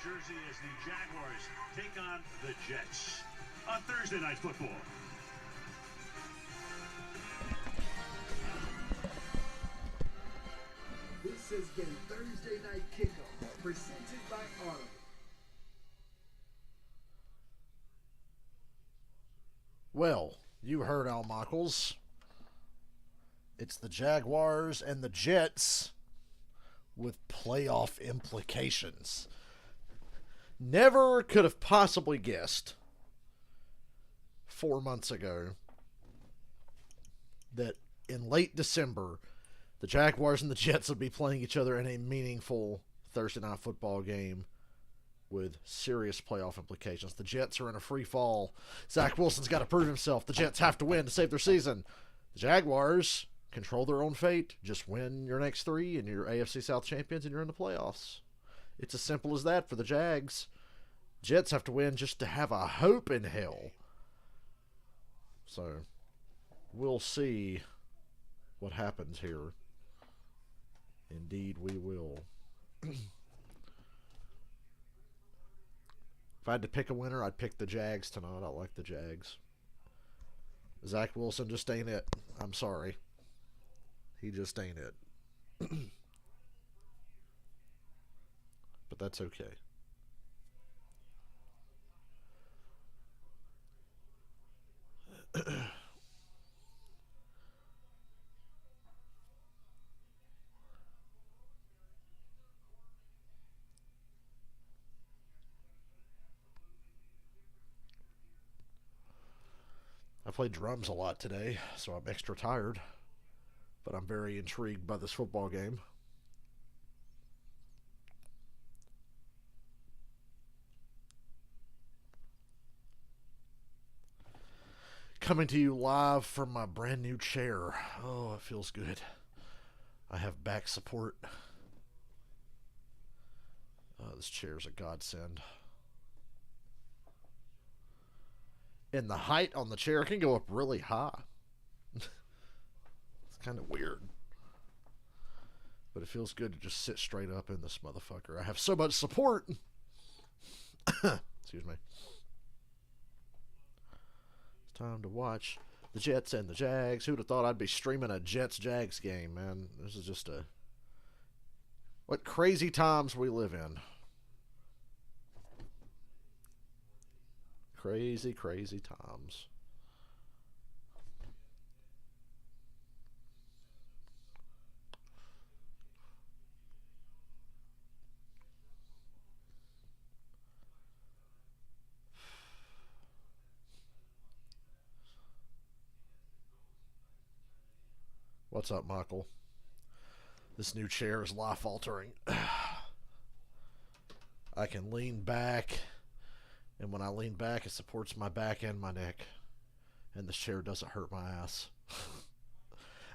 Jersey as the Jaguars take on the Jets on Thursday Night Football. This has been Thursday Night Kickoff, presented by Audible. Well, you heard Al Michaels. It's the Jaguars and the Jets with playoff implications. Never could have possibly guessed 4 months ago that in late December, the Jaguars and the Jets would be playing each other in a meaningful Thursday Night Football game with serious playoff implications. The Jets are in a free fall. Zach Wilson's got to prove himself. The Jets have to win to save their season. The Jaguars control their own fate. Just win your next three and you're AFC South champions and you're in the playoffs. It's as simple as that for the Jags. Jets have to win just to have a hope in hell. So, we'll see what happens here. Indeed, we will. If I had to pick a winner, I'd pick the Jags tonight. I like the Jags. Zach Wilson just ain't it. I'm sorry. He just ain't it. But that's okay. I played drums a lot today, so I'm extra tired. But I'm very intrigued by this football game. Coming to you live from my brand new chair. Oh, it feels good. I have back support. Oh, this chair is a godsend. And the height on the chair can go up really high. It's kind of weird. But it feels good to just sit straight up in this motherfucker. I have so much support. Excuse me. It's time to watch the Jets and the Jags. Who'd have thought I'd be streaming a Jets-Jags game, man? This is just a... What crazy times we live in. Crazy, crazy times. What's up, Michael? This new chair is life-altering. I can lean back, and when I lean back, it supports my back and my neck. And this chair doesn't hurt my ass.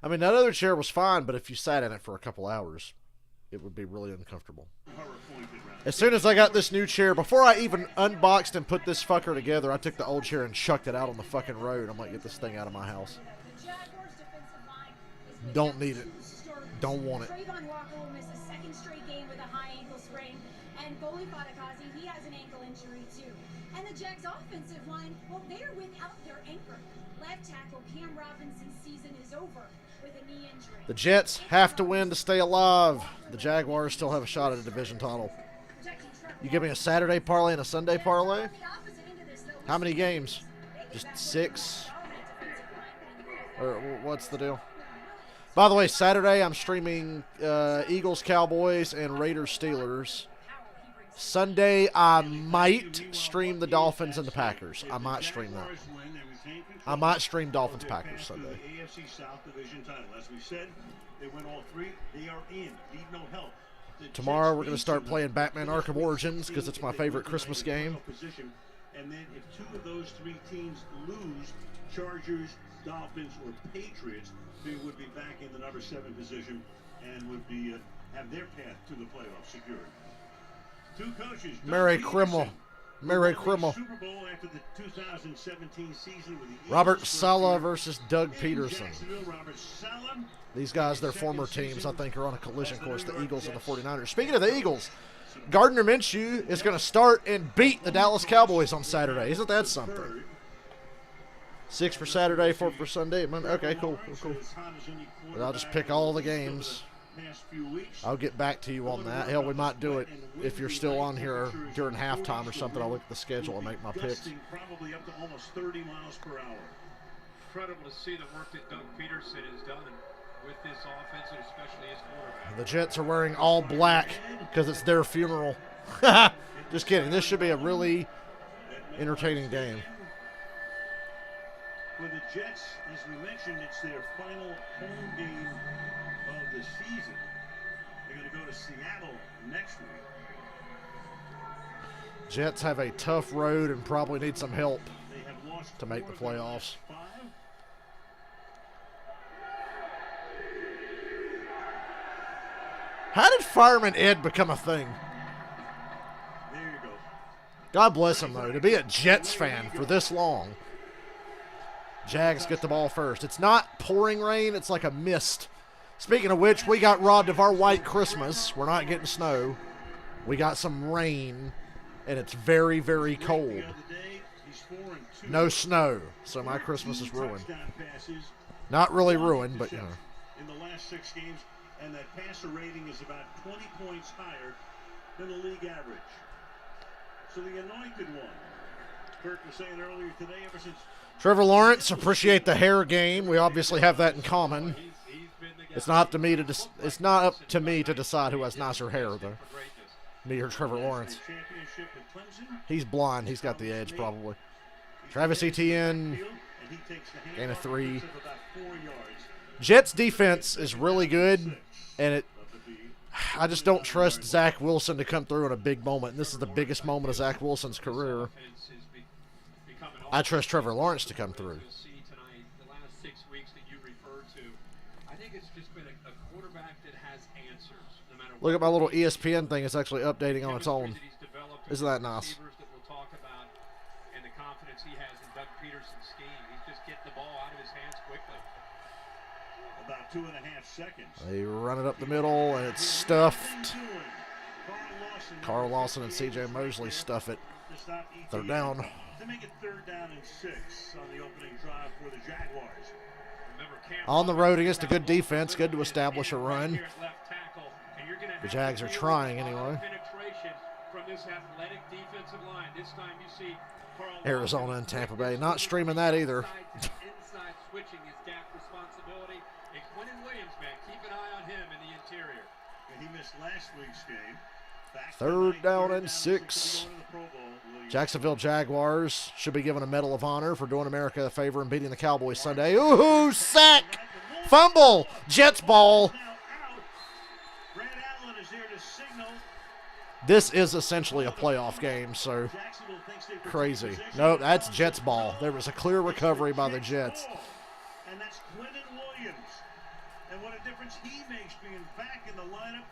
I mean, that other chair was fine, but if you sat in it for a couple hours, it would be really uncomfortable. As soon as I got this new chair, before I even unboxed and put this fucker together, I took the old chair and chucked it out on the fucking road. I'm like, get this thing out of my house. Don't need it. Don't want it. Trayvon Walker will miss a second straight game with a high ankle sprain, and Goli Fadakazi, he has an ankle injury too. And the Jags' offensive line, well, they're without their anchor. Left tackle Cam Robinson's season is over with a knee injury. The Jets have to win to stay alive. The Jaguars still have a shot at a division title. You give me a Saturday parlay and a Sunday parlay? How many games? Just 6? Or what's the deal? By the way, Saturday I'm streaming Eagles, Cowboys, and Raiders, Steelers. Sunday I might stream the Dolphins and the Packers. I might stream that. I might stream Dolphins, Packers Sunday. AFC South Division title. As we said, they win all three. They are in. Need no help. Tomorrow we're going to start playing Batman Arkham Origins because it's my favorite Christmas game. And then if two of those three teams lose, Chargers, Dolphins, or Patriots, they would be back in the number 7 position and would be have their path to the playoffs secured. Two coaches. Merry Crimmel. Merry Crimmel. Super Bowl after the 2017 season with the Robert Saleh versus Doug Peterson. Robert Saleh. These guys, their former teams, I think, are on a collision course, the Eagles and the 49ers. Speaking of the Eagles, Gardner Minshew is going to start and beat the Dallas Cowboys on Saturday. Isn't that something? 6 for Saturday, 4 for Sunday. Okay, cool. But I'll just pick all the games. I'll get back to you on that. Hell, we might do it if you're still on here during halftime or something. I'll look at the schedule and make my picks. Probably up to almost 30 miles per hour. Incredible to see the work that Doug Peterson has done with this offense, and especially his quarterback. The Jets are wearing all black because it's their funeral. Just kidding. This should be a really entertaining game. For the Jets, as we mentioned, it's their final home game of the season. They're going to go to Seattle next week. Jets have a tough road and probably need some help They have lost to make the playoffs. 5. How did Fireman Ed become a thing? There you go. God bless him, though, to be a Jets fan for this long. Jags get the ball first. It's not pouring rain. It's like a mist. Speaking of which, we got robbed of our white Christmas. We're not getting snow. We got some rain, and it's very, very cold. No snow, so my Christmas is ruined. Not really ruined, but, you know. In the last 6 games, and that passer rating is about 20 points higher than the league average. So the anointed one. Kirk was saying earlier today, ever since Trevor Lawrence, appreciate the hair game. We obviously have that in common. It's not up to me to decide who has nicer hair, though. Me or Trevor Lawrence. He's blonde. He's got the edge, probably. Travis Etienne, gain of 3. Jets defense is really good, and I just don't trust Zach Wilson to come through in a big moment. And this is the biggest moment of Zach Wilson's career. I trust Trevor Lawrence to come through. The last 6 weeks that you referred to, I think it's just been a quarterback that has answers. No matter Look at my little ESPN thing. It's actually updating on its own. Isn't that nice? That we'll talk about, and the confidence he has in Doug Peterson's scheme. He's just getting the ball out of his hands quickly. about 2.5 seconds. They run it up the middle, and it's stuffed. Carl Lawson and C.J. Mosley stuff it. 3rd down. To make it 3rd down and 6 on the opening drive for the Jaguars. On the road against a good defense. Good to establish a run. The Jags are trying anyway. Arizona and Tampa Bay. Not streaming that either. He missed last week's game. 3rd down and 6. Jacksonville Jaguars should be given a Medal of Honor for doing America a favor and beating the Cowboys Sunday. Ooh, sack! Fumble! Jets ball. This is essentially a playoff game, so crazy. No, that's Jets ball. There was a clear recovery by the Jets. And that's Quentin Williams. And what a difference he makes being back in the lineup.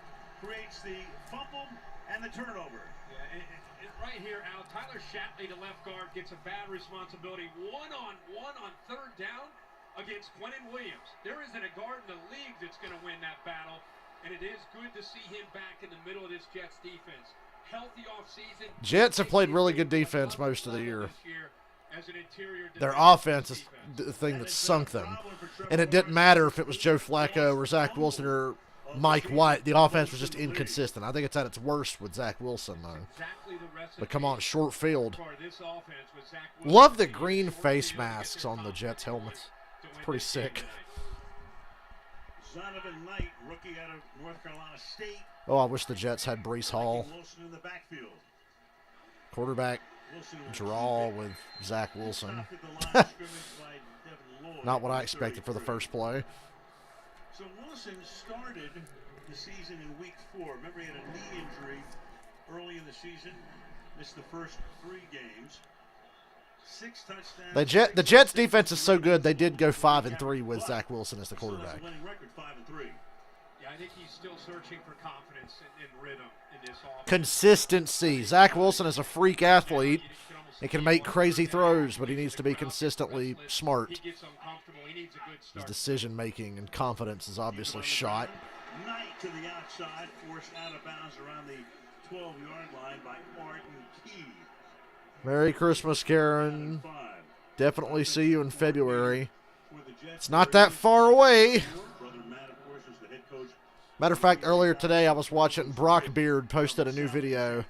Creates the fumble and the turnover. Yeah, and right here, Al, Tyler Shatley, the left guard, gets a bad responsibility. 1-on-1 on 3rd down against Quentin Williams. There isn't a guard in the league that's going to win that battle, and it is good to see him back in the middle of this Jets defense. Healthy offseason. Jets have played really good defense most of the year. Their offense is the thing that sunk them. And it didn't matter if it was Joe Flacco or Zach Wilson or Mike White. The offense was just inconsistent. I think it's at its worst with Zach Wilson, though. But come on, short field. Love the green face masks on the Jets helmets. It's pretty sick. Zonovan Knight, rookie out of North Carolina State. Oh, I wish the Jets had Breece Hall. Wilson in the backfield. Quarterback draw with Zach Wilson. Not what I expected for the first play. So Wilson started the season in week 4. Remember, he had a knee injury early in the season. Missed the first 3 games. 6 touchdowns. The Jets defense is so good, they did go 5-3 with Zach Wilson as the quarterback. Record 5-3. Yeah, I think he's still searching for confidence and rhythm in this offense. Consistency. Zach Wilson is a freak athlete. He can make crazy throws, but he needs to be consistently smart. His decision-making and confidence is obviously shot. Knight to the outside, forced out of bounds around the 12-yard line by Martin Key. Merry Christmas, Karen. Definitely see you in February. It's not that far away. Matter of fact, earlier today I was watching Brock Beard posted a new video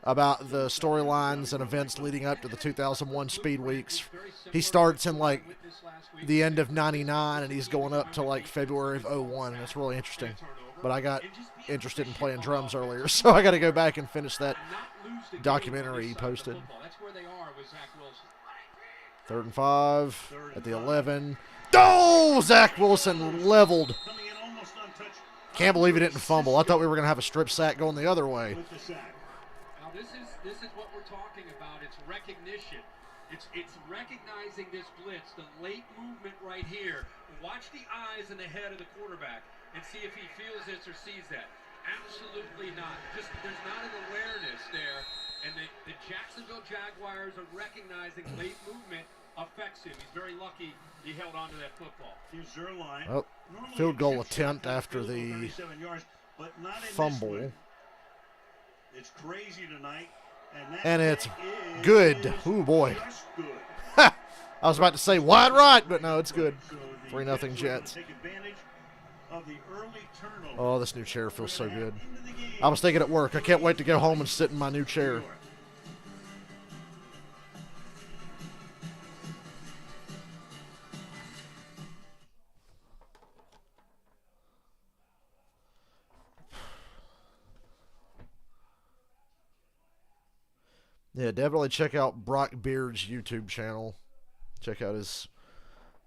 about the storylines and events leading up to the 2001 Speed Weeks. He starts in like the end of 99 and he's going up to like February of 01, and it's really interesting. But I got interested in playing drums earlier, so I got to go back and finish that documentary he posted. 3rd and 5 at the 11. Oh, Zach Wilson leveled. Can't believe he didn't fumble. I thought we were going to have a strip sack going the other way. Now this is what we're talking about. It's recognition. It's recognizing this blitz, the late movement right here. Watch the eyes and the head of the quarterback and see if he feels this or sees that. Absolutely not. Just there's not an awareness there. And the Jacksonville Jaguars are recognizing late movement affects him. He's very lucky he held on to that football. Here's their line. Oh, field goal attempt after the fumble. It's crazy tonight. And it's good. Ooh, boy. I was about to say wide right, but no, it's good. 3-0 Jets. Oh, this new chair feels so good. I was thinking at work, I can't wait to go home and sit in my new chair. Yeah, definitely check out Brock Beard's YouTube channel. Check out his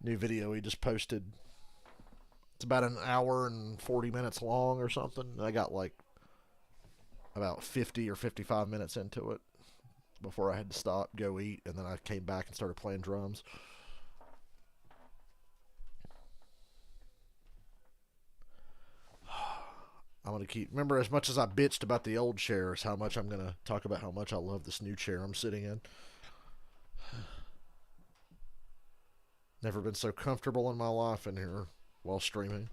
new video he just posted. It's about an hour and 40 minutes long or something. I got like about 50 or 55 minutes into it before I had to stop, go eat, and then I came back and started playing drums. I'm going to keep... Remember, as much as I bitched about the old chairs, how much I'm going to talk about how much I love this new chair I'm sitting in. Never been so comfortable in my life in here while streaming.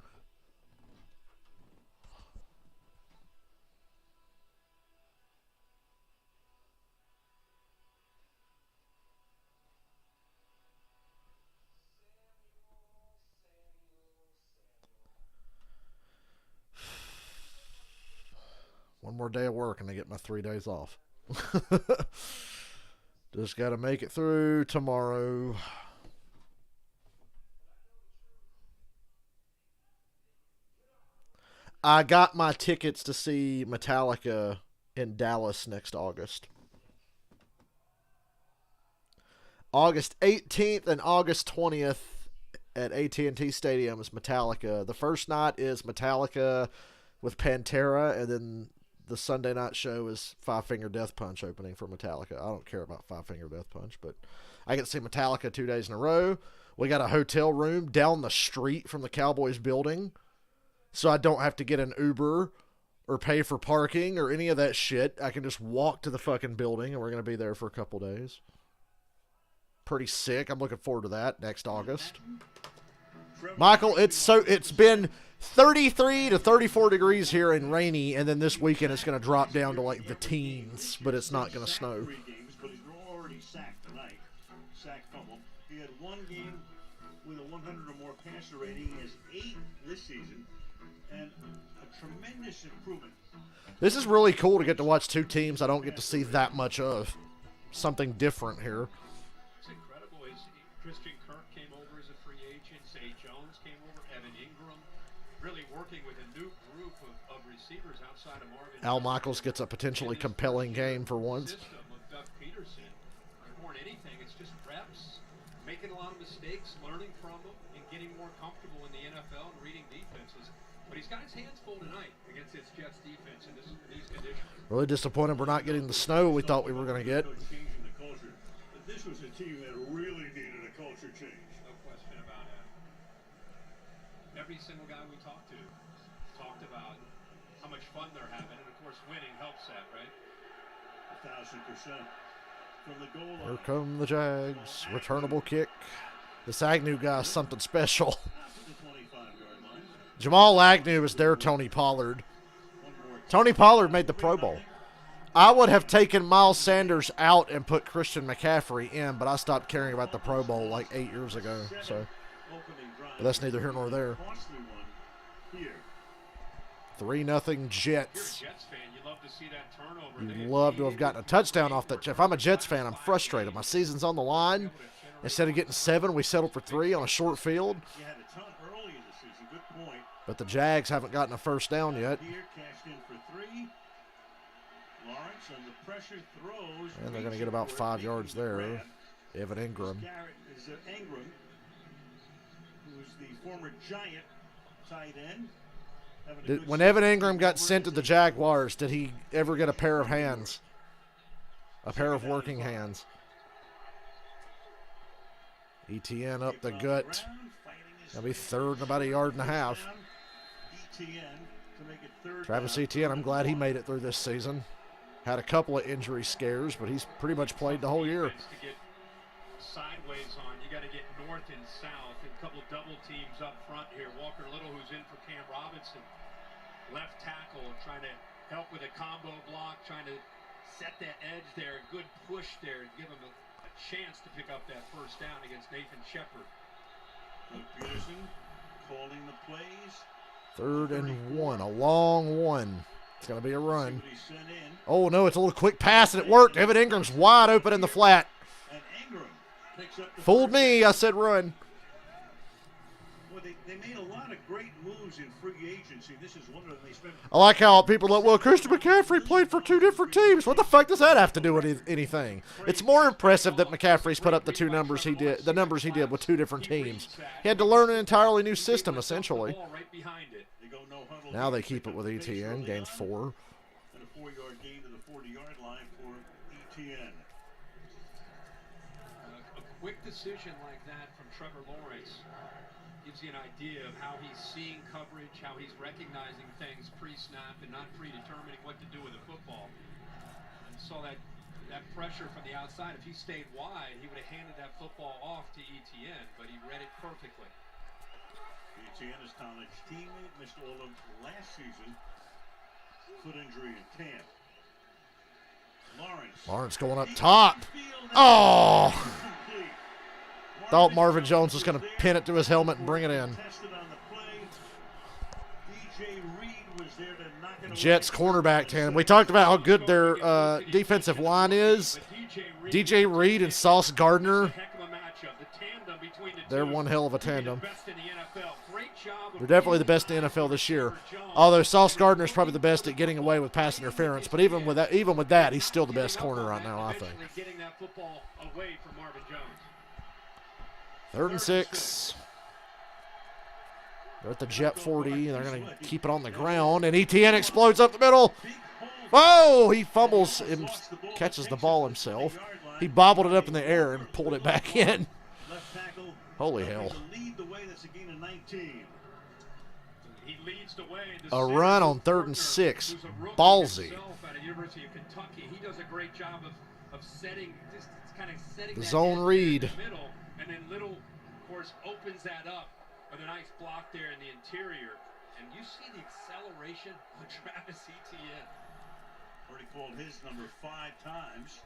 One more day of work and I get my 3 days off. Just got to make it through tomorrow. I got my tickets to see Metallica in Dallas next August. August 18th and August 20th at AT&T Stadium is Metallica. The first night is Metallica with Pantera, and then the Sunday night show is Five Finger Death Punch opening for Metallica. I don't care about Five Finger Death Punch, but I get to see Metallica 2 days in a row. We got a hotel room down the street from the Cowboys building, so I don't have to get an Uber or pay for parking or any of that shit. I can just walk to the fucking building, and we're going to be there for a couple days. Pretty sick. I'm looking forward to that next August. Michael, it's been 33 to 34 degrees here and rainy, and then this weekend it's going to drop down to like the teens, but it's not going to snow. But he's already sacked tonight. Sack fumble. He had one game with a 100 or more passer rating. He has 8 this season, and a tremendous improvement. This is really cool to get to watch two teams I don't get to see that much of. Something different here. It's incredible. Christian Kirk came over as a free agent. Zay Jones came over. Evan Ingram. Really working with a new group of receivers outside of Marvin. Al Michaels gets a potentially compelling game for once. System of Doug Peterson. More than anything, it's just reps, making a lot of mistakes, learning from them, and getting more comfortable in the NFL and reading defenses. But he's got his hands full tonight against his Jets defense in these conditions. Really disappointed we're not getting the snow we thought we were going to get. Changing the culture. But this was a team that really needed a culture change. No question about it. Every single guy we talked to talked about how much fun they're having, and of course winning helps that, right? 1,000%. From the goal line. Here come the Jags. Returnable kick. This Agnew guy's something special. Jamal Agnew is their Tony Pollard. Tony Pollard made the Pro Bowl. I would have taken Miles Sanders out and put Christian McCaffrey in, but I stopped caring about the Pro Bowl like 8 years ago. So, but that's neither here nor there. 3-0 Jets. You'd love to have gotten a touchdown off that. If I'm a Jets fan, I'm frustrated. My season's on the line. Instead of getting 7, we settled for 3 on a short field. But the Jags haven't gotten a first down yet. And they're going to get about 5 yards there. Evan Ingram. Who's the former Giant tight end. When Evan Ingram got sent to the Jaguars, did he ever get a pair of hands? A pair of working hands. ETN up the gut. That'll be third and about 1.5 yards. Travis Etienne, I'm glad he made it through this season. Had a couple of injury scares, but he's pretty much played the whole year. Sideways on, you got to get north and south, and a couple double teams up front here. Walker Little, who's in for Cam Robinson, left tackle, trying to help with a combo block, trying to set that edge there. Good push there, give him a chance to pick up that first down against Nathan Shepard. Peterson calling the plays. 3rd and 1, a long one. It's going to be a run. Oh, no, it's a little quick pass, and it worked. Evan Ingram's wide open in the flat. Fooled me. I said run. Well, they made a lot of great moves in free agency. This is one of them. They spent. I like how people are like, well, Christian McCaffrey played for 2 different teams. What the fuck does that have to do with anything? It's more impressive that McCaffrey's put up the numbers he did with 2 different teams. He had to learn an entirely new system, essentially. Now they keep it with ETN, gains 4. And a 4-yard gain to the 40-yard line for ETN. A quick decision like that from Trevor Lawrence gives you an idea of how he's seeing coverage, how he's recognizing things pre-snap and not predetermining what to do with the football. And saw that pressure from the outside. If he stayed wide, he would have handed that football off to ETN, but he read it perfectly. ETN, his college teammate, missed all of last season. Foot injury in camp. Lawrence going up top. Oh! Thought Marvin Jones was going to pin it to his helmet and bring it in. Jets cornerback tandem. We talked about how good their defensive line is. DJ Reed and Sauce Gardner. They're one hell of a tandem. They're definitely the best in the NFL this year. Although Sauce Gardner is probably the best at getting away with pass interference, but even with that, he's still the best corner right now, I think. 3rd and 6. They're at the Jet 40, and they're going to keep it on the ground, and ETN explodes up the middle. Whoa! He fumbles and catches the ball himself. He bobbled it up in the air and pulled it back in. Holy hell. A run on 3rd and 6. Ballsy. He does a great job of setting the zone read. And then Little, of course, opens that up with a nice block there in the interior. And you see the acceleration of Travis Etienne. Already called his number 5 times.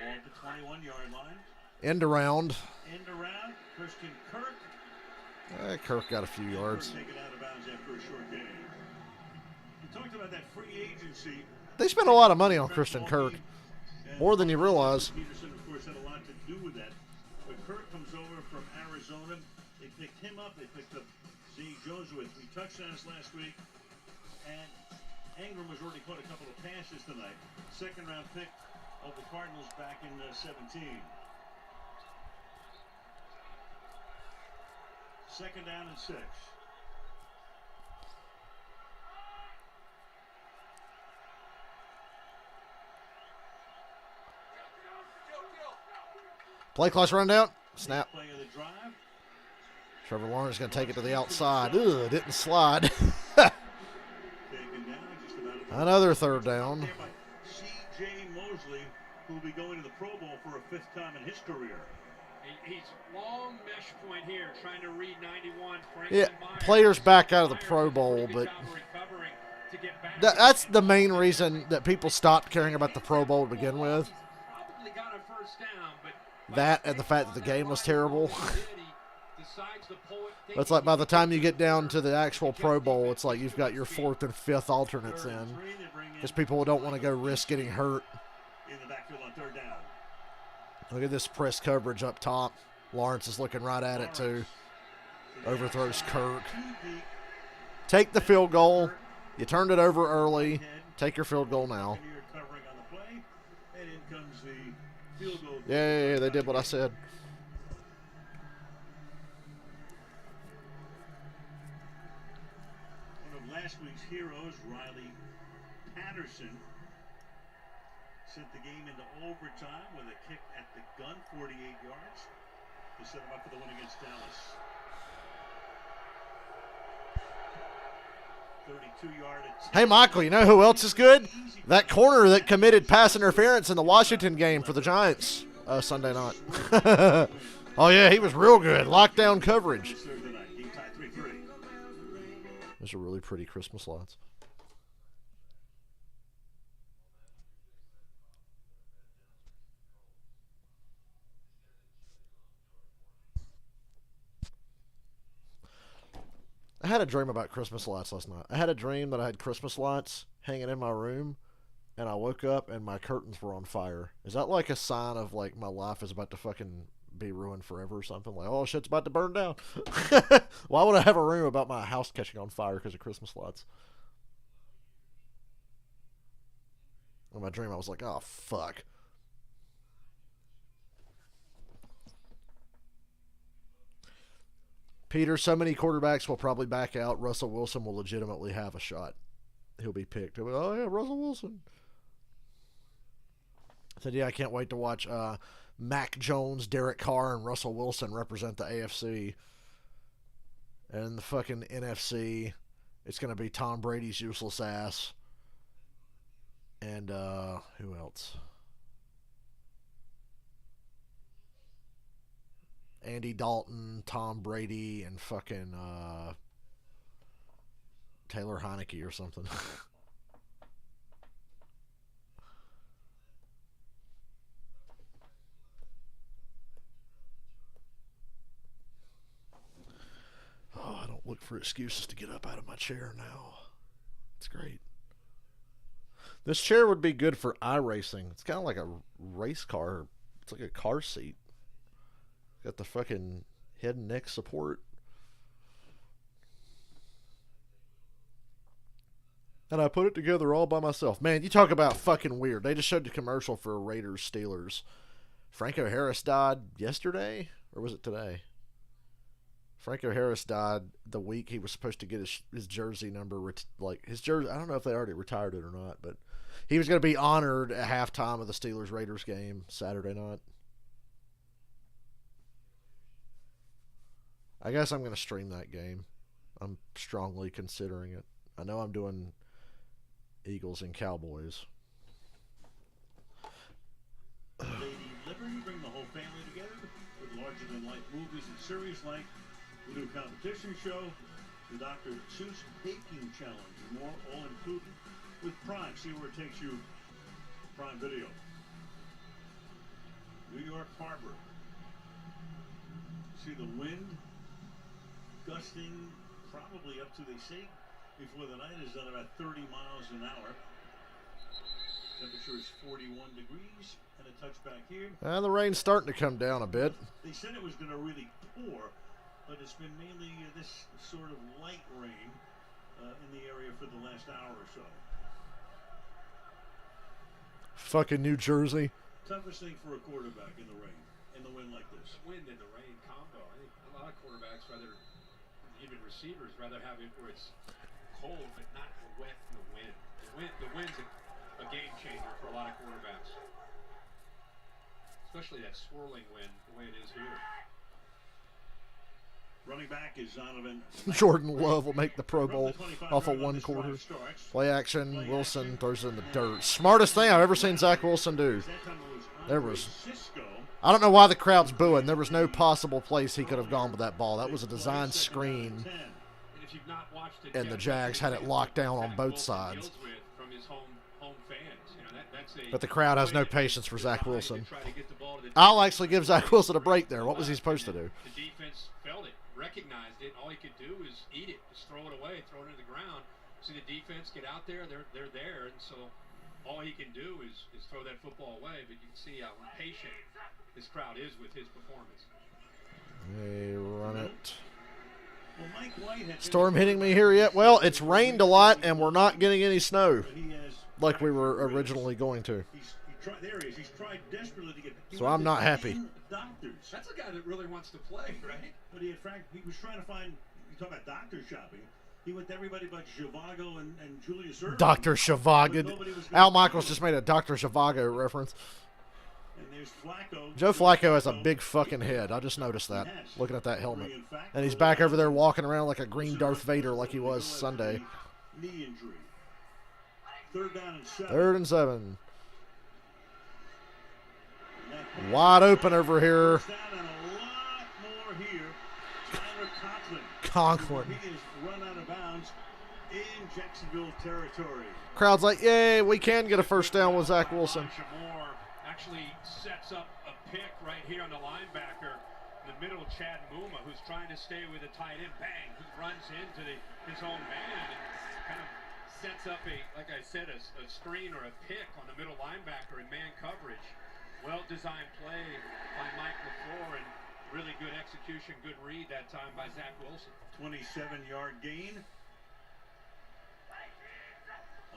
Ball at the 21-yard line. End around. Christian Kirk. Kirk got a few yards. Taken out of bounds after a short game. We talked about that free agency. They spent a lot of money on Christian Kirk. More than you realize. Peterson, of course, had a lot to do with that. But Kirk comes over from Arizona. They picked him up. They picked up Zay Jones with 3 touchdowns last week. And Ingram has already caught a couple of passes tonight. 2nd-round pick of the Cardinals back in 17. 2nd down and 6. Play clock's run down. Snap. Trevor Lawrence is going to take it to the outside. Ugh, didn't slide. Another 3rd down. C.J. Mosley, who will be going to the Pro Bowl for a 5th time in his career. He's long mesh point here, trying to read 91. Yeah, players back out of the Pro Bowl, but to get back. That's the main reason that people stopped caring about the Pro Bowl to begin with. Probably got a first down, but That and the fact that the game was terrible. It's like by the time you get down to the actual Pro Bowl, it's like you've got your 4th and 5th alternates in. Because people don't want to go risk getting hurt. In the backfield on 3rd down. Look at this press coverage up top. Lawrence is looking right at it too. Overthrows Kirk. Take the field goal. You turned it over early. Take your field goal now. Yeah, they did what I said. One of last week's heroes, Riley Patterson, sent the game into overtime with a kick at the gun, 48 yards, to set them up for the win against Dallas. 32-yard attempt. Hey, Michael, you know who else is good? That corner that committed pass interference in the Washington game for the Giants Sunday night. Oh, yeah, he was real good. Lockdown coverage. Those are really pretty Christmas lights. I had a dream about Christmas lights last night. I had a dream that I had Christmas lights hanging in my room, and I woke up and my curtains were on fire. Is that like a sign of like my life is about to fucking be ruined forever or something? Like, oh, shit's about to burn down. Why would I have a room about my house catching on fire because of Christmas lights? In my dream, I was like, oh, fuck. Peter, so many quarterbacks will probably back out. Russell Wilson will legitimately have a shot. He'll be picked. He'll be, oh, yeah, Russell Wilson. I said, yeah, I can't wait to watch Mac Jones, Derek Carr, and Russell Wilson represent the AFC. And the fucking NFC, it's going to be Tom Brady's useless ass. And who else? Andy Dalton, Tom Brady, and fucking Taylor Heineke or something. Oh, I don't look for excuses to get up out of my chair now. It's great. This chair would be good for iRacing. It's kind of like a race car. It's like a car seat. Got the fucking head and neck support. And I put it together all by myself. Man, you talk about fucking weird. They just showed the commercial for Raiders Steelers. Franco Harris died yesterday? Or was it today? Franco Harris died the week he was supposed to get his jersey number. Like his jersey, I don't know if they already retired it or not, but he was going to be honored at halftime of the Steelers-Raiders game Saturday night. I guess I'm going to stream that game. I'm strongly considering it. I know I'm doing Eagles and Cowboys. Lady Liberty bring the whole family together with larger-than-life movies and series like the new competition show, the Dr. Seuss Baking Challenge, and more, all included with Prime. See where it takes you. Prime Video. New York Harbor. See the wind gusting probably up to, they say, before the night is done, about 30 miles an hour. Temperature is 41 degrees and a touch back here. The rain's starting to come down a bit. They said it was going to really pour, but it's been mainly this sort of light rain in the area for the last hour or so. Fucking New Jersey. Toughest thing for a quarterback in the rain, in the wind like this. Wind and the rain combo. I think a lot of quarterbacks, even receivers, rather have it where it's cold but not wet in the wind. The wind's a game changer for a lot of quarterbacks. Especially that swirling wind, the way it is here. Running back is Zonovan. Jordan Love will make the Pro Bowl off of one quarter. Play action. Wilson throws it in the dirt. Smartest thing I've ever seen Zach Wilson do. I don't know why the crowd's booing. There was no possible place he could have gone with that ball. That was a design screen if you've not watched it, and the Jags had it locked down on both sides. From his home fans. You know, that's a But the crowd has no patience for Zach Wilson. I'll actually give Zach Wilson a break there. What was he supposed to do? The defense felt it, recognized it. All he could do is eat it, just throw it away, throw it into the ground. See the defense get out there, they're there, and so all he can do is throw that football away. But you can see how impatient this crowd is with his performance. They run it. Well, Mike White had Storm hitting me here yet? Well, it's rained a lot, and we're not getting any snow like we were originally going to. There he is. He's tried desperately to get. So I'm not happy. Doctors. That's a guy that really wants to play, right? But he was trying to find. You talk about doctor shopping. He went to everybody but Zhivago and Julius Erving. Dr. Zhivago. Al Michaels just made a Dr. Zhivago reference. And there's Flacco. Joe Flacco has a big fucking head. I just noticed that, looking at that helmet. And he's back over there walking around like a green Darth Vader like he was Sunday. Knee injury. 3rd down and 7. 3rd and 7. Wide open over here. Down and a lot more here. Tyler Conklin. He is run out of bounds in Jacksonville territory. Crowd's like, yay, we can get a first down with Zach Wilson. Moore actually sets up a pick right here on the linebacker. In the middle, Chad Muma, who's trying to stay with a tight end. Bang! He runs into his own man and kind of sets up like I said, a screen or a pick on the middle linebacker in man coverage. Well-designed play by Mike LaFleur and really good execution, good read that time by Zach Wilson. 27-yard gain.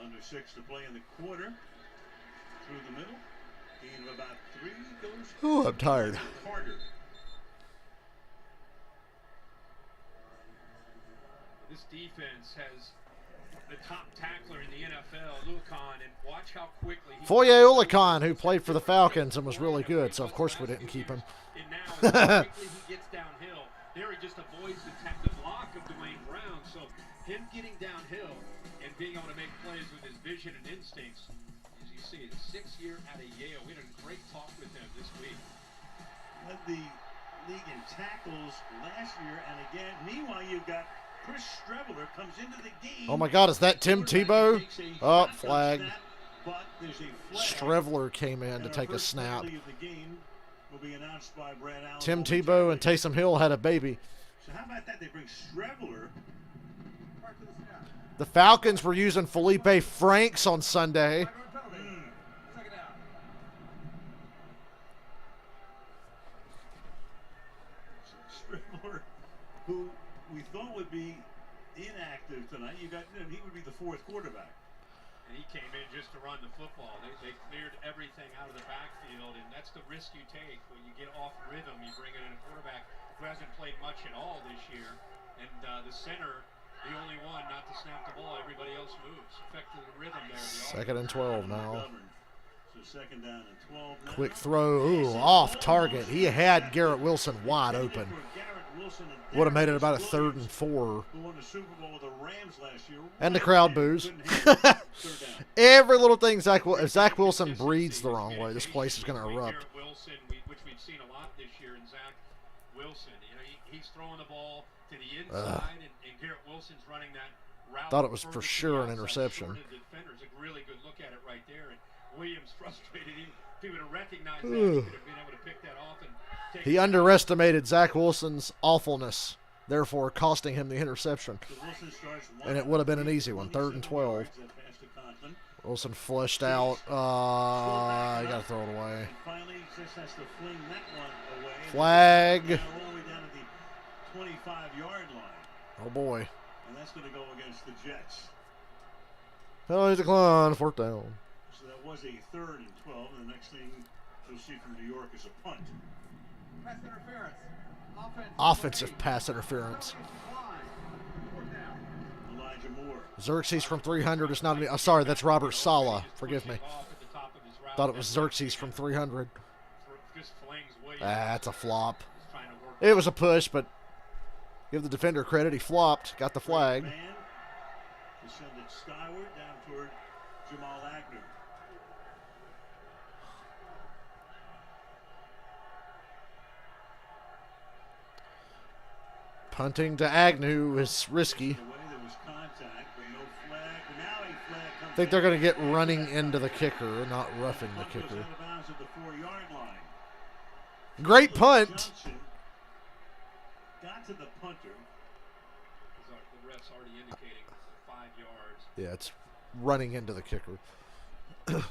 Under 6 to play in the quarter. Through the middle. Gain of about 3 goes. Oh, I'm tired. Carter. This defense has the top tackler in the NFL, Lucan, and watch how quickly Foye Oluokun, who played for the Falcons and was really good, so of course we didn't keep him. And now how quickly he gets downhill. There he just avoids the block of Dwayne Brown. So him getting downhill and being able to make plays with his vision and instincts, as you see, the 6th year out of Yale. We had a great talk with him this week. Led the league in tackles last year, and again, meanwhile you've got Chris Streveler comes into the game. Oh my God, is that Tim Tebow? Oh, flag. But there's a flag. Streveler came in to take a snap. Of the game will be announced by Brad Allen. Tim Tebow and Taysom Hill had a baby. So how about that? They bring Streveler. The Falcons were using Felipe Franks on Sunday. Streveler, who we thought would be inactive tonight. He would be the 4th quarterback. And he came in just to run the football. They cleared everything out of the backfield, and that's the risk you take when you get off rhythm. You bring in a quarterback who hasn't played much at all this year, and the center, the only one not to snap the ball. Everybody else moves. Affected the rhythm there. 2nd and 12 now. So 2nd down and 12 now. Quick throw, ooh, off target. He had Garrett Wilson wide open. Would have made it about a 3rd and 4. Who won the Super Bowl with the Rams last year. And the crowd boos. Every little thing if Zach Wilson breathes the wrong way, this place is going to erupt. Garrett Wilson, which we've seen a lot this year in Zach Wilson. You know, he's throwing the ball to the inside, and Garrett Wilson's running that route. Thought it was for sure an interception. Defenders, a really good look at it right there. And Williams frustrated him. If he would have recognized that, he could have been able to pick that off and take He underestimated Zach Wilson's awfulness, therefore costing him the interception. And it would have been an easy one, 3rd and 12. Wilson flushed out. You got to throw it away. Finally, just has to fling that one away. Flag. All the way down to the 25-yard line. Oh, boy. And that's going to go against the Jets. Penalty decline, 4th down. So that was a 3rd and 12. And the next thing you'll see from New York is a punt. Pass interference. Offensive pass interference. Elijah Moore. Xerxes from 300 is not – sorry, that's Robert Saleh. Forgive me. Thought it was Xerxes from 300. That's a flop. It was a push, but give the defender credit. He flopped. Got the flag. To send it skyward down toward Jamal Agnew. Punting to Agnew is risky. There was contact, but no flag. But now a flag comes I think they're going to get running into the kicker, not roughing the Punt goes kicker. out of bounds at the 4-yard line. Great punt. Johnson got to the punter. The ref's already indicating 5 yards. Yeah, it's running into the kicker. So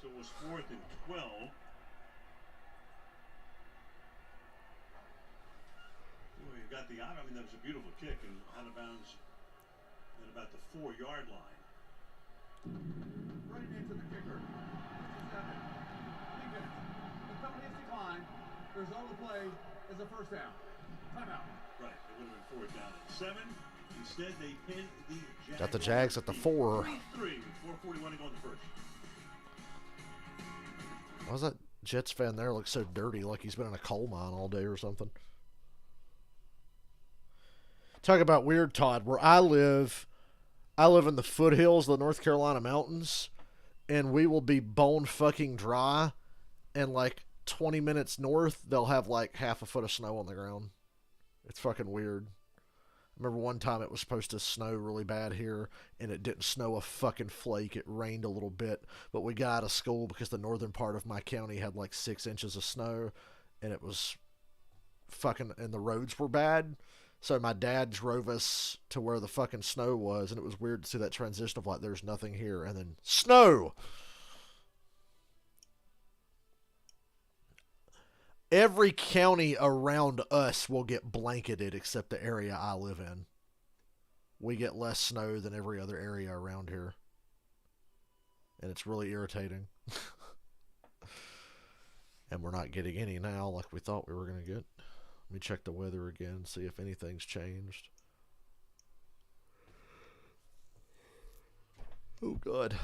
it was 4th and 12. Well, you got the out. I mean, that was a beautiful kick and out of bounds at about the 4-yard line. Running into the kicker. 57. Defense. The penalty is declined. The result of the play is a first down. Timeout. Right. It would have been 4th down at 7. Instead, they pinned the Jaguars. Got the Jags at the 4. 3-3. 4:41 to go in the first. Why does that Jets fan there look so dirty, like he's been in a coal mine all day or something? Talk about weird, Todd. Where I live in the foothills of the North Carolina mountains, and we will be bone fucking dry, and like 20 minutes north, they'll have like half a foot of snow on the ground. It's fucking weird. I remember one time it was supposed to snow really bad here, and it didn't snow a fucking flake. It rained a little bit, but we got out of school because the northern part of my county had like 6 inches of snow, and it was fucking, and the roads were bad. So my dad drove us to where the fucking snow was, and it was weird to see that transition of like, there's nothing here, and then snow! Every county around us will get blanketed except the area I live in. We get less snow than every other area around here. And it's really irritating. And we're not getting any now like we thought we were going to get. Let me check the weather again, see if anything's changed. Oh, God.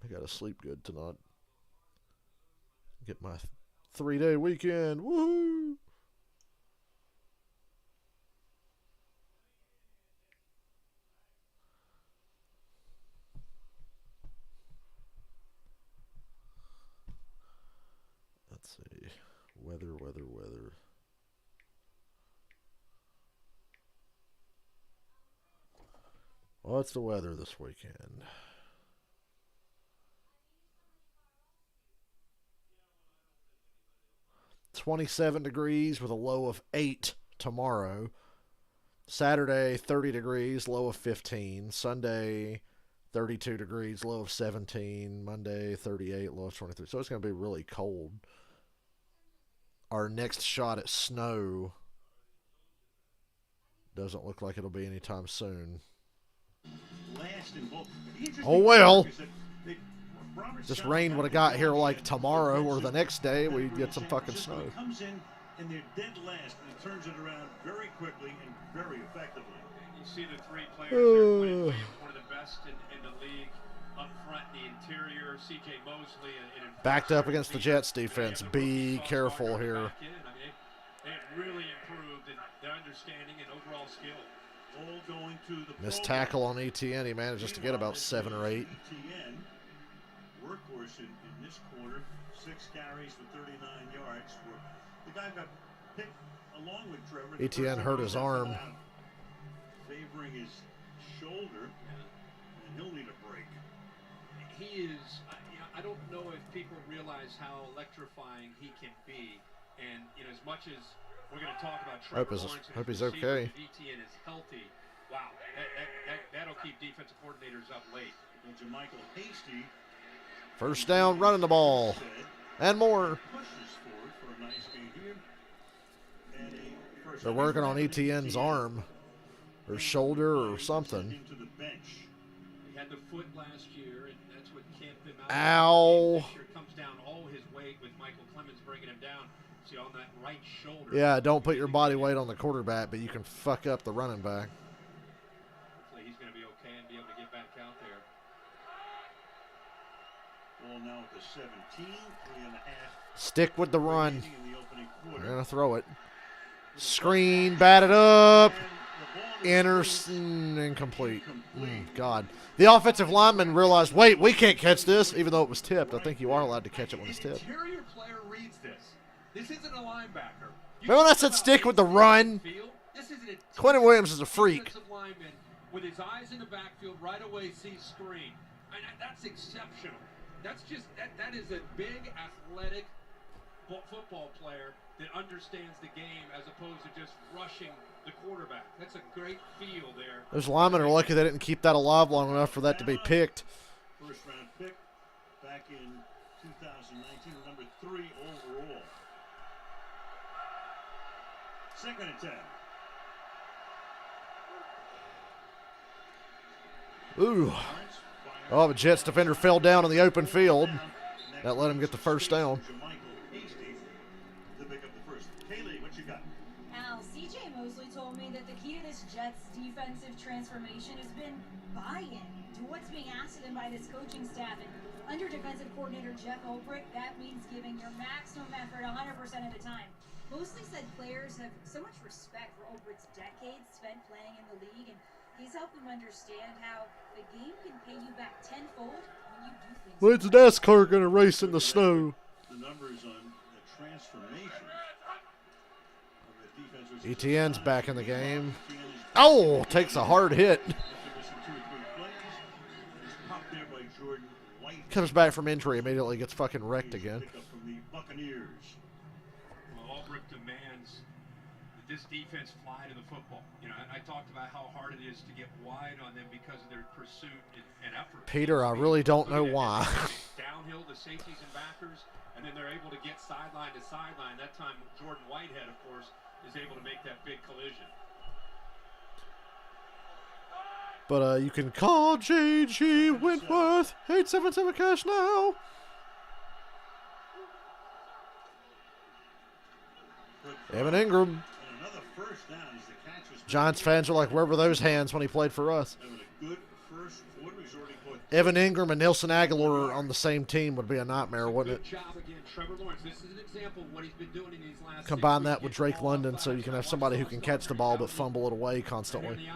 I got to sleep good tonight. Get my 3-day weekend. Woohoo! Let's see. Weather. What's the weather this weekend? $27 degrees with a low of 8 tomorrow. Saturday, 30 degrees, low of 15. Sunday, 32 degrees, low of 17. Monday, 38, low of 23. So it's going to be really cold. Our next shot at snow doesn't look like it'll be anytime soon. Oh, well. This rain would have got here like tomorrow or the next day, we'd get some fucking snow. Comes in and they're dead last, and it turns it around very quickly and very effectively. You see the 3 players there. Quinn Williams, one of the best in the league. Up front, in the interior, C.J. Mosley. Backed up against the Jets defense. Be careful here. I mean, they have really improved in their understanding and overall skill. All going to the Missed tackle on ETN. He manages to get about 7 or 8. ETN, workhorse in this quarter, 6 carries for 39 yards. The guy got picked along with Trevor. ETN hurt his arm. Favoring his shoulder, and he'll need a break. He is, I don't know if people realize how electrifying he can be. And, as much as we're going to talk about Trevor Lawrence, hope he's okay. ETN is healthy. Wow, that'll keep defensive coordinators up late. Michael Hasty. First down, running the ball. And more. They're working on ETN's arm or shoulder or something. He had the foot last year, and that's what camped him out. Ow. This year comes down all his weight with Michael Clemens bringing him down. See, on that right shoulder. Yeah, don't put your body weight on the quarterback, but you can fuck up the running back. Hopefully he's going to be okay and be able to get back out there. Ball now at the 17, 3.5. Stick with the run. In the opening quarter. They're going to throw it. Screen, batted up. Incomplete. God. The offensive lineman realized, wait, we can't catch this, even though it was tipped. I think you are allowed to catch it when it's tipped. Interior player reads this. This isn't a linebacker. Remember when I said stick with the run? Quentin Williams is a freak. Lineman with his eyes in the backfield right away sees screen. And that's exceptional. That's just that is a big athletic football player that understands the game as opposed to just rushing the quarterback. That's a great feel there. Those linemen are lucky they didn't keep that alive long enough for that to be picked. First round pick back in 2019, number 3 overall. Second and 10. Ooh. Oh, the Jets defender fell down in the open field. That let him get the first down. Al, CJ Mosley told me that the key to this Jets defensive transformation has been buy-in to what's being asked of them by this coaching staff. And under defensive coordinator Jeff Ulbrich, that means giving your maximum effort 100% of the time. Mosley said players have so much respect for Ulbrich's decades spent playing in the league, and he's helped them understand how the game can pay you back tenfold when you do things. When's NASCAR going to race in the snow? The numbers on the transformation of the defense. ETN's back in the game. Oh, takes a hard hit. Comes back from injury, immediately gets fucking wrecked again. From the Buccaneers. Well, Ulbrich demands that this defense fly to the football. You know, I talked about how hard it is to get wide on them because of their pursuit and effort. Peter, I really don't know why. Downhill to safeties and backers, and then they're able to get sideline to sideline. That time, Jordan Whitehead, of course, is able to make that big collision. But you can call J.G. Wentworth, 877 cash now. Evan Ingram. Giants fans are like, where were those hands when he played for us? Evan Ingram and Nelson Aguilar on the same team would be a nightmare, wouldn't it? Combine that with Drake London so you can have somebody who can catch the ball but fumble it away constantly.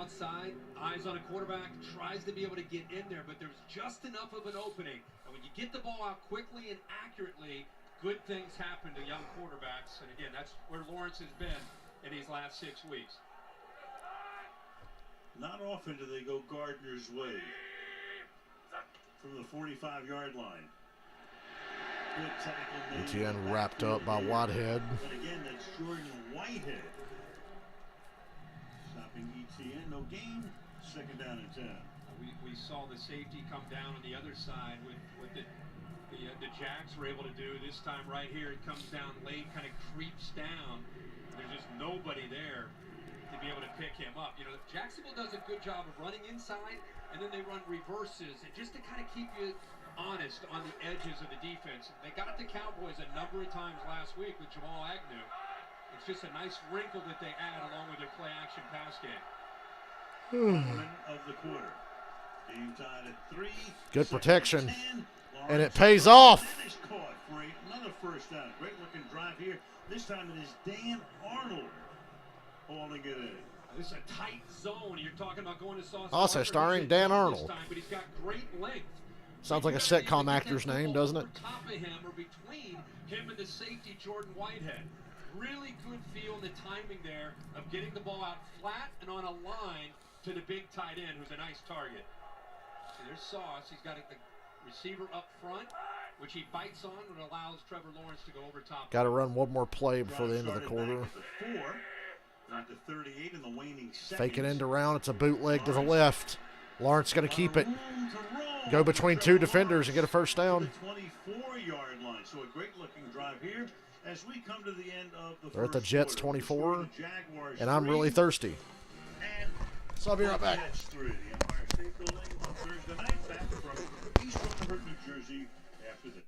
Eyes on a quarterback, tries to be able to get in there, but there's just enough of an opening. And when you get the ball out quickly and accurately, good things happen to young quarterbacks. And again, that's where Lawrence has been in these last 6 weeks. Not often do they go Gardner's way from the 45-yard line. Good tackle. ETN wrapped up by Whitehead. And again, that's Jordan Whitehead. Stopping ETN, no gain. Second down and 10. We saw the safety come down on the other side with the Jags were able to do. This time right here, it comes down late, kind of creeps down. There's just nobody there to be able to pick him up. You know, Jacksonville does a good job of running inside, and then they run reverses, and just to kind of keep you honest on the edges of the defense. They got the Cowboys a number of times last week with Jamal Agnew. It's just a nice wrinkle that they add along with their play-action pass game. Of the quarter. Game tied at 3. Good protection. And it pays off. That is caught for another first down. Great looking drive here. This time it is Dan Arnold hauling it in. This is a tight zone. You're talking about going to Sauce. Also starring Dan Arnold. Time, but he's got great length. Sounds like a sitcom actor's name, doesn't it? Top of him or between him and the safety Jordan Whitehead. Really good feel in the timing there of getting the ball out flat and on a line to the big tight end, who's a nice target. So there's Sauce. He's got the receiver up front, which he bites on, and allows Trevor Lawrence to go over top. Got to run one more play before the end of the quarter. Fake it end around. It's a bootleg to the left. Lawrence going to keep it. Go between 2 defenders and get a first down. 24-yard line. So a great-looking drive here as we come to the end of the They're at the Jets 24, and I'm really thirsty. So I'll be right back. Jets 3, the Empire State Building on Thursday night, back from East Rutherford, New Jersey, after the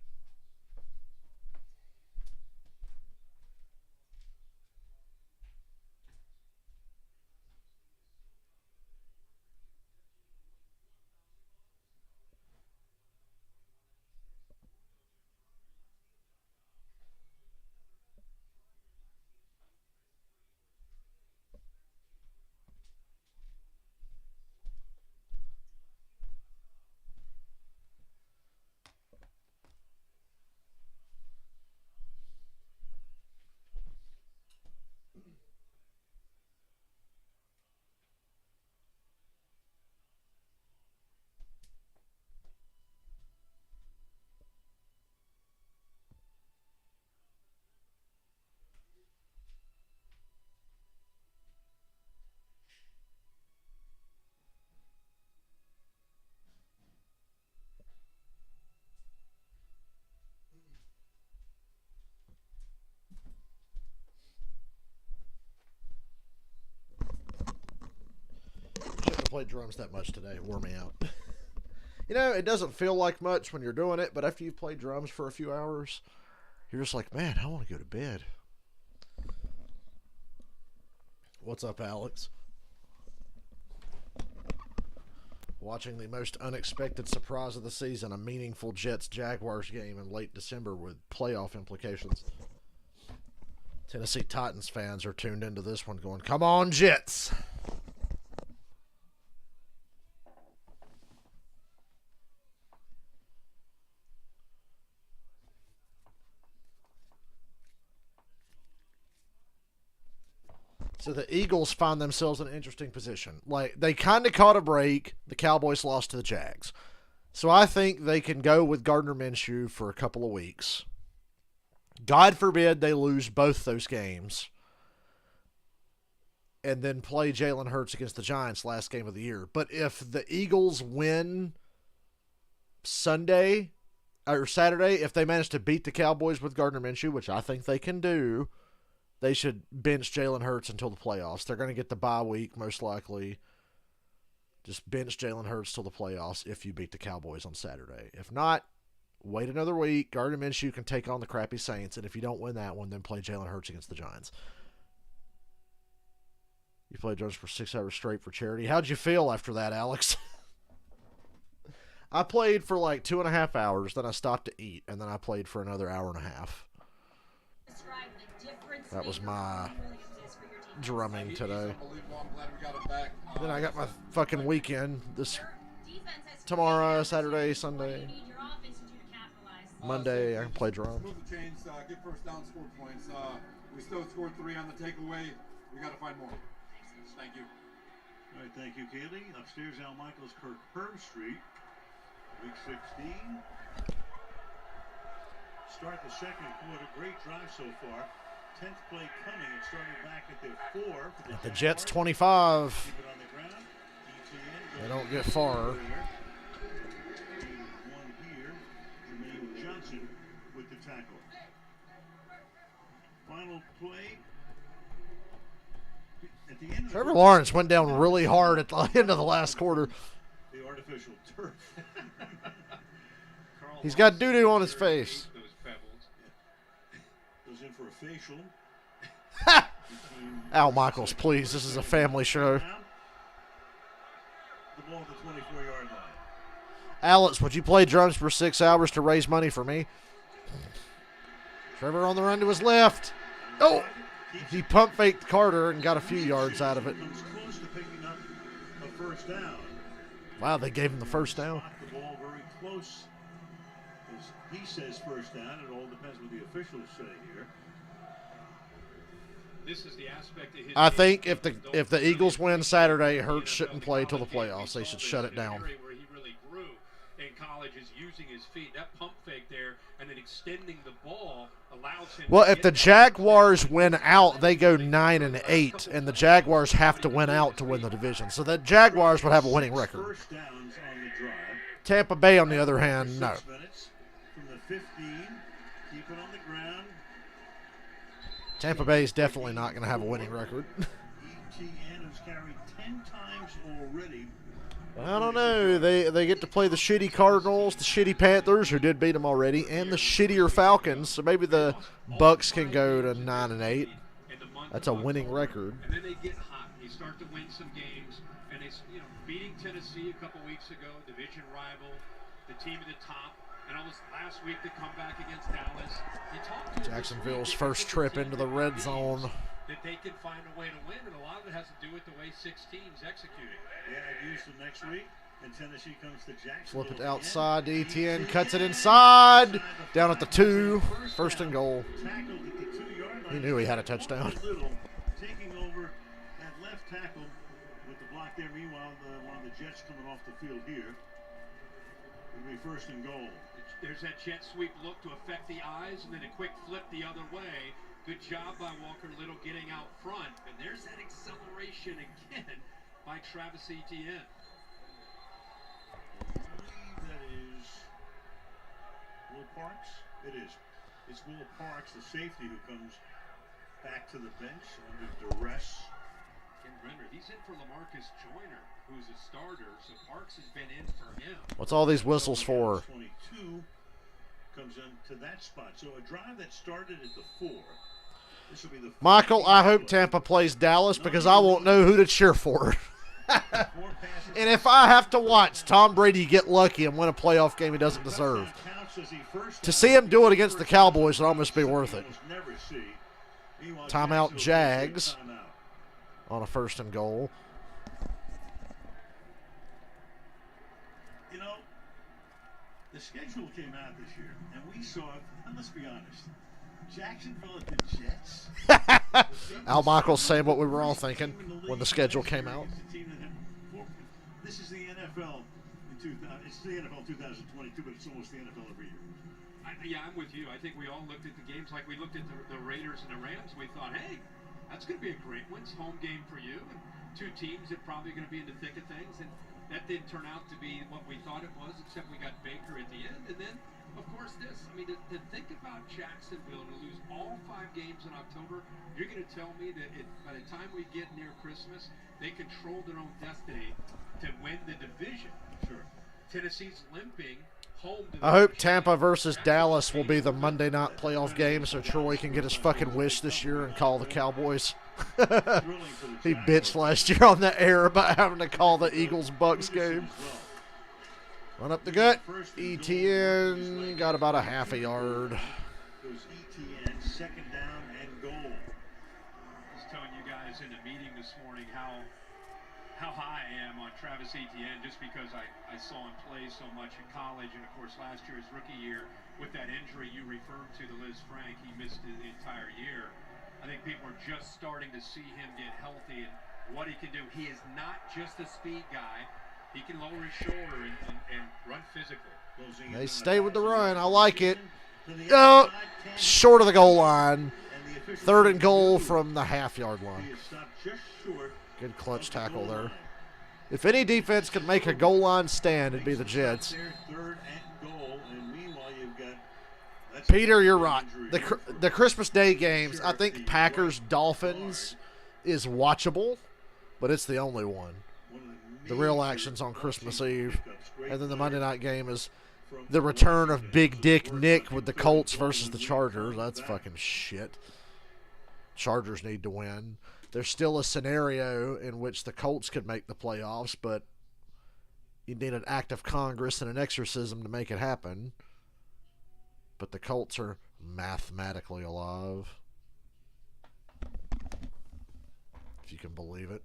played drums that much today. It wore me out. You know, it doesn't feel like much when you're doing it, but after you've played drums for a few hours, you're just like, man, I want to go to bed. What's up, Alex? Watching the most unexpected surprise of the season, a meaningful Jets-Jaguars game in late December with playoff implications. Tennessee Titans fans are tuned into this one going, come on, Jets! So the Eagles find themselves in an interesting position. Like, they kind of caught a break. The Cowboys lost to the Jags. So I think they can go with Gardner Minshew for a couple of weeks. God forbid they lose both those games. And then play Jalen Hurts against the Giants last game of the year. But if the Eagles win Sunday or Saturday, if they manage to beat the Cowboys with Gardner Minshew, which I think they can do, they should bench Jalen Hurts until the playoffs. They're going to get the bye week, most likely. Just bench Jalen Hurts till the playoffs if you beat the Cowboys on Saturday. If not, wait another week. Gardner Minshew can take on the crappy Saints, and if you don't win that one, then play Jalen Hurts against the Giants. You played drums for 6 hours straight for charity. How'd you feel after that, Alex? I played for like 2.5 hours, then I stopped to eat, and then I played for another hour and a half. That was my drumming today. Then I got my fucking weekend this tomorrow, Saturday, Sunday, Monday. I can play drums. Move the chains, get first down, score points. We still scored 3 on the takeaway. We got to find more. Thank you. All right, thank you, Kaylee. Upstairs, Al Michaels, Kirk Herb Street, week 16. Start the second quarter. Great drive so far. 10th play coming and starting back at their 4 for the Jets 25. Keep it on the ground. They don't get far. One here. Jermaine Johnson with the tackle. Final play. At the end of Trevor Lawrence went down really hard at the end of the last quarter. The artificial turf. He's got doo-doo on his face. Goes in for a facial. Al Michaels, please. This is a family show. The ball at the 24-yard line. Alex, would you play drums for 6 hours to raise money for me? Trevor on the run to his left. Oh! He pump faked Carter and got a few yards out of it. Comes close to picking up a first down. Wow, they gave him the first down. The ball very close. As he says first down. It all depends what the officials say here. This is the aspect of his I think if the Eagles win Saturday, Hurts shouldn't play till the playoffs. They should shut it down. Where he really grew in college is using his feet. That pump fake there and then extending the ball allows him. Well, if the Jaguars win out, they go 9-8, and the Jaguars have to win out to win the division. So the Jaguars would have a winning record. First downs on the drive. Tampa Bay, on the other hand, no. 6 minutes from the 15. Keep it on the ground. Tampa Bay is definitely not going to have a winning record. ETN has carried 10 times already. I don't know. They get to play the shitty Cardinals, the shitty Panthers, who did beat them already, and the shittier Falcons. So maybe the Bucks can go to 9-8. That's a winning record. And then they get hot. They start to win some games, and it's beating Tennessee a couple weeks ago, division rival, the team at the top, and almost last week to come back against Dallas. Jacksonville's first trip into the red zone. That they can find a way to win, and a lot of it has to do with the way 6 teams executing. Yeah, I've used them next week, and Tennessee comes to Jacksonville. Flip it outside. ETN cuts it inside. Down at the 2. First and goal. Tackled at the 2-yard line. He knew he had a touchdown. Taking over at left tackle with the block there. Meanwhile, one of the Jets coming off the field here. It'll be first and goal. There's that jet sweep look to affect the eyes, and then a quick flip the other way. Good job by Walker Little getting out front. And there's that acceleration again by Travis Etienne. I believe that is Will Parks. It is. It's Will Parks, the safety, who comes back to the bench under duress Ken Brenner, he's in for LaMarcus Joyner, who's a starter, so Parks has been in for him. What's all these whistles for? 22 comes into that spot. So a drive that started at the 4. This will be the Michael, I hope Tampa plays Dallas because I won't know who to cheer for. And if I have to watch Tom Brady get lucky and win a playoff game he doesn't deserve, to see him do it against the Cowboys would almost be worth it. Timeout Jags on a 1st and goal. You know, the schedule came out this year, and we saw, and let's be honest, Jacksonville at the Jets. Al Michaels saying what we were all thinking when the schedule came out. This is the NFL in 2000. It's the NFL 2022, but it's almost the NFL every year. Yeah, I'm with you. I think we all looked at the games like we looked at the Raiders and the Rams. We thought, hey, that's going to be a great one. It's home game for you. And 2 teams that probably going to be in the thick of things. And that didn't turn out to be what we thought it was, except we got Baker at the end. And then, of course, this. I mean, to think about Jacksonville to lose all 5 games in October, you're going to tell me that by the time we get near Christmas, they control their own destiny to win the division. Sure. Tennessee's limping. I hope Tampa versus Dallas will be the Monday night playoff game so Troy can get his fucking wish this year and call the Cowboys. He bitched last year on the air about having to call the Eagles-Bucks game. Run up the gut. ETN got about a half a yard. Goes ETN, 2nd down and goal. I was telling you guys in the meeting this morning how high I am on Travis Etienne just because I saw him play so much in college, and of course last year, his rookie year, with that injury you referred to Liz Frank, he missed the entire year. I think people are just starting to see him get healthy and what he can do. He is not just a speed guy. He can lower his shoulder and run physically. They stay with the run. I like it. Oh, short of the goal line. 3rd and goal from the half-yard line. Good clutch tackle there. If any defense could make a goal line stand, it'd be the Jets. Peter, you're right. The Christmas Day games, I think Packers-Dolphins is watchable, but it's the only one. The real action's on Christmas Eve. And then the Monday night game is the return of Big Dick Nick with the Colts versus the Chargers. That's fucking shit. Chargers need to win. There's still a scenario in which the Colts could make the playoffs, but you need an act of Congress and an exorcism to make it happen. But the Colts are mathematically alive. If you can believe it.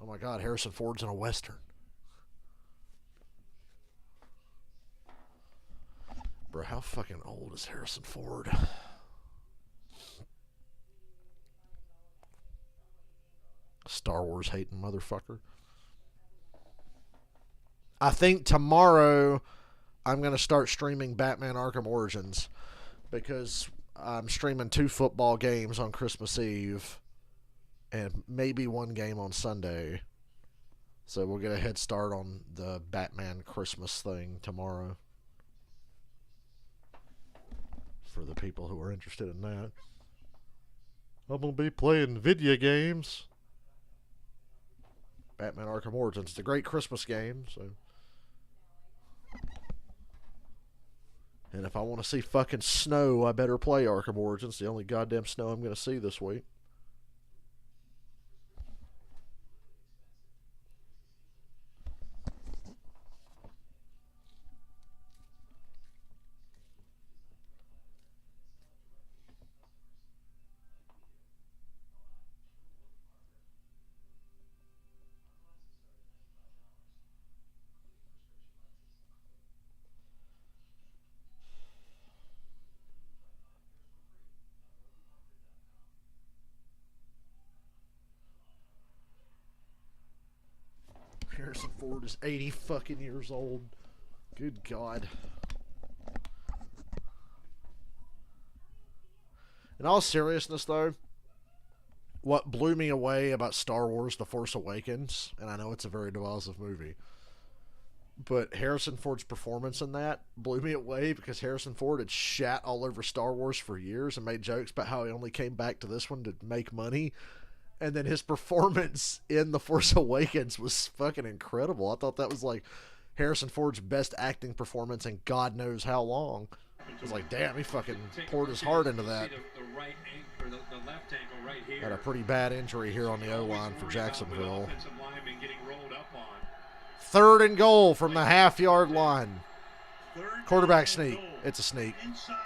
Oh my God, Harrison Ford's in a Western. Bro, how fucking old is Harrison Ford? Star Wars hating motherfucker. I think tomorrow I'm going to start streaming Batman Arkham Origins because I'm streaming 2 football games on Christmas Eve and maybe 1 game on Sunday. So we'll get a head start on the Batman Christmas thing tomorrow for the people who are interested in that. I'm going to be playing video games. Batman Arkham Origins. It's a great Christmas game, so. And if I want to see fucking snow, I better play Arkham Origins. The only goddamn snow I'm going to see this week. Harrison Ford is 80 fucking years old. Good God. In all seriousness, though, what blew me away about Star Wars The Force Awakens, and I know it's a very divisive movie, but Harrison Ford's performance in that blew me away because Harrison Ford had shat all over Star Wars for years and made jokes about how he only came back to this one to make money. And then his performance in The Force Awakens was fucking incredible. I thought that was like Harrison Ford's best acting performance in God knows how long. I was like, damn, he fucking poured his heart into that. The left ankle right here. Had a pretty bad injury here on the O-line for Jacksonville. 3rd and goal from the half-yard line. Quarterback sneak. It's a sneak.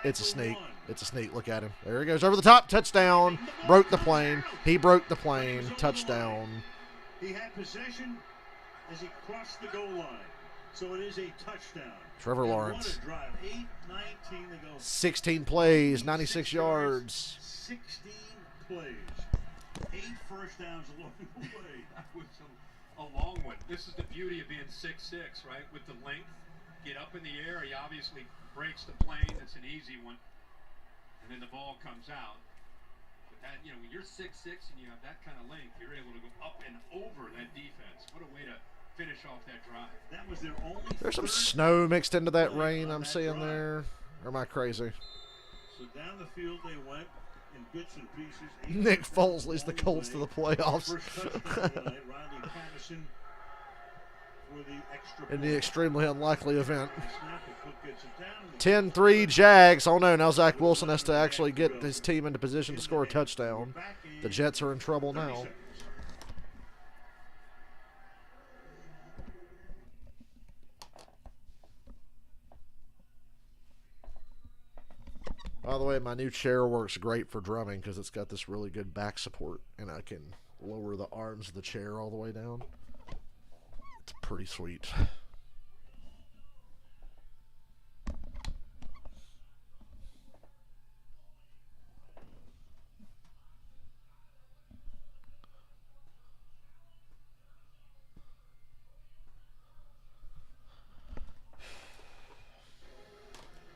It's a sneak. It's a sneak. Look at him. There he goes. Over the top. Touchdown. Broke the plane. He broke the plane. Touchdown. He had possession as he crossed the goal line. So it is a touchdown. Trevor Lawrence. What a drive. 8:19 to go. 16 plays, 96 yards. 16 plays. 8 first downs along the way. That was a long one. This is the beauty of being 6'6", right? With the length. Get up in the air. He obviously breaks the plane. It's an easy one. And then the ball comes out. But that, you know, when you're 6'6" and you have that kind of length, you're able to go up and over that defense. What a way to finish off that drive. That was their only. There's some snow mixed into that rain I'm seeing there. Or am I crazy? So down the field they went in bits and pieces. Nick Foles leads the Colts to the playoffs. In the extremely unlikely event. 10-3 Jags. Oh no, now Zach Wilson has to actually get his team into position to score a touchdown. The Jets are in trouble now. By the way, my new chair works great for drumming because it's got this really good back support, and I can lower the arms of the chair all the way down. It's pretty sweet.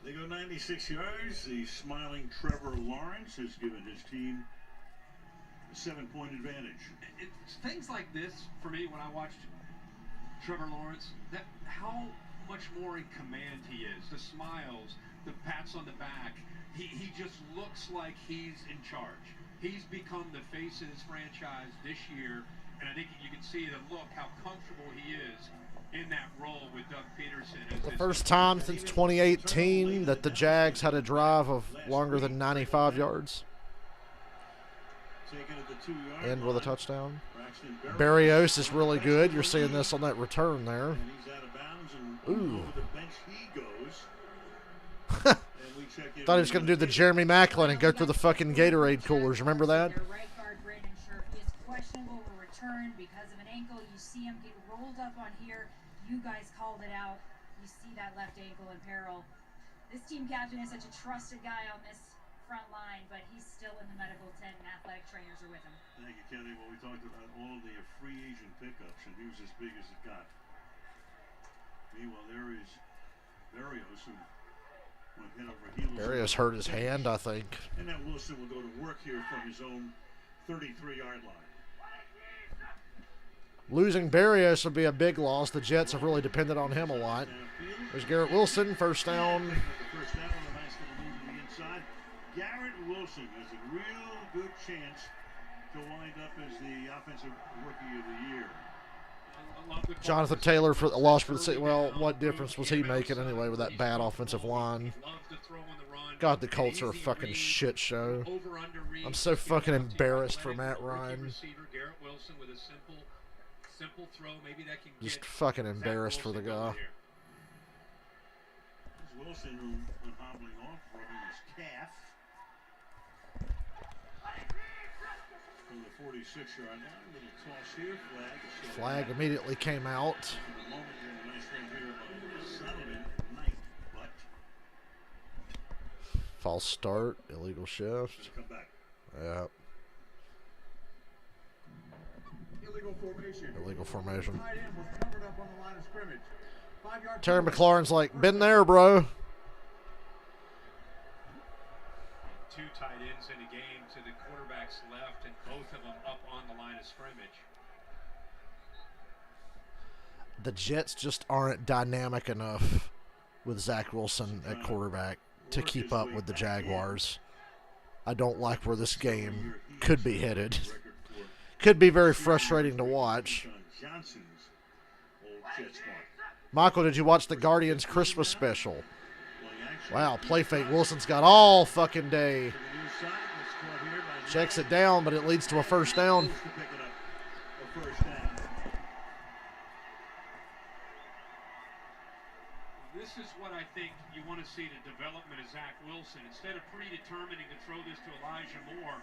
They go 96 yards. The smiling Trevor Lawrence has given his team a 7-point advantage. It's things like this, for me, when I watched Trevor Lawrence, that how much more in command he is. The smiles, the pats on the back. He just looks like he's in charge. He's become the face of this franchise this year, and I think you can see the look, how comfortable he is in that role with Doug Peterson. The first time since 2018 that the Jags had a drive of longer than 95 yards. End with a touchdown. Barrios is really good. You're seeing this on that return there. Ooh. Thought he was going to do the Jeremy Maclin and go through the fucking Gatorade coolers. Remember that? Because of an ankle, you see him get rolled up on here. You guys called it out. You see that left ankle in peril. This team captain is such a trusted guy on this front line, but he's still in the medical tent and athletic trainers are with him. Thank you, Kenny. Well, we talked about all the free agent pickups, and he was as big as it got. Meanwhile, there is Barrios, who went head over heels. Barrios hurt his hand, I think. And now Wilson will go to work here from his own 33-yard line. Losing Barrios would be a big loss. The Jets have really depended on him a lot. There's Garrett Wilson, first down. First down on the nice little move to the inside. Garrett Wilson has a real good chance to wind up as the offensive rookie of the year. Jonathan Taylor for a loss for the well, what difference was he making anyway with that bad offensive line? God, the Colts are a fucking shit show. I'm so fucking embarrassed for Matt Ryan. Just fucking embarrassed for the guy. Wilson, who went hobbling off, rubbing his calf. From the 46-yard line, little toss here, flag. Flag immediately came out. False start, illegal shift. Yeah. Illegal formation. Terry McLaurin's like, been there, bro. Two tight ends in a game to the quarterback's left, and both of them up on the line of scrimmage. The Jets just aren't dynamic enough with Zach Wilson at quarterback to keep up with the Jaguars. I don't like where this game could be headed. Could be very frustrating to watch. Johnson's old Jets mark. Michael, did you watch the Guardians Christmas special? Wow, play fake. Wilson's got all fucking day. Checks it down, but it leads to a first down. This is what I think you want to see the development of Zach Wilson. Instead of predetermining to throw this to Elijah Moore,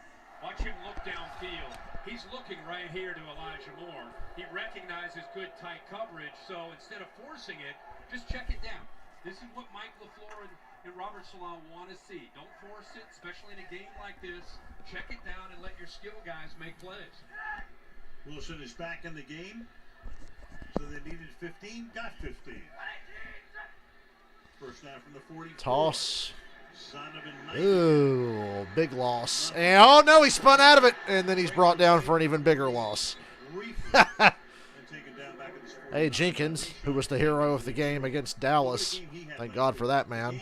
watch him look downfield. He's looking right here to Elijah Moore. He recognizes good tight coverage, so instead of forcing it, just check it down. This is what Mike LaFleur and Robert Saleh want to see. Don't force it, especially in a game like this. Check it down and let your skill guys make plays. Wilson is back in the game. So they needed 15, got 15. First down from the 40. Toss. Ooh, big loss. And, oh, no, he spun out of it. And then he's brought down for an even bigger loss. Hey, Jenkins, who was the hero of the game against Dallas. Thank God for that, man.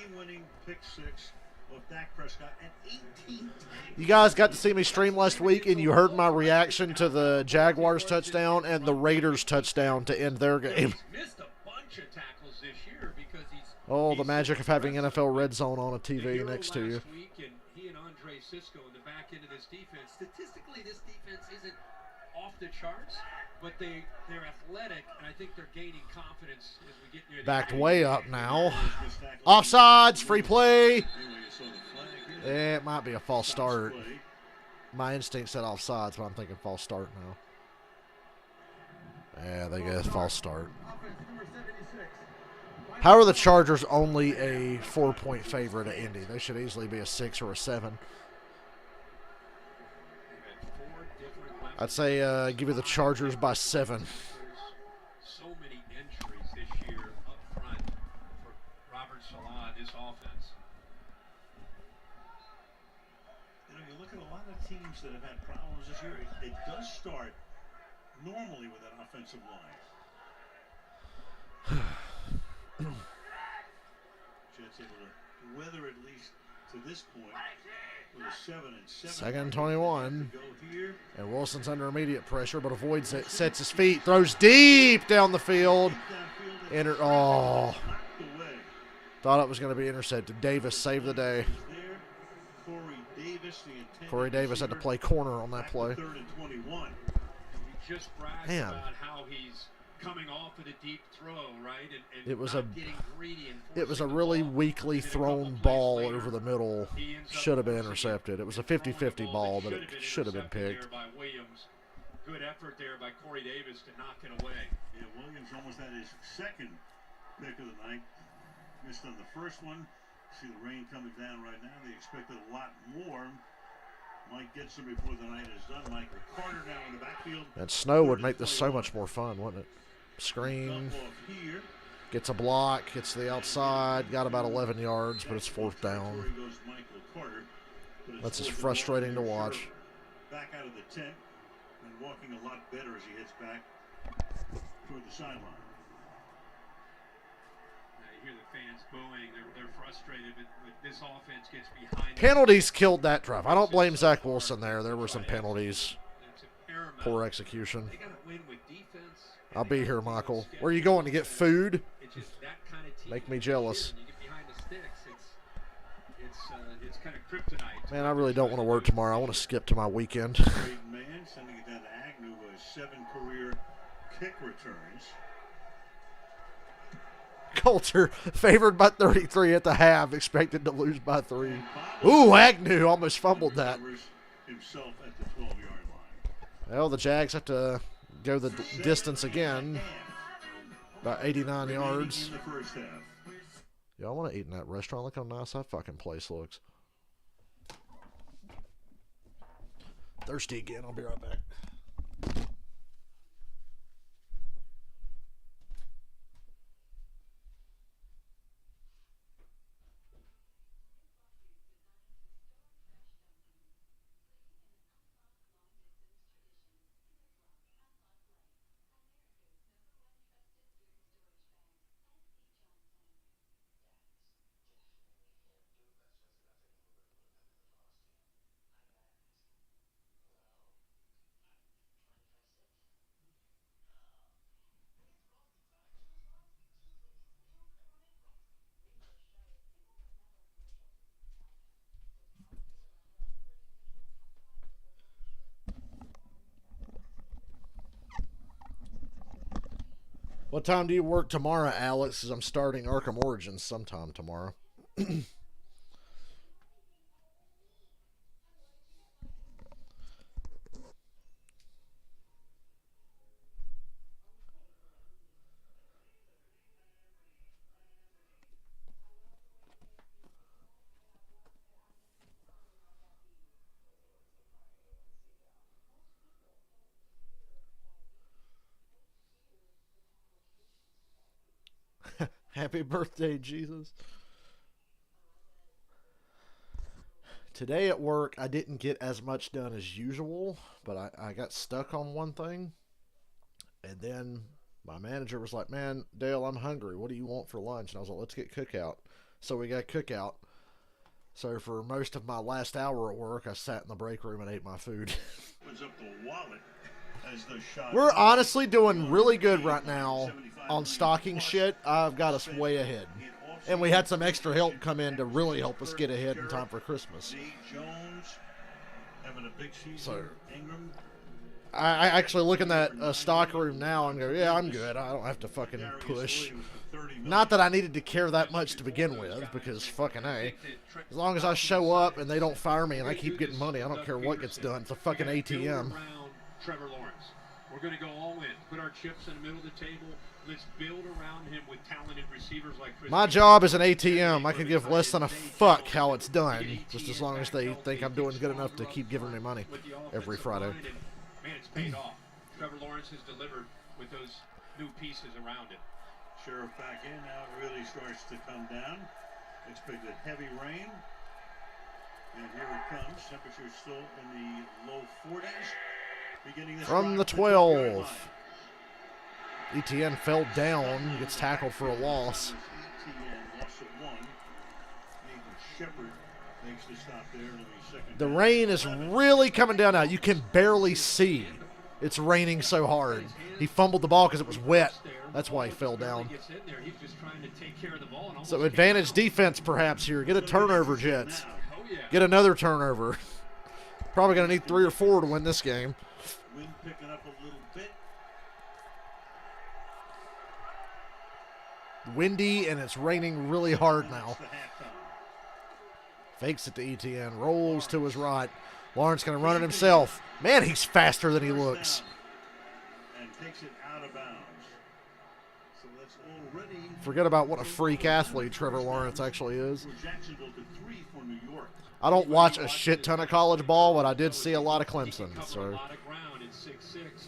You guys got to see me stream last week, and you heard my reaction to the Jaguars touchdown and the Raiders touchdown to end their game. Oh, the magic of having NFL Red Zone on a TV next to you. He and Andre Cisco in the back end of this defense. Statistically, this defense isn't off the charts, but they're athletic, and I think they're gaining confidence as we get near the backed way up now. Offsides, free play. It might be a false start. My instinct said offsides, but I'm thinking false start now. Yeah, they get a false start. How are the Chargers only a 4-point favorite at Indy? They should easily be a 6 or a 7. I'd say give you the Chargers by 7. So many injuries this year up front for Robert Saleh, this offense. You know, you look at a lot of teams that have had problems this year. It does start normally with that offensive line. Jets able to weather at least to this point with a 7-7. Second and 21. And Wilson's under immediate pressure, but avoids it. Sets his feet, throws deep down the field. Oh. Thought it was going to be intercepted. Davis saved the day. Corey Davis had to play corner on that play. Just bragged Man. about how he's coming off of a deep throw, right? And It was not a getting greedy and It was a forcing the really ball. weakly And a thrown couple plays ball later, over the middle. he ends up Should have been forcing intercepted. It was a throwing the 50-50 ball, but it that should have been intercepted picked. there by Williams. Good effort there by Corey Davis to knock it away. Yeah, Williams almost had his second pick of the night. Missed on the first one. See the rain coming down right now. They expected a lot more. Mike gets them before the night is done. Michael Carter now in the backfield. And snow would make this so much more fun, wouldn't it? Screen, gets a block, gets to the outside, got about 11 yards, but it's fourth down. That's just frustrating to watch. Back out of the tent and walking a lot better as he heads back toward the sideline. You hear the fans booing. They're frustrated, but this offense gets behind. Penalties killed that drive. I don't blame Zach Wilson there. There were some penalties. Poor execution. They got to win with defense. I'll be here, Michael. Where are you going to get food? Make me jealous. It's kind of kryptonite. Man, I really don't want to work tomorrow. I want to skip to my weekend. Great man, sending it down to Agnew, who has 7 career kick returns. Colts are favored by 33 at the half, expected to lose by 3. Ooh, Agnew almost fumbled that. Himself at the 12-yard line. Well, the Jags have to go the distance again. About 89 yards. In the first half. Y'all want to eat in that restaurant? Look how nice that fucking place looks. Thirsty again. I'll be right back. What time do you work tomorrow, Alex? Because I'm starting Arkham Origins sometime tomorrow. Happy birthday, Jesus. Today at work, I didn't get as much done as usual, but I got stuck on one thing. And then my manager was like, man, Dale, I'm hungry. What do you want for lunch? And I was like, let's get cookout. So we got cookout. So for most of my last hour at work, I sat in the break room and ate my food. We're honestly doing really good right now on stocking shit. I've got us way ahead. And we had some extra help come in to really help us get ahead in time for Christmas. So I actually look in that stock room now and go, yeah, I'm good. I don't have to fucking push. Not that I needed to care that much to begin with, because fucking A. As long as I show up and they don't fire me and I keep getting money, I don't care what gets done. It's a fucking ATM. Trevor Lawrence. We're going to go all in. Put our chips in the middle of the table. Let's build around him with talented receivers like Chris. My job is an ATM. I can give less than a fuck how it's done, just as long as they think I'm doing good enough to keep giving me money every Friday. Man, it's paid off. Trevor Lawrence has delivered with those new pieces around him. Sheriff back in now. It really starts to come down. Expected heavy rain. And here it comes. Temperatures still in the low 40s. From the 12. ETN fell down, gets tackled for a loss. The rain is really coming down now. You can barely see. It's raining so hard. He fumbled the ball because it was wet. That's why he fell down. So advantage defense perhaps here. Get a turnover, Jets. Get another turnover. Probably going to need 3 or 4 to win this game. Wind picking up a little bit. Windy, and it's raining really hard now. Fakes it to ETN. Rolls to his right. Lawrence going to run it himself. Man, he's faster than he looks. And takes it out of bounds. So that's already. Forget about what a freak athlete Trevor Lawrence actually is. I don't watch a shit ton of college ball, but I did see a lot of Clemson. So.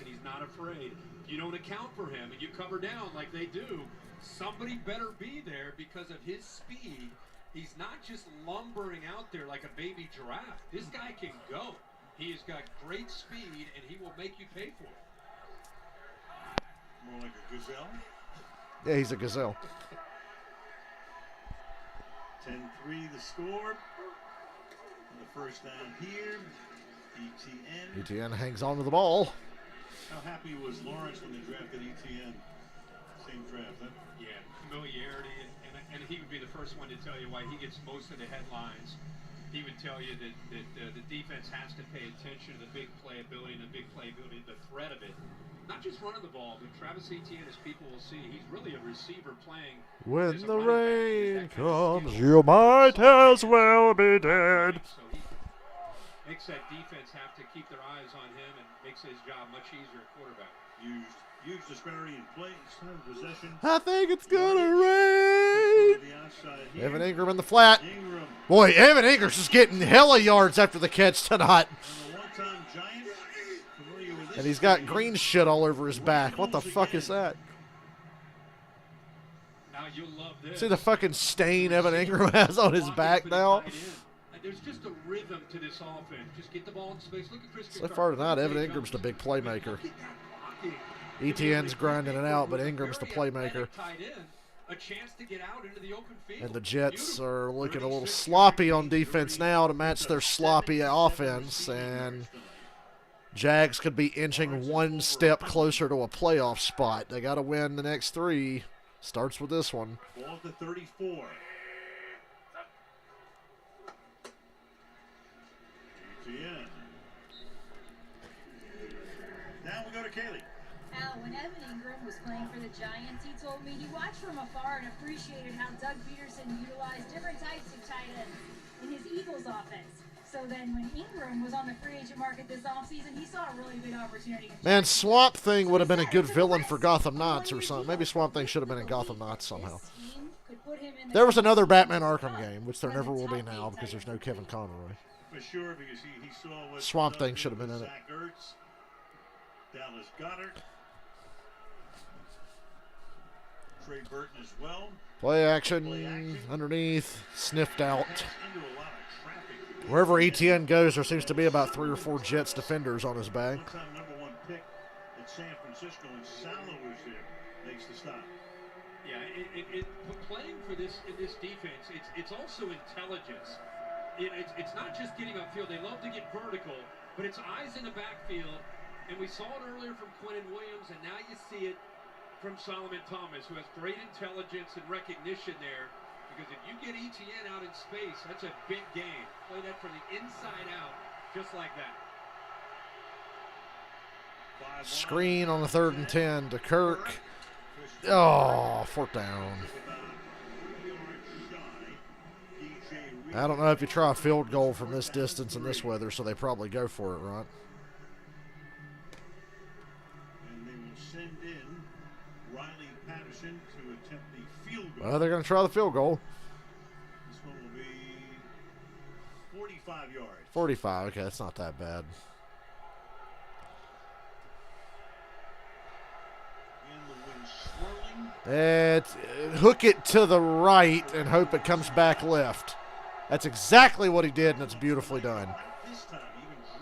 And he's not afraid. If you don't account for him and you cover down like they do, somebody better be there because of his speed. He's not just lumbering out there like a baby giraffe. This guy can go. He has got great speed, and he will make you pay for it. More like a gazelle? Yeah, he's a gazelle. 10-3 the score. And the first down here. ETN hangs on to the ball. How happy was Lawrence when they drafted ETN? Same draft, huh? Yeah, familiarity, and he would be the first one to tell you why he gets most of the headlines. He would tell you that the defense has to pay attention to the big playability and the big playability, the threat of it. Not just running the ball, but Travis Etienne, as people will see, he's really a receiver playing. When the rain comes, you might as well be dead. So he makes that defense have to keep their eyes on him and makes his job much easier at quarterback. Huge disparity in play, possession. I think it's gonna rain. Evan Ingram in the flat. Boy, Evan Ingram's just getting hella yards after the catch tonight. And he's got green shit all over his back. What the fuck is that? Now you'll love this. See the fucking stain Evan Ingram has on his back now? There's just a rhythm to this offense. Just get the ball in space. Look at Chris. So far tonight, Evan Ingram's the big playmaker. ETN's grinding it out, but Ingram's the playmaker. And the Jets are looking a little sloppy on defense now to match their sloppy offense. And Jags could be inching one step closer to a playoff spot. They got to win the next 3. Starts with this one. Ball to 34. Now we go to Kaylee. Al, when Evan Ingram was playing for the Giants, he told me he watched from afar and appreciated how Doug Peterson utilized different types of tight ends in his Eagles offense. So then when Ingram was on the free agent market this offseason, he saw a really big opportunity. Man, Swamp Thing would have been a good villain for Gotham Knights or something. Maybe Swamp Thing should have been in Gotham Knights somehow. There was another Batman Arkham game, which there never will be now because there's no Kevin Conroy. For sure, because he saw what Swamp Thing should have been in it. Zach Ertz, Dallas Goedert, Trey Burton as well. Play action, underneath, sniffed out. Wherever ETN goes, there seems to be about 3 or 4 Jets defenders on his back. One-time #1 pick at San Francisco, and Salah was there. Makes the stop. Yeah, playing for this in this defense, it's also intelligence. It's not just getting upfield. They love to get vertical, but it's eyes in the backfield. And we saw it earlier from Quentin Williams, and now you see it from Solomon Thomas, who has great intelligence and recognition there. Because if you get ETN out in space, that's a big game. Play that from the inside out, just like that. Screen on the 3rd and 10 to Kirk. Oh, 4th down. I don't know if you try a field goal from this distance in this weather, so they probably go for it, right? And they will send in Riley Patterson to attempt the field goal. Well, they're going to try the field goal. This one will be 45 yards. 45, okay, that's not that bad. And the wind swirling. Hook it to the right and hope it comes back left. That's exactly what he did, and it's beautifully done. This time,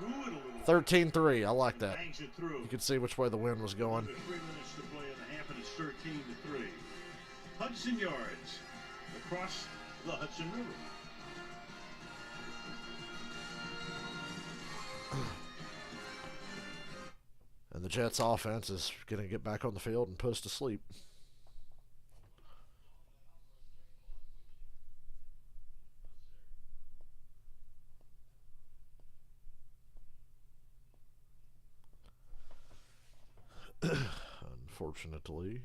even drew it a little. 13-3, I like that. Bangs it through. You could see which way the wind was going. Under 3 minutes to play in the half, and it's 13-3. Hudson Yards across the Hudson River. And the Jets' offense is going to get back on the field and put us to sleep. Unfortunately.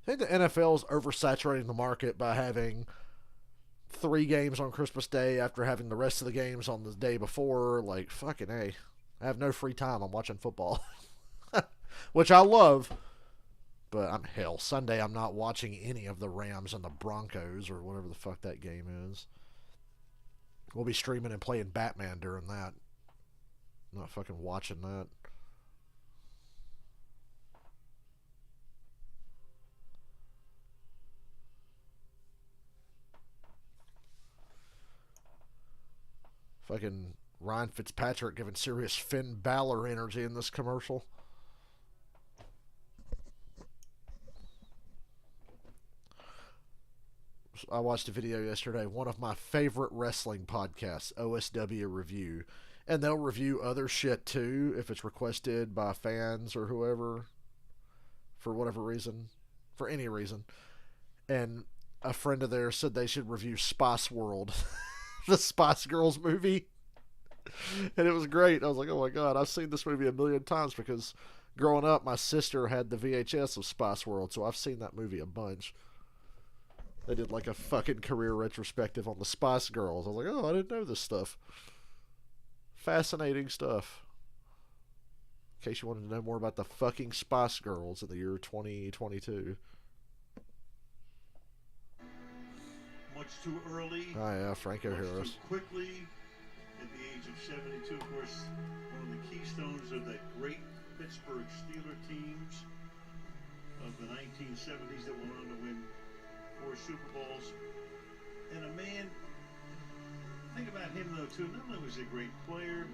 I think the NFL is oversaturating the market by having 3 games on Christmas Day after having the rest of the games on the day before. Like, fucking A. I have no free time. I'm watching football. Which I love. But hell, Sunday I'm not watching any of the Rams and the Broncos or whatever the fuck that game is. We'll be streaming and playing Batman during that. I'm not fucking watching that. Fucking Ryan Fitzpatrick giving serious Finn Balor energy in this commercial. I watched a video yesterday, one of my favorite wrestling podcasts, OSW Review. And they'll review other shit too, if it's requested by fans or whoever, for whatever reason, for any reason. And a friend of theirs said they should review Spice World. The Spice Girls movie, and it was great. I was like, oh my god, I've seen this movie a million times because growing up my sister had the VHS of Spice World, so I've seen that movie a bunch. They did like a fucking career retrospective on the Spice Girls. I was like, oh, I didn't know this stuff. Fascinating stuff. In case you wanted to know more about the fucking Spice Girls in the year 2022. Much too early. Oh yeah, Franco Much Harris. too quickly at the age of 72. Of course, one of the keystones of the great Pittsburgh Steelers teams of the 1970s that went on to win 4 Super Bowls. And a man, think about him though too, not only was he a great player,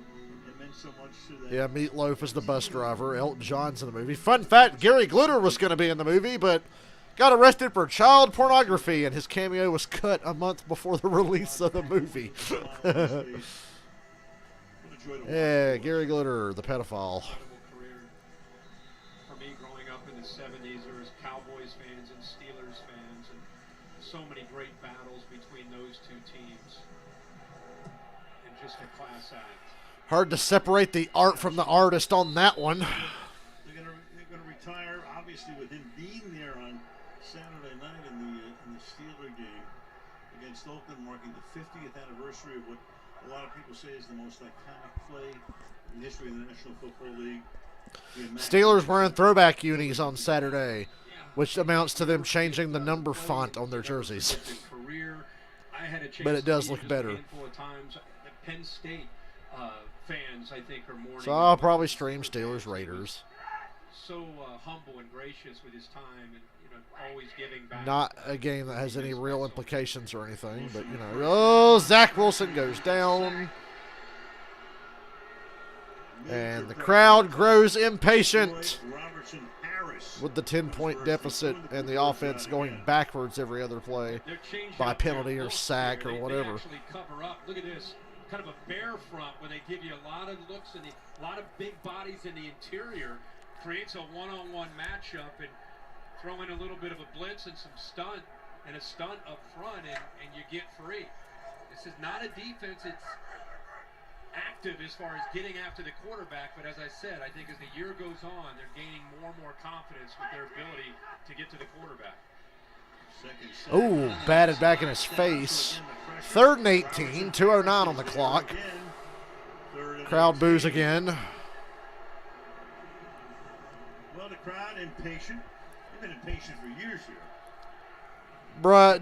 it meant so much to that. Yeah, Meatloaf is the bus driver. Elton John's in the movie. Fun fact, Gary Glitter was going to be in the movie, but got arrested for child pornography, and his cameo was cut a month before the release of the movie. What a joy to watch. Yeah, Gary Glitter, the pedophile. the 70s, there was Cowboys fans and Steelers fans, and so many great battles between those two teams. And just a class act. Hard to separate the art from the artist on that one. They're gonna retire, obviously, with him being there on Saturday night in the Steeler game against Oakland, marking the 50th anniversary of what a lot of people say is the most iconic play in the history of the National Football League. Steelers wearing throwback unis on Saturday, which amounts to them changing the number font on their jerseys. But it does look better. Penn State fans, I think, are mourning. So I'll probably stream Steelers Raiders. So humble and gracious with his time, and always giving back. Not a game that has any real implications or anything, but oh, Zach Wilson goes down. And the crowd grows impatient with the 10-point deficit and the offense going backwards every other play by penalty or sack or whatever. Look at this, kind of a bear front where they give you a lot of looks and a lot of big bodies in the interior. Creates a one-on-one matchup and throw in a little bit of a blitz and some stunt and a stunt up front and you get free. This is not a defense. It's active as far as getting after the quarterback, but as I said, I think as the year goes on, they're gaining more and more confidence with their ability to get to the quarterback. Oh, batted back in his face. 3rd and 18, 2:09 on the clock. Crowd boos again. Well, the crowd impatient. They've been impatient for years here. Bruh,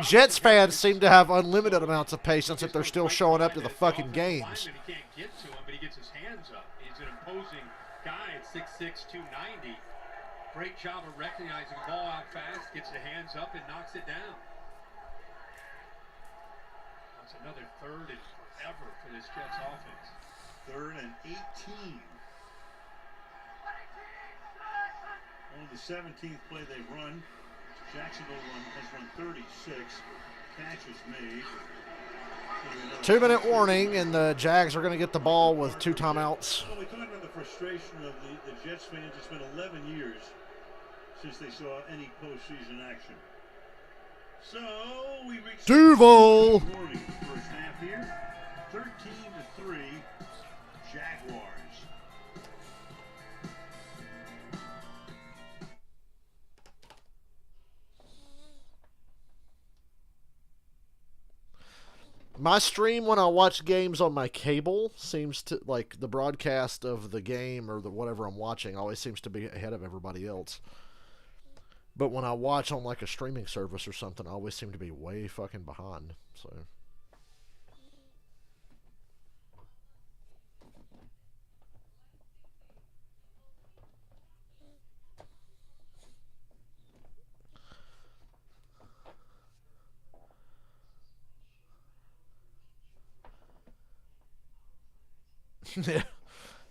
Jets fans seem to have unlimited amounts of patience if they're still showing up to the fucking games. He can't get to him, but he gets his hands up. He's an imposing guy at 6'6", 290. Great job of recognizing the ball out fast, gets the hands up and knocks it down. That's another 3rd and forever for this Jets offense. 3rd and 18. Only the 17th play they've run. Jacksonville has run 36. Catches made. 2-minute warning, and the Jags are going to get the ball with 2 timeouts. Well, we talked about the frustration of the Jets fans. It's been 11 years since they saw any postseason action. So we reached Duval. First half here, 13-3, Jaguars. My stream when I watch games on my cable seems to, like, the broadcast of the game or the whatever I'm watching always seems to be ahead of everybody else. But when I watch on, like, a streaming service or something, I always seem to be way fucking behind. So yeah.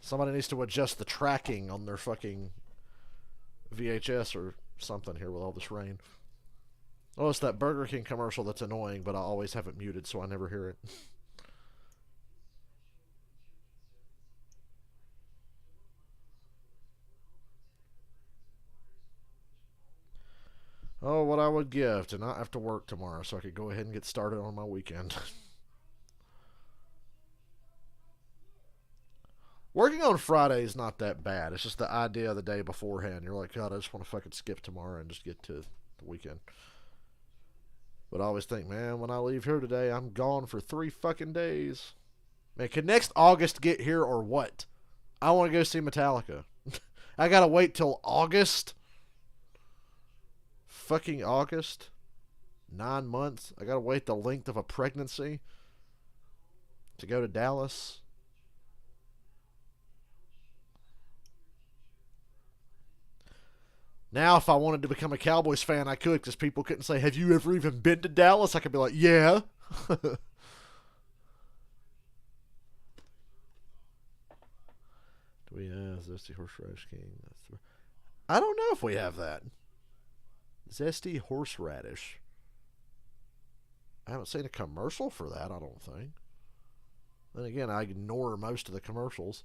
Somebody needs to adjust the tracking on their fucking VHS or something here with all this rain. Oh, it's that Burger King commercial that's annoying, but I always have it muted so I never hear it. Oh, what I would give to not have to work tomorrow so I could go ahead and get started on my weekend. Working on Friday is not that bad. It's just the idea of the day beforehand. You're like, God, I just want to fucking skip tomorrow and just get to the weekend. But I always think, man, when I leave here today, I'm gone for 3 fucking days. Man, can next August get here or what? I want to go see Metallica. I got to wait till August? Fucking August? 9 months? I got to wait the length of a pregnancy to go to Dallas? Now, if I wanted to become a Cowboys fan, I could, because people couldn't say, have you ever even been to Dallas? I could be like, yeah. Do we have Zesty Horseradish King? I don't know if we have that. Zesty Horseradish. I haven't seen a commercial for that, I don't think. Then again, I ignore most of the commercials.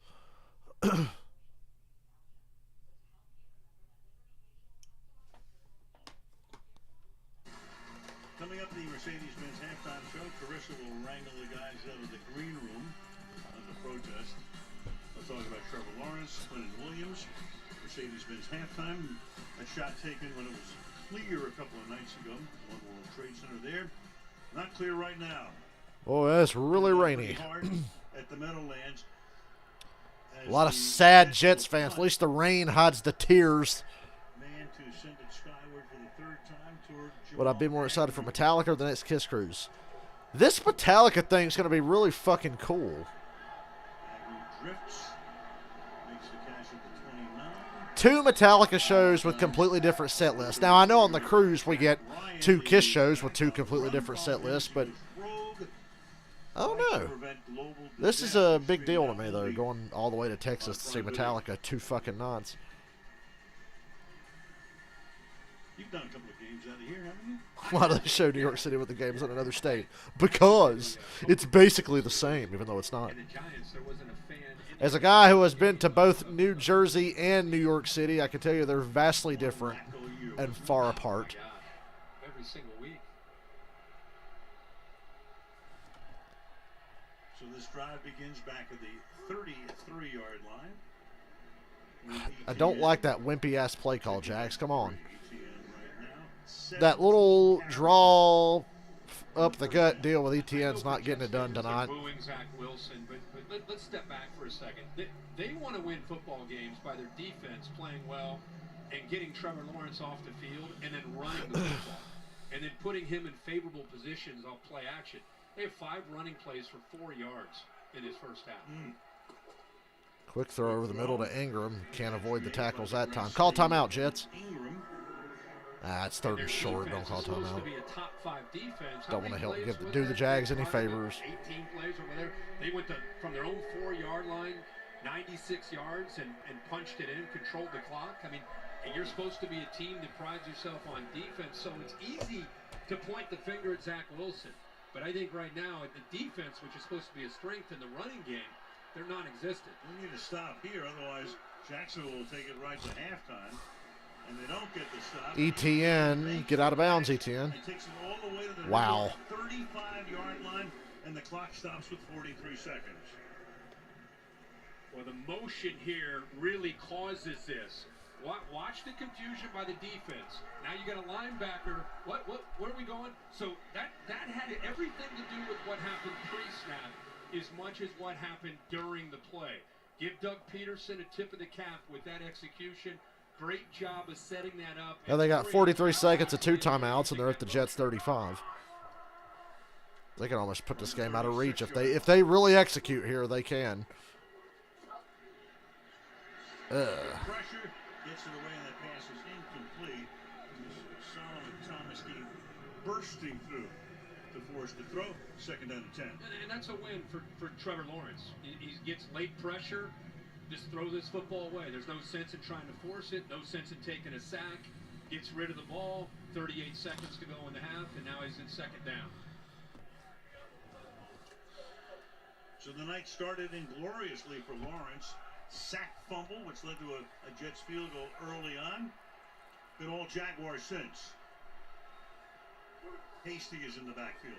the Mercedes-Benz halftime show. Carissa will wrangle the guys out of the green room of the protest. We'll talk about Trevor Lawrence, Quentin Williams, Mercedes-Benz halftime. A shot taken when it was clear a couple of nights ago. One World Trade Center there. Not clear right now. Oh, that's really rainy. Hard at the Meadowlands. A lot of sad Jets fans. At least the rain hides the tears. Man to send it skyward for the third time toward Would I be more excited for Metallica or the next Kiss Cruise? This Metallica thing is going to be really fucking cool. Drifts. Makes the cash at the 29. 2 Metallica shows with completely different set lists. Now, I know on the cruise we get 2 Kiss shows with 2 completely different set lists, but I don't know. This is a big deal to me, though, going all the way to Texas to see Metallica 2 fucking nights. You've done a couple of games out of here, haven't you? Why do they show New York City with the games in another state? Because it's basically the same, even though it's not. As a guy who has been to both New Jersey and New York City, I can tell you they're vastly different and far apart. Every single week. So this drive begins back at the 33-yard line. I don't like that wimpy-ass play call, Jax. Come on. That little draw up the gut deal with ETN's not getting it done tonight. Booing Zach Wilson, but let's step back for a second. They want to win football games by their defense playing well and getting Trevor Lawrence off the field and then running the football and then putting him in favorable positions on play action. They have 5 running plays for 4 yards in his first half. Quick throw over the middle to Ingram. Can't avoid the tackles that time. Call timeout, Jets. It's 3rd and short. Don't call timeout. Don't want to do the Jags any favors. 18 plays over there. They went from their own 4-yard line, 96 yards, and punched it in, controlled the clock. I mean, and you're supposed to be a team that prides yourself on defense, so it's easy to point the finger at Zach Wilson. But I think right now, the defense, which is supposed to be a strength in the running game, they're non-existent. We need to stop here, otherwise Jacksonville will take it right to halftime. And they don't get the stop. ETN, get out of bounds, ETN. It takes it all the way to the wow. 35-yard line, and the clock stops with 43 seconds. Well, the motion here really causes this. Watch the confusion by the defense. Now you got a linebacker. Where are we going? So that had everything to do with what happened pre-snap as much as what happened during the play. Give Doug Peterson a tip of the cap with that execution. Great job of setting that up. Now they got 43 seconds of 2 timeouts, and they're at the Jets 35. They can almost put this game out of reach if they really execute here. They can. Pressure gets it away, and that pass is incomplete. Solomon Thomas came bursting through to force the throw. 2nd down and 10. And that's a win for Trevor Lawrence. He gets late pressure. Just throw this football away. There's no sense in trying to force it. No sense in taking a sack. Gets rid of the ball. 38 seconds to go in the half, and now he's in 2nd down. So the night started ingloriously for Lawrence. Sack fumble, which led to a Jets field goal early on. Been all Jaguars since. Hasty is in the backfield.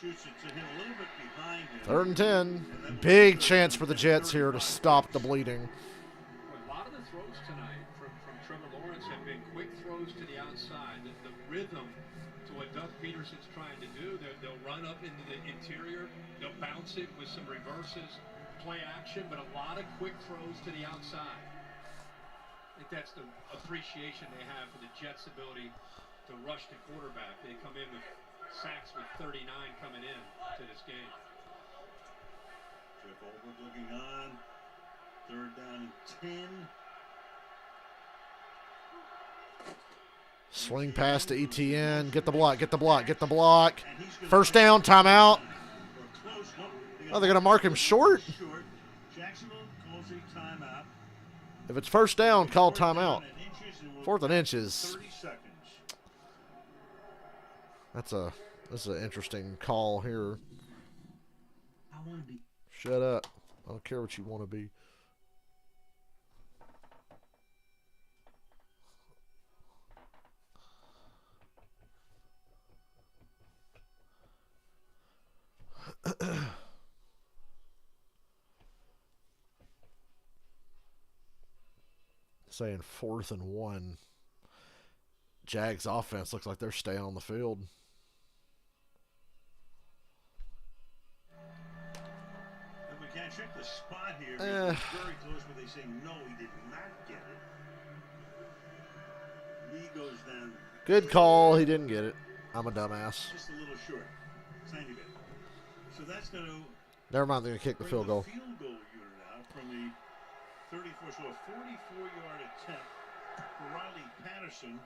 Shoots it to him a little bit behind him. 3rd and 10. Big chance for the Jets here to stop the bleeding. A lot of the throws tonight from Trevor Lawrence have been quick throws to the outside. The rhythm to what Doug Peterson's trying to do. They'll run up into the interior. They'll bounce it with some reverses, play action, but a lot of quick throws to the outside. I think that's the appreciation they have for the Jets' ability to rush the quarterback. They come in with sacks with 39 coming in to this game. Jeff Ulbrich looking on. 3rd down and 10. Swing pass to ETN. Get the block, get the block, get the block. 1st down, timeout. Oh, they're going to mark him short? Jacksonville calls a timeout. If it's 1st down, call timeout. 4th and inches. 30 seconds. This is an interesting call here. Shut up. I don't care what you want to be. saying 4th and 1. Jags offense looks like they're staying on the field. And we can't check the spot here. It's very close, but they say no, he did not get it. Lee goes down. Good call. He didn't get it. I'm a dumbass. Just a little short. Tiny bit. So that's going to Never mind. They're going to kick the field goal. Field goal unit out from the 34. So a 44-yard attempt for Riley Patterson.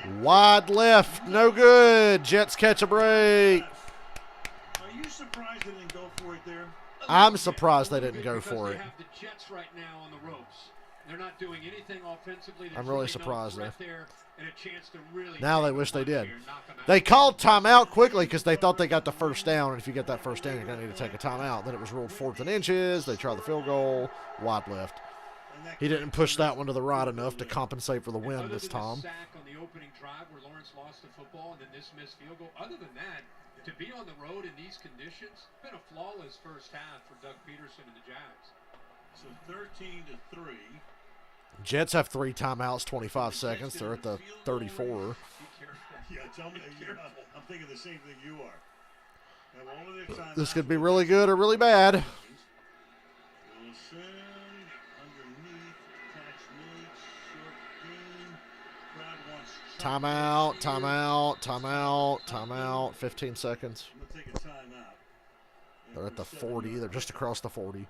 And Wide left. No good. Jets catch a break. Are you surprised they didn't go for it there? I'm surprised they didn't go for it. They have the Jets right now on the ropes. They're not doing anything offensively. I'm really surprised there. And a chance to really now they wish they did. They called timeout quickly because they thought they got the first down. And if you get that first down, you're going to need to take a timeout. Then it was ruled 4th and inches. They tried the field goal. Wide left. He didn't push that one to the right enough to compensate for the win this time. Sack on the opening drive where Lawrence lost the football and then this missed field goal. Other than that, to be on the road in these conditions, it's been a flawless first half for Doug Peterson and the Jags. So 13-3. Jets have 3 timeouts, 25 seconds. They're at the 34. Yeah, tell me. I'm thinking the same thing you are. This could be really good or really bad. Wilson, underneath, catch Nate, short gain. Crowd wants Timeout, timeout, timeout, timeout. 15 seconds. I'm going to take a timeout. They're at the 40. They're just across the 40.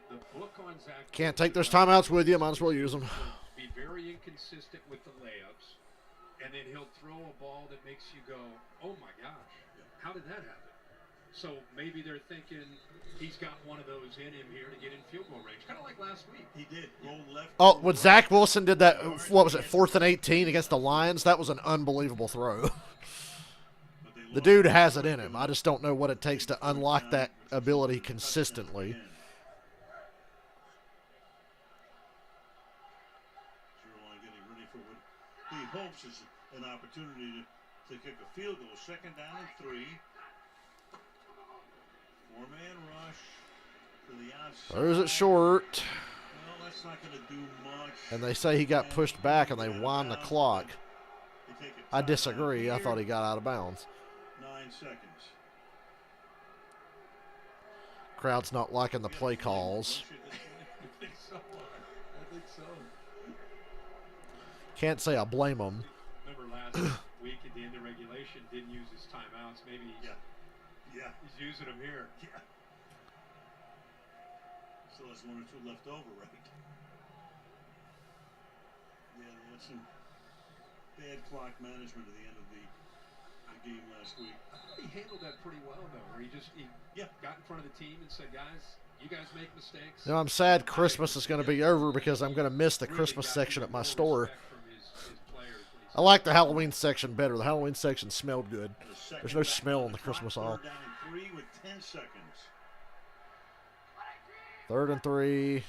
The book on Zach Can't take those timeouts with you. Might as well use them. Be very inconsistent with the layups, and then he'll throw a ball that makes you go, "Oh my gosh, how did that happen?" So maybe they're thinking he's got one of those in him here to get in field goal range, kind of like last week. He did. Roll left. Oh, when Zach Wilson did that, what was it, 4th and 18 against the Lions? That was an unbelievable throw. The dude has it in him. I just don't know what it takes to unlock that ability consistently. He hopes is an opportunity to kick a field goal. 2nd down and 3. 4-man rush to the outside. Throws it short. Well, that's not going to do much. And they say he got pushed back and they wind the clock. I disagree. I thought he got out of bounds. 9 seconds. Crowd's not liking the play calls. I think so. I think so. Can't say I blame him. Remember last week at the end of regulation, didn't use his timeouts. Maybe he's using them here. Yeah. Still has 1 or 2 left over, right? Yeah, they had some bad clock management at the end of the game last week. I thought he handled that pretty well, though, where he got in front of the team and said, "Guys, you guys make mistakes." You know, I'm sad Christmas is going to be over because I'm going to miss the Christmas section at my store. I like the Halloween section better. The Halloween section smelled good. There's no smell in the Christmas aisle. 3 with 10 seconds. 3rd and 3.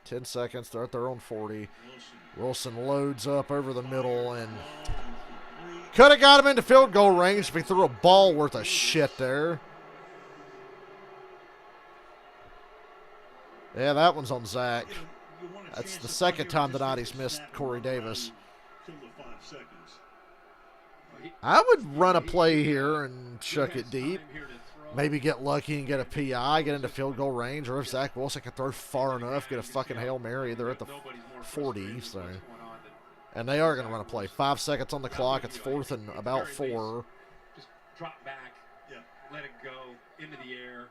10 seconds. They're at their own 40. Wilson loads up over the middle and could have got him into field goal range if he threw a ball worth of shit there. Yeah, that one's on Zach. That's the 2nd time tonight he's missed Corey Davis. I would run a play here and chuck it deep. Maybe get lucky and get a PI, get into field goal range, or if Zach Wilson can throw far enough, get a fucking Hail Mary. They're at the 40, so. And they are going to run a play. 5 seconds on the clock. It's 4th and about 4. Just drop back, let it go into the air.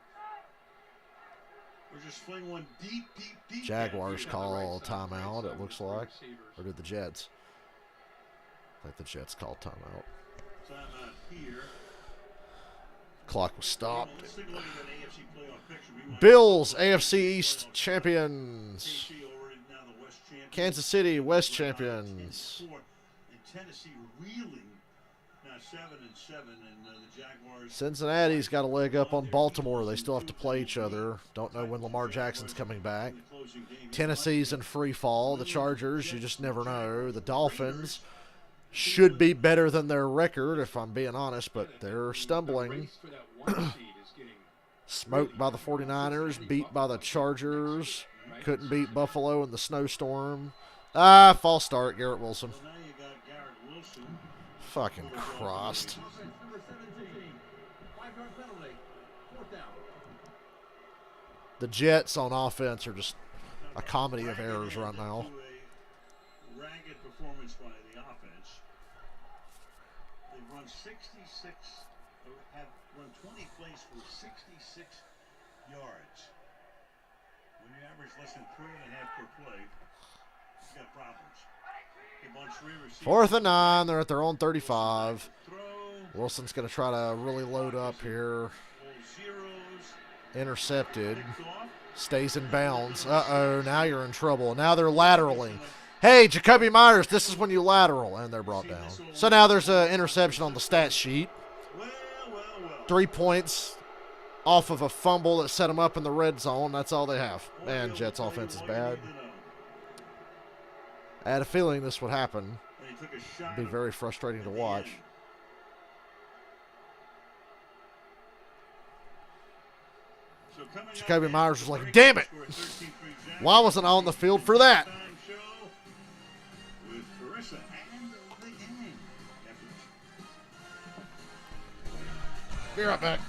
Or just fling one deep. Jaguars call timeout, it looks like. Or did the Jets? I think the Jets called timeout. Timeout here. Clock was stopped. Let's take a look at that AFC playoff picture. Bills, AFC East champions. Kansas City, West champions. And Tennessee reeling now 7-7, and the Jaguars. Cincinnati's got a leg up on Baltimore. They still have to play each other. Don't know when Lamar Jackson's coming back. Tennessee's in free fall. The Chargers, you just never know. The Dolphins should be better than their record, if I'm being honest, but they're stumbling. Smoked by the 49ers, beat by the Chargers. Couldn't beat Buffalo in the snowstorm. Ah, false start, Garrett Wilson. Well, now you got Garrett Wilson. Fucking Christ. Offense number 17. 5-yard penalty. 4th down. The Jets on offense are just a comedy of errors right now. A ragged performance by the offense. They've run 66, or have run 20 plays for 66 yards. When you average less than 3.5 per play, you got problems. They've won 3 receivers. 4th and 9. They're at their own 35. Throw, Wilson's going to try to really load up here. all zeros, Intercepted. picked off. Stays in bounds. Uh-oh, now you're in trouble. Now they're lateraling. Hey, Jacoby Myers, this is when you lateral. And they're brought down. So now there's an interception on the stat sheet. Well. 3 points off of a fumble that set them up in the red zone. That's all they have. Man, Jets offense is bad. I had a feeling this would happen. It'd be very frustrating to watch. Jacoby Myers was like, damn it! Why wasn't I on the field for that? Be right back.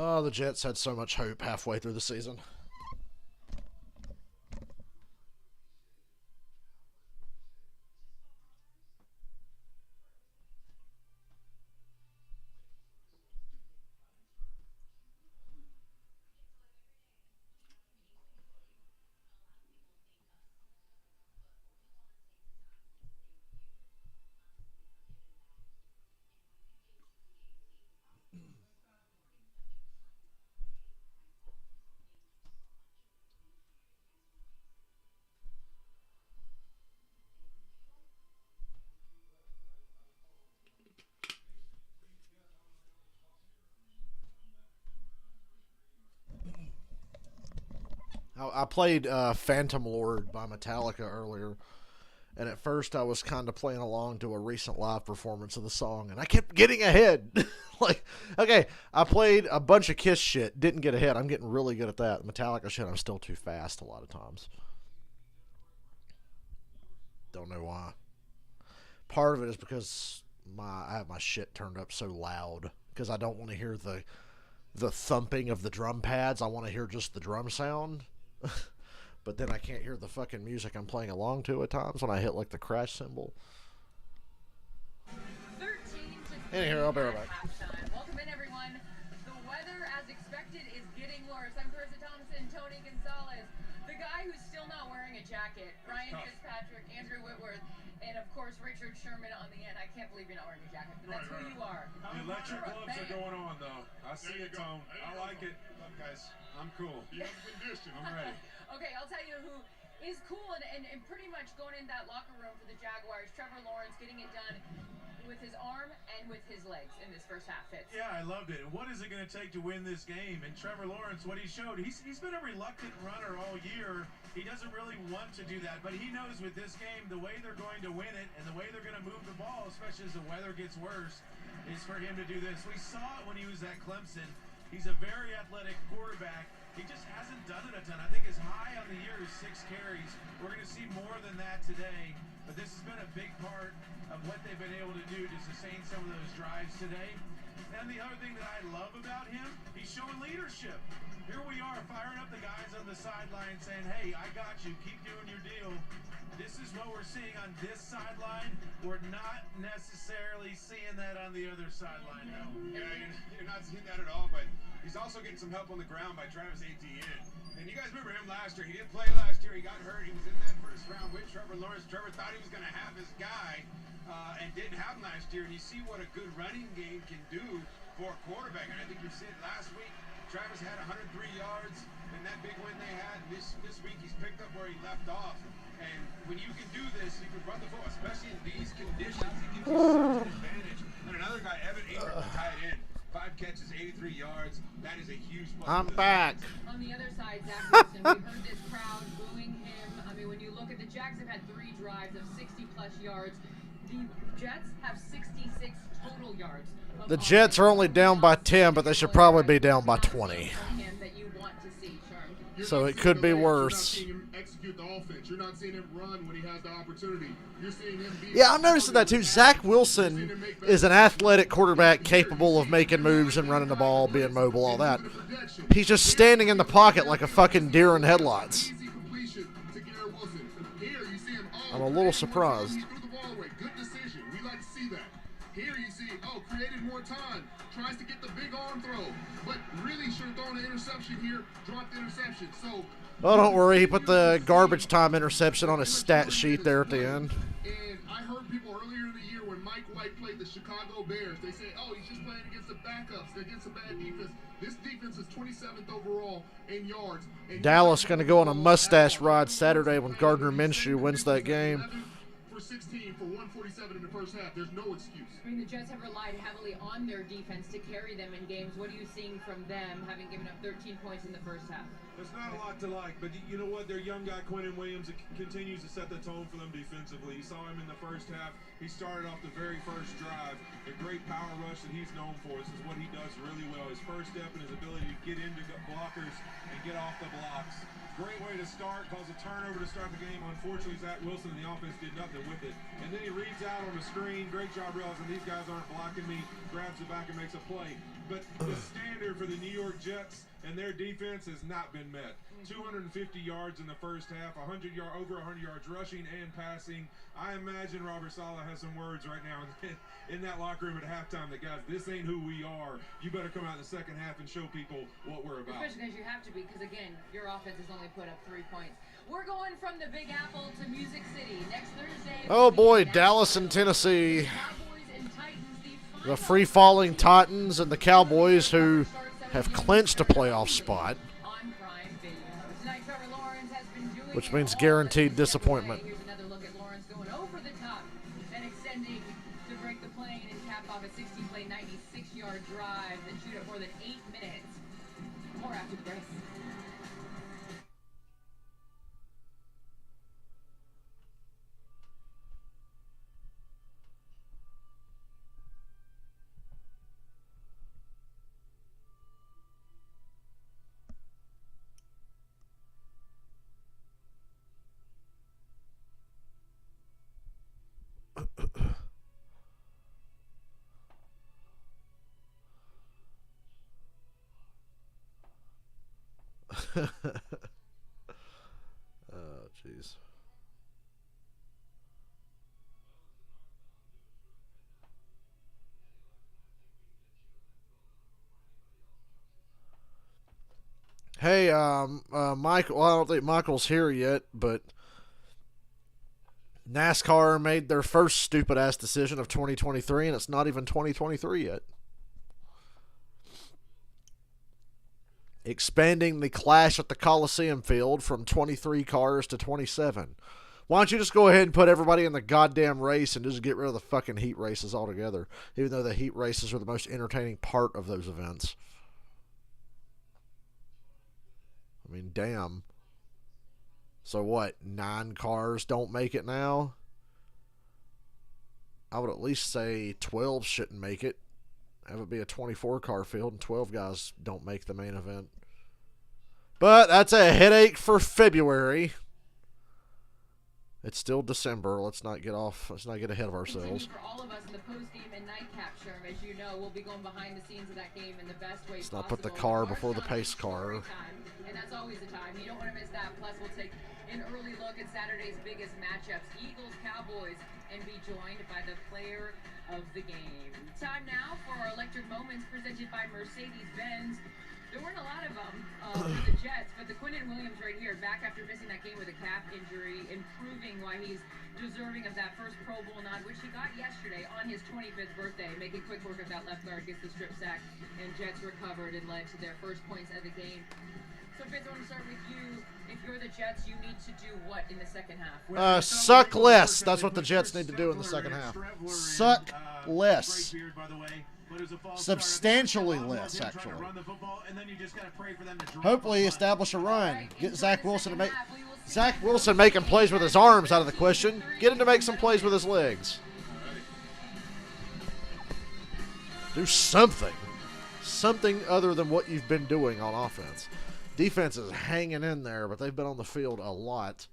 Oh, the Jets had so much hope halfway through the season. I played Phantom Lord by Metallica earlier, and at first I was kind of playing along to a recent live performance of the song, and I kept getting ahead. Like, okay, I played a bunch of Kiss shit, didn't get ahead. I'm getting really good at that. Metallica shit, I'm still too fast a lot of times. Don't know why. Part of it is because I have my shit turned up so loud, because I don't want to hear the thumping of the drum pads. I want to hear just the drum sound. But then I can't hear the fucking music I'm playing along to at times when I hit like the crash symbol. Anyhow, I'll be right back. Welcome in, everyone. The weather, as expected, is getting worse. I'm Carissa Thompson, Tony Gonzalez, the guy who's still not wearing a jacket, Brian Fitzpatrick, Andrew Whitworth, and of course Richard Sherman on the end. I can't believe you're not wearing a jacket, but that's who you are. The electric gloves are going on, though. I see it, Tone. I like it. Look, guys, I'm cool. You haven't been distant. I'm ready. Okay, I'll tell you who is cool and pretty much going in that locker room for the Jaguars. Trevor Lawrence getting it done with his arm and with his legs in this first half. Fitz. Yeah, I loved it. What is it going to take to win this game? And Trevor Lawrence, what he showed, he's been a reluctant runner all year. He doesn't really want to do that, but he knows with this game, the way they're going to win it and the way they're going to move the ball, especially as the weather gets worse, is for him to do this. We saw it when he was at Clemson. He's a very athletic quarterback. He just hasn't done it a ton. I think his high on the year is 6 carries. We're going to see more than that today, but this has been a big part of what they've been able to do to sustain some of those drives today. And the other thing that I love about him, he's showing leadership. Here we are firing up the guys on the sideline saying, hey, I got you. Keep doing your deal. This is what we're seeing on this sideline. We're not necessarily seeing that on the other sideline, no. Yeah, you're not seeing that at all, but he's also getting some help on the ground by Travis Etienne. And you guys remember him last year. He didn't play last year. He got hurt. He was in that first round with Trevor Lawrence. Trevor thought he was going to have his guy and didn't have him last year. And you see what a good running game can do for a quarterback. And I think you said last week, Travis had 103 yards in that big win they had. This week he's picked up where he left off. And when you can do this, you can run the football, especially in these conditions. It gives you such an advantage. And another guy, Evan Ingram, the tight end. 5 catches, 83 yards. That is a huge plus. I'm back. On the other side, Zach Wilson, we've heard this crowd booing him. I mean, when you look at the Jags have had 3 drives of 60-plus yards. The Jets have 66 total yards. The Jets are only down by 10, but they should probably be down by 20. So it could be worse. You're not seeing him run when he has the opportunity. You're seeing him be. Yeah, I'm noticing that too. Zach Wilson is an athletic quarterback capable of making moves and running the ball, being mobile, all that. He's just standing in the pocket like a fucking deer in headlights. I'm a little surprised. Good decision. We like to see that. Here you see, created more time. Tries to get the big arm throw, but really should have thrown an interception here. Dropped the interception. So. Oh, don't worry. He put the garbage time interception on his stat sheet there at the end. And I heard people earlier in the year when Mike White played the Chicago Bears, they say, he's just playing against the backups, against a bad defense. This defense is 27th overall in yards. And Dallas going to go on a mustache ride Saturday when Gardner Minshew wins that game. For 16 for 147 in the first half. There's no excuse. I mean, the Jets have relied heavily on their defense to carry them in games. What are you seeing from them, having given up 13 points in the first half? There's not a lot to like, but you know what? Their young guy, Quentin Williams, continues to set the tone for them defensively. You saw him in the first half. He started off the very first drive. The great power rush that he's known for. This is what he does really well. His first step and his ability to get into blockers and get off the blocks. Great way to start, cause a turnover to start the game. Unfortunately, Zach Wilson and the offense did nothing with it. And then he reads out on the screen. Great job realizing these guys aren't blocking me. Grabs it back and makes a play. But the standard for the New York Jets and their defense has not been met. 250 yards in the first half, over 100 yards rushing and passing. I imagine Robert Saleh has some words right now in that locker room at halftime that, guys, this ain't who we are. You better come out in the second half and show people what we're about. Especially because you have to be, because, again, your offense has only put up 3 points. We're going from the Big Apple to Music City next Thursday. Oh, boy, Dallas and Tennessee. The free-falling Titans and the Cowboys, who have clinched a playoff spot, which means guaranteed disappointment. Here's another look at Lawrence going over the top and extending to break the plane and cap off a 16-play, 96-yard drive that shoot at more than 8 minutes. More after the break. Oh, jeez. Hey, Michael, well, I don't think Michael's here yet, but NASCAR made their first stupid-ass decision of 2023, and it's not even 2023 yet. Expanding the Clash at the Coliseum field from 23 cars to 27. Why don't you just go ahead and put everybody in the goddamn race and just get rid of the fucking heat races altogether, even though the heat races are the most entertaining part of those events. I mean, damn. So what, 9 cars don't make it now? I would at least say 12 shouldn't make it. Have it be a 24-car field and 12 guys don't make the main event. But that's a headache for February. It's still December. Let's not get ahead of ourselves. For all of us in the post-game and nightcap, Sherm, as you know, we'll be going behind the scenes of that game in the best way Let's possible. not put the car before the pace car. And that's always a time. You don't want to miss that. Plus, we'll take an early look at Saturday's biggest matchups, Eagles-Cowboys, and be joined by the player of the game. Time now for our electric moments presented by Mercedes-Benz. There weren't a lot of them for the Jets, but the Quinnen Williams right here, back after missing that game with a calf injury, and proving why he's deserving of that first Pro Bowl nod, which he got yesterday on his 25th birthday, making quick work of that left guard, gets the strip sack, and Jets recovered and led to their first points of the game. So, Fitz, I want to start with you. If you're the Jets, you need to do what in the second half? Suck less. That's what the Jets need to do in the second half. Suck less. Substantially less, actually. Hopefully establish a run. Get Zach Wilson to make... Zach Wilson making plays with his arms out of the question. Get him to make some plays with his legs. Do something. Something other than what you've been doing on offense. Defense is hanging in there, but they've been on the field a lot.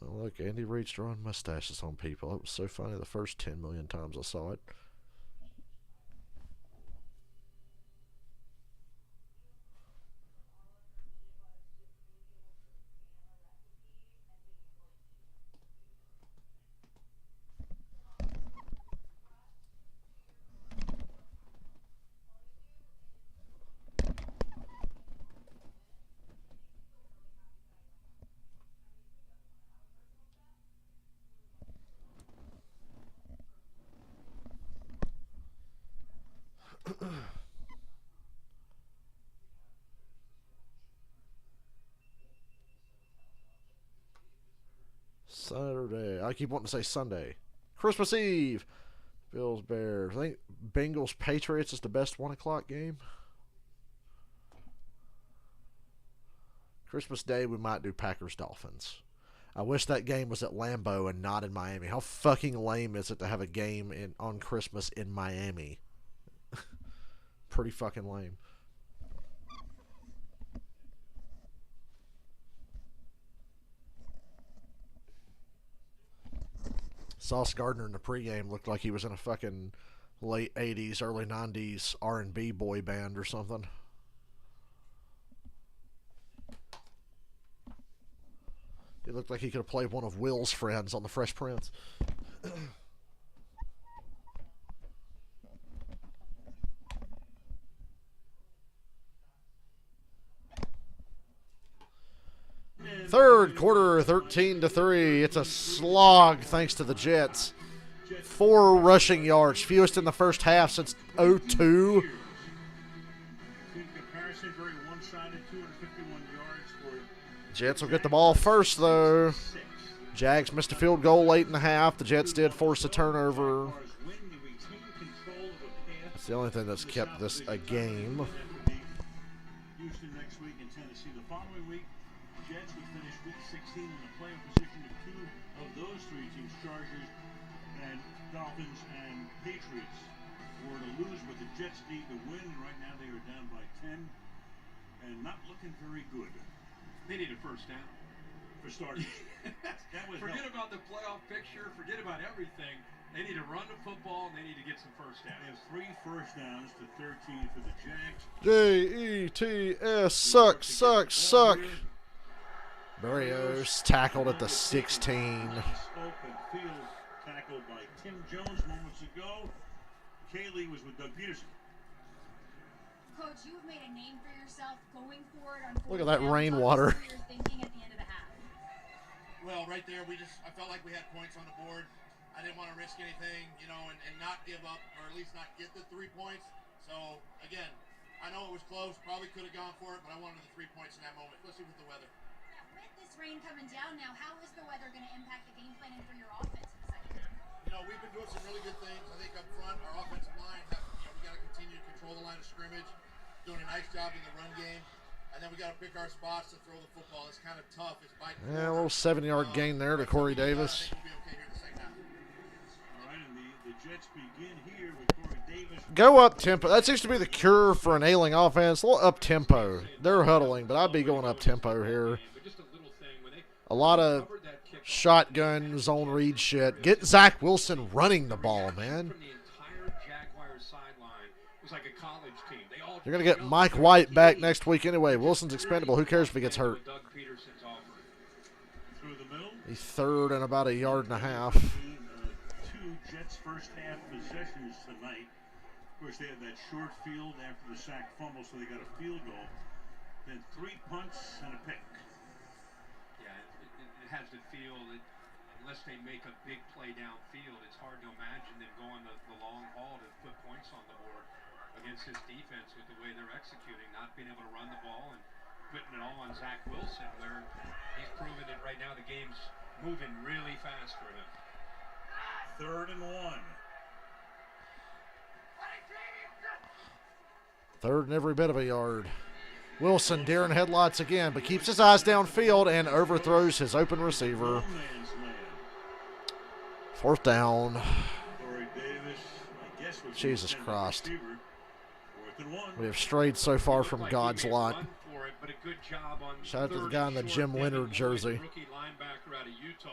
Look, Andy Reid's drawing mustaches on people. It was so funny the first 10 million times I saw it. Saturday. I keep wanting to say Sunday. Christmas Eve. Bills, Bears. I think Bengals, Patriots is the best 1 o'clock game. Christmas Day, we might do Packers, Dolphins. I wish that game was at Lambeau and not in Miami. How fucking lame is it to have a game on Christmas in Miami? Pretty fucking lame. Sauce Gardner in the pregame looked like he was in a fucking late 80s, early 90s R&B boy band or something. He looked like he could have played one of Will's friends on The Fresh Prince. Third quarter, 13-3. It's a slog thanks to the Jets. 4 rushing yards, fewest in the first half since 2002. Jets will get the ball first, though. Jags missed a field goal late in the half. The Jets did force a turnover. That's the only thing that's kept this a game. Houston next week and Tennessee the following week. Jets would finish week 16 in the playoff position of 2 of those 3 teams, Chargers and Dolphins and Patriots, were to lose, but the Jets need to win. Right now they are down by 10 and not looking very good. They need a first down. For starters. Forget about the playoff picture. Forget about everything. They need to run the football, and they need to get some first downs. They have 3 first downs to 13 for the Jags. Jets suck, suck, suck. Berrios tackled at the 16. Open field tackled by Tim Jones moments ago. Kaylee was with Doug Peterson. Coach, you have made a name for yourself going forward on Look at that rainwater. What you're thinking at the end of the half. Well, right there, I felt like we had points on the board. I didn't want to risk anything, you know, and not give up, or at least not get the 3 points. So, again, I know it was close, probably could have gone for it, but I wanted the 3 points in that moment, especially with the weather. Now, with this rain coming down now, how is the weather going to impact the game planning for your offense in the second half? You know, we've been doing some really good things. I think up front, our offensive line, we got to continue to control the line of scrimmage, doing a nice job in the run game. And then we got to pick our spots to throw the football. It's kind of tough. It's by Yeah, a little 7-yard gain there to Corey Davis. I think we'll be okay here in the second half. All right, and the Jets begin here with Corey Davis. Go up tempo. That seems to be the cure for an ailing offense. A little up tempo. They're huddling, but I'd be going up tempo here. A lot of shotgun zone read shit. Get Zach Wilson running the ball, man. You're going to get Mike White back next week anyway. Wilson's expendable. Who cares if he gets hurt? He's third and about 1.5 yards. 2 Jets first half possessions tonight. Of course, they had that short field after the sack fumble, so they got a field goal. Then 3 punts and a pick. Yeah, it has the feel that unless they make a big play downfield, it's hard to imagine them going the long haul to put points on the board against his defense with the way they're executing, not being able to run the ball and putting it all on Zach Wilson, where he's proven that right now the game's moving really fast for him. 3rd and 1. Third and every bit of a yard. Wilson deer in headlights again, but keeps his eyes downfield and overthrows his open receiver. 4th down. Corey Davis, I guess, was Jesus Christ. 4th and 1. We have strayed so far from God's lot. Shout out to the guy in the Jim Leonard jersey.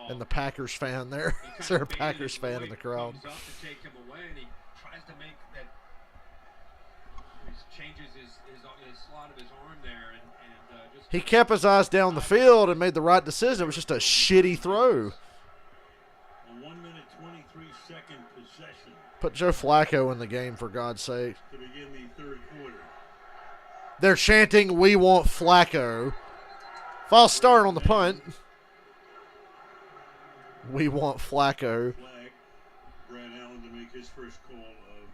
And the Packers fan there. Is there a Packers fan in the crowd? He kept his eyes down the field and made the right decision. It was just a shitty throw. A 1-minute, 23-second possession. Put Joe Flacco in the game, for God's sake. To begin the 3rd quarter. They're chanting, "We want Flacco." False start on the punt. We want Flacco. Flag. Brad Allen to make his first call of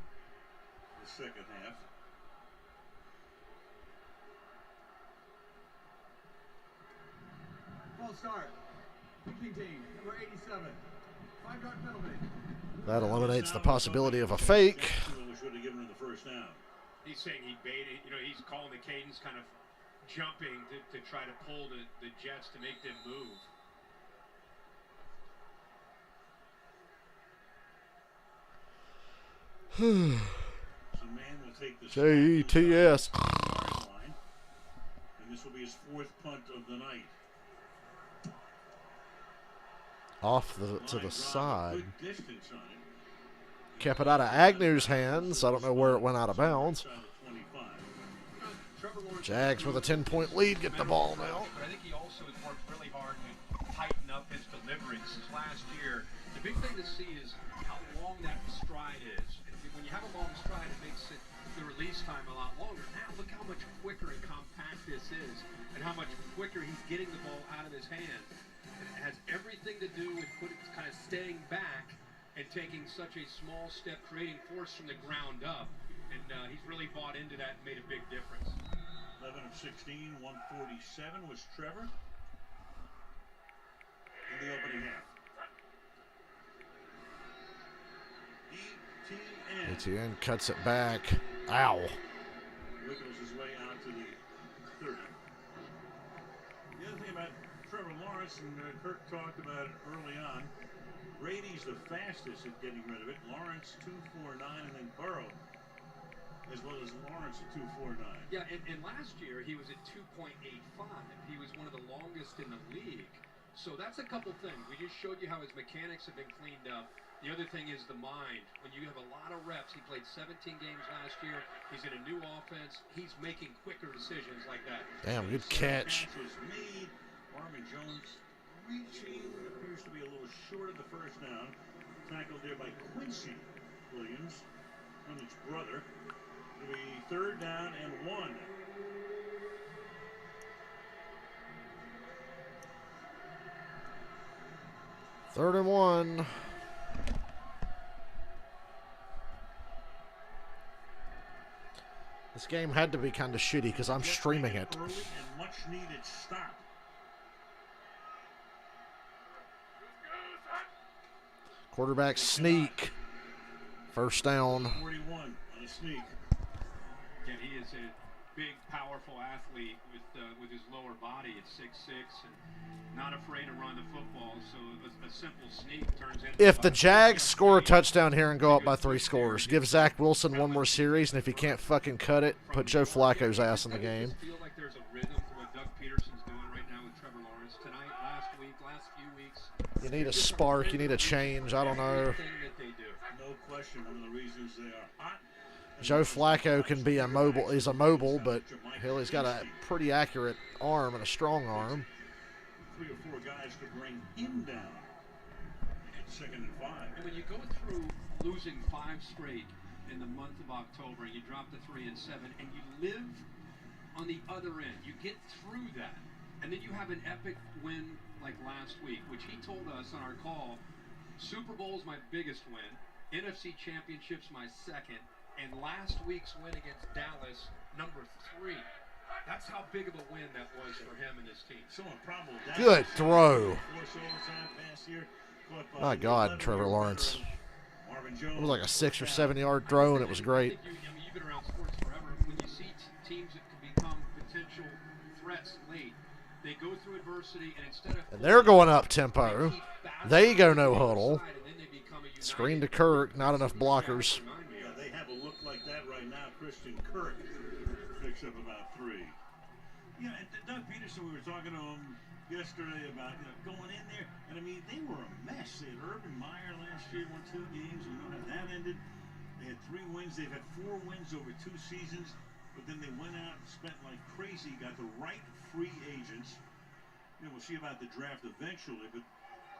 the second half. False start. Kicking team, number 87. 5-yard penalty. That eliminates the possibility of a fake. Which would have given him the first down. He's saying he baited, he's calling the cadence, kind of jumping to try to pull the Jets to make them move. So man will take the Jets. And this will be his 4th punt of the night. Off to the side. Good distance on it. Kept it out of Agnew's hands. I don't know where it went out of bounds. Jags with a 10-point lead get the ball now. I think he also has worked really hard to tighten up his delivery. Since last year, the big thing to see is how long that stride is. When you have a long stride, it makes the release time a lot longer. Now look how much quicker and compact this is, and how much quicker he's getting the ball out of his hand. And it has everything to do with kind of staying back and taking such a small step, creating force from the ground up. And he's really bought into that and made a big difference. 11 of 16, 147 was Trevor in the opening half. ETN cuts it back. Ow. Wiggles his way out to the 30. The other thing about Trevor Lawrence, and Kirk talked about it early on, Brady's the fastest at getting rid of it. Lawrence 2.49, and then Burrow, as well as Lawrence at 2.49. Yeah, and last year he was at 2.85. He was one of the longest in the league. So that's a couple things. We just showed you how his mechanics have been cleaned up. The other thing is the mind. When you have a lot of reps, he played 17 games last year. He's in a new offense. He's making quicker decisions like that. Damn, good catch. Made. Marvin Jones reaching, appears to be a little short of the first down. Tackled there by Quincy Williams, his brother. It'll be 3rd down and 1. Third and 1. This game had to be kind of shitty because I'm streaming it. Early and much needed stop. Quarterback sneak. First down. 41 on a sneak. Again, he is a big, powerful athlete with his lower body at 6'6", and not afraid to run the football. So a simple sneak turns into. If the Jags score a touchdown here and go up by 3 scores, give Zach Wilson one more series, and if he can't fucking cut it, put Joe Flacco's ass in the game. I feel like there's a rhythm to what Doug Peterson's doing right now with Trevor Lawrence tonight, last few weeks. You need a spark. You need a change. I don't know. No question, one of the reasons they are hot. Joe Flacco can be a mobile. He's a mobile, but hell, he's got a pretty accurate arm and a strong arm. 3 or 4 guys to bring him down. 2nd and 5. And when you go through losing 5 straight in the month of October, and you drop to 3 and 7, and you live on the other end, you get through that, and then you have an epic win like last week, which he told us on our call. Super Bowl is my biggest win. NFC Championship's my 2nd. And last week's win against Dallas, number 3. That's how big of a win that was for him and his team. Good throw. My God, Trevor Lawrence. It was like a 6 or 7 yard throw, and it was great. You've been around sports forever. When you see teams that can become potential threats late, they go through adversity, and instead of. And they're going up tempo. They go no huddle. Screen to Kirk, not enough blockers. Yeah, they have a look like that right now. Christian Kirk picks up about 3. Yeah, and Doug Peterson, we were talking to him yesterday about going in there, and I mean they were a mess. They had Urban Meyer last year, won 2 games. You know how that ended. They had 3 wins. They've had 4 wins over 2 seasons, but then they went out and spent like crazy. Got the right free agents. You know, we'll see about the draft eventually, but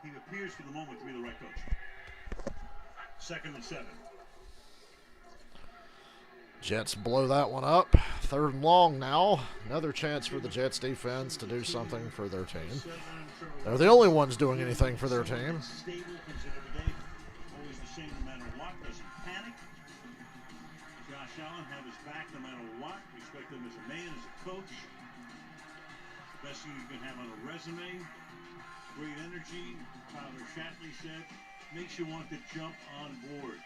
he appears for the moment to be the right coach. 2nd and 7. Jets blow that one up. 3rd and long now. Another chance for the Jets defense to do something for their team. They're the only ones doing anything for their team. Always the same no matter what. Doesn't panic. Josh Allen have his back no matter what. Respect him as a man, as a coach. The best thing you can have on a resume. Great energy. Tyler Shatley said. Makes you want to jump on board.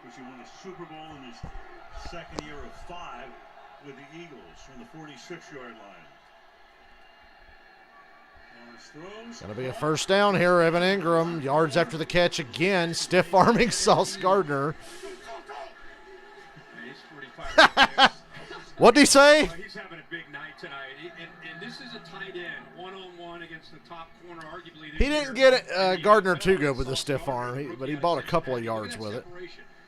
Because he won a Super Bowl in his 2nd year of 5 with the Eagles from the 46-yard line. Going to be a first down here. Evan Ingram, yards after the catch again. Stiff arming Sauce Gardner. What'd he say? He's having a big night tonight. And this is a tight end, one-on-one against the top corner, arguably. He didn't get Gardner too good with the stiff arm, but he bought a couple of yards with it.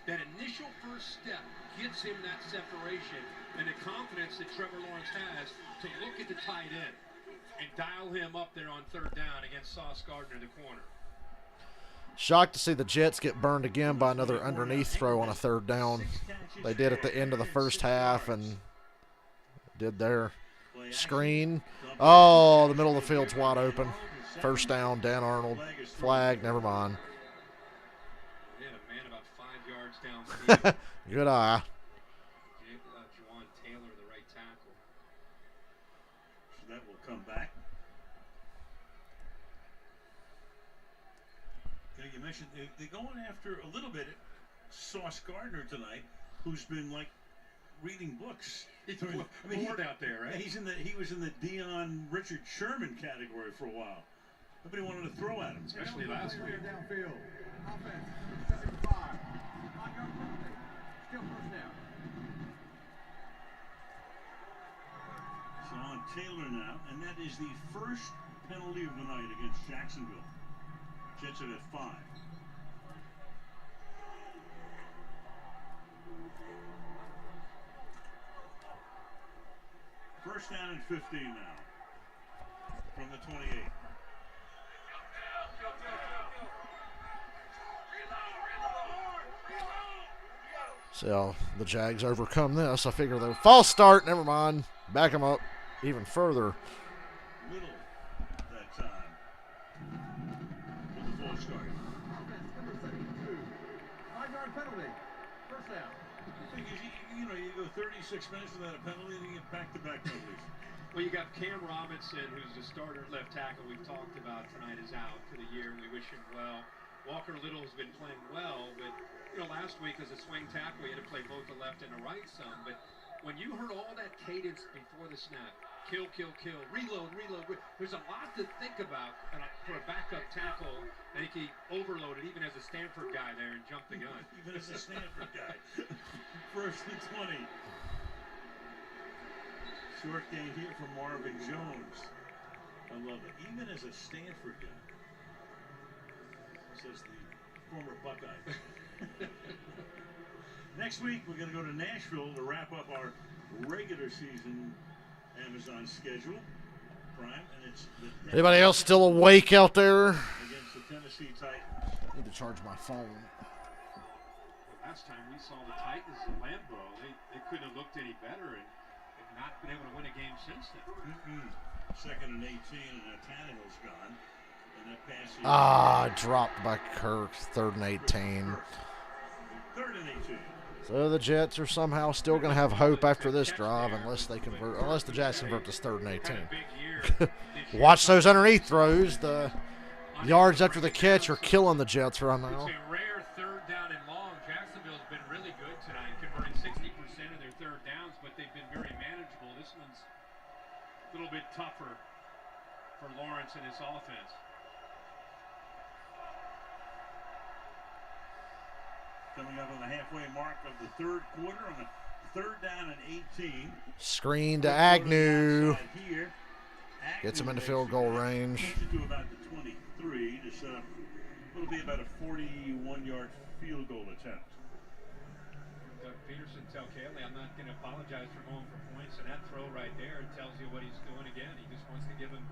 That initial first step gives him that separation and the confidence that Trevor Lawrence has to look at the tight end and dial him up there on 3rd down against Sauce Gardner, the corner. Shocked to see the Jets get burned again by another underneath throw on a 3rd down. They did at the end of the first half and did their screen. Oh, the middle of the field's wide open. First down, Dan Arnold. Flag, never mind. Good eye. Juwan Taylor, the right tackle. So that will come back. Okay, you mentioned they're going after a little bit Sauce Gardner tonight, who's been like reading books. He's bored out there, right? He was in the Dion Richard Sherman category for a while. Nobody wanted to throw at him, especially last week. Downfield. Offense, 2nd and 5. Still first down. So on Taylor now, and that is the first penalty of the night against Jacksonville. Jets have at 5. First down and 15 now from the 28. See how the Jags overcome this. I figure they'll false start. Never mind. Back them up even further. Middle that time with the false start. Offense, number 72. 5-yard penalty. First down. Because you go 36 minutes without a penalty, and you get back-to-back penalties. Well, you got Cam Robinson, who's the starter at left tackle we've talked about tonight, is out for the year, and we wish him well. Walker Little has been playing well, but last week as a swing tackle, he had to play both the left and the right some. But when you heard all that cadence before the snap, kill, kill, kill, reload, there's a lot to think about for a backup tackle. I think he overloaded even as a Stanford guy there and jumped the gun. Even as a Stanford guy. First and 20. Short gain here from Marvin Jones. I love it. Even as a Stanford guy, says the former Buckeye. Next week, we're going to go to Nashville to wrap up our regular season Amazon schedule. Prime, and it's the Anybody else still awake out there? Against the Tennessee Titans. I need to charge my phone. Last time we saw the Titans in Lambeau, they couldn't have looked any better and have not been able to win a game since then. Second and 18, and Tannehill's gone. And that pass dropped by Kirk. 3rd and 18. 3rd and 18. So the Jets are somehow still going to have hope after this drive unless they convert. Unless the Jets convert this 3rd and 18. Watch those underneath throws. The yards after the catch are killing the Jets right now. It's a rare 3rd down and long. Jacksonville's been really good tonight, converting 60% of their 3rd downs, but they've been very manageable. This one's a little bit tougher for Lawrence and his offense. Coming up on the halfway mark of the 3rd quarter on the 3rd down and 18. Screen to Agnew. Here. Gets him into field goal range. To about the 23 to set up. It'll be about a 41-yard field goal attempt. Doug Peterson tell Caley, I'm not going to apologize for going for points, and that throw right there tells you what he's doing again. He just wants to give him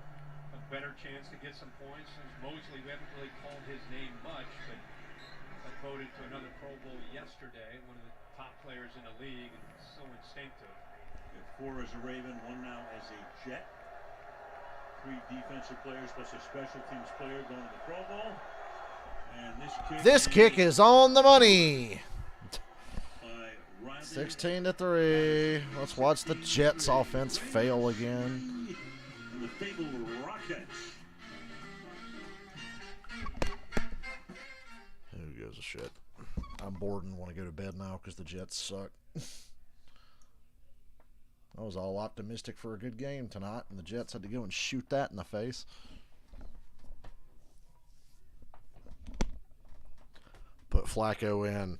a better chance to get some points. Mosley, we haven't really called his name much, but voted to another Pro Bowl yesterday, one of the top players in the league, and so instinctive. 4 as a Raven, 1 now as a Jet. 3 defensive players plus a special teams player going to the Pro Bowl. And this kick is on the money. 16-3. Let's watch the Jets offense fail again. And the fabled Rockets. Who gives a shit? I'm bored and want to go to bed now because the Jets suck. I was all optimistic for a good game tonight, and the Jets had to go and shoot that in the face. Put Flacco in.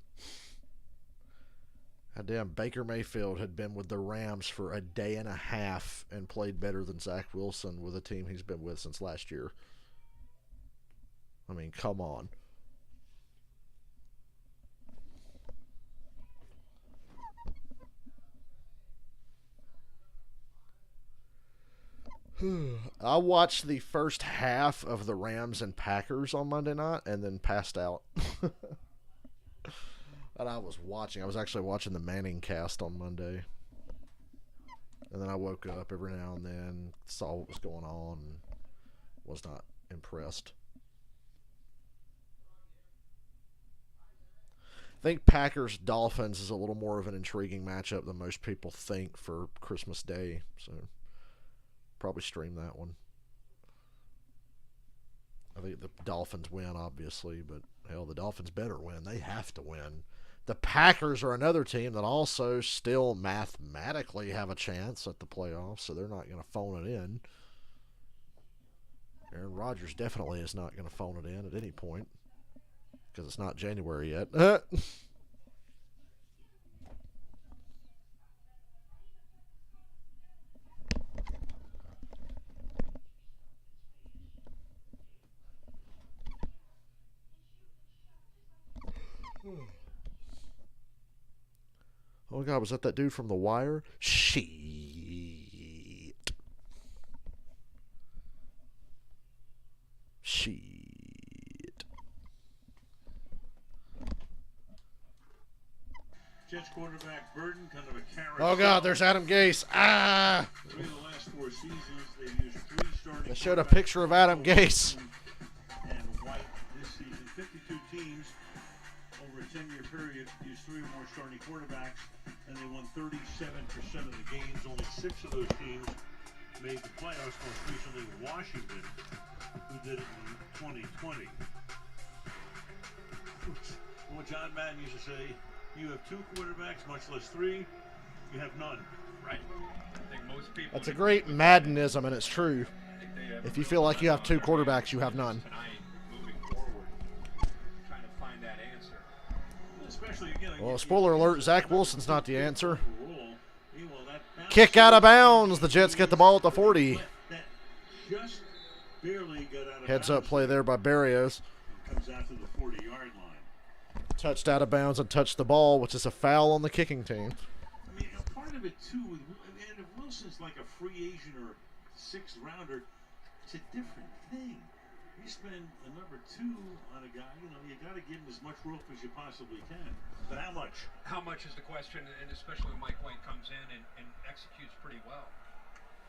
Goddamn, Baker Mayfield had been with the Rams for a day and a half and played better than Zach Wilson with a team he's been with since last year. I mean, come on. I watched the first half of the Rams and Packers on Monday night and then passed out. And I was actually watching the Manning cast on Monday. And then I woke up every now and then, saw what was going on, and was not impressed. I think Packers-Dolphins is a little more of an intriguing matchup than most people think for Christmas Day, so probably stream that one. I think the Dolphins win, obviously, but hell, the Dolphins better win. They have to win. The Packers are another team that also still mathematically have a chance at the playoffs, so they're not going to phone it in. Aaron Rodgers definitely is not going to phone it in at any point because it's not January yet. Oh, God, was that dude from The Wire? Shit. Jets quarterback Burden, kind of a character. Oh, God, there's Adam Gase. Ah! Three of the last 4 seasons, they've used 3 starting. They showed a picture of Adam Gase. And White this season. 52 teams over a 10-year period used 3 or more starting quarterbacks, and they won 37% of the games. Only 6 of those teams made the playoffs, most recently Washington, who did it in 2020. Well, John Madden used to say, you have 2 quarterbacks, much less 3, you have none. Right. I think most people. That's a great Maddenism, and it's true. If you feel like you have 2 quarterbacks, you have none. Tonight, moving forward, trying to find that answer. Especially, again, Well, spoiler alert, Zach Wilson's not the answer. Kick out of bounds. The Jets get the ball at the 40. Just barely got out of Heads up play there by Barrios. Comes out to the 40-yard line. Touched out of bounds and touched the ball, which is a foul on the kicking team. I mean, part of it, too, and if Wilson's like a free agent or a 6th rounder, it's a different thing. You spend a number 2 on a guy, you got to give him as much rope as you possibly can. But how much? How much is the question, and especially when Mike White comes in and executes pretty well.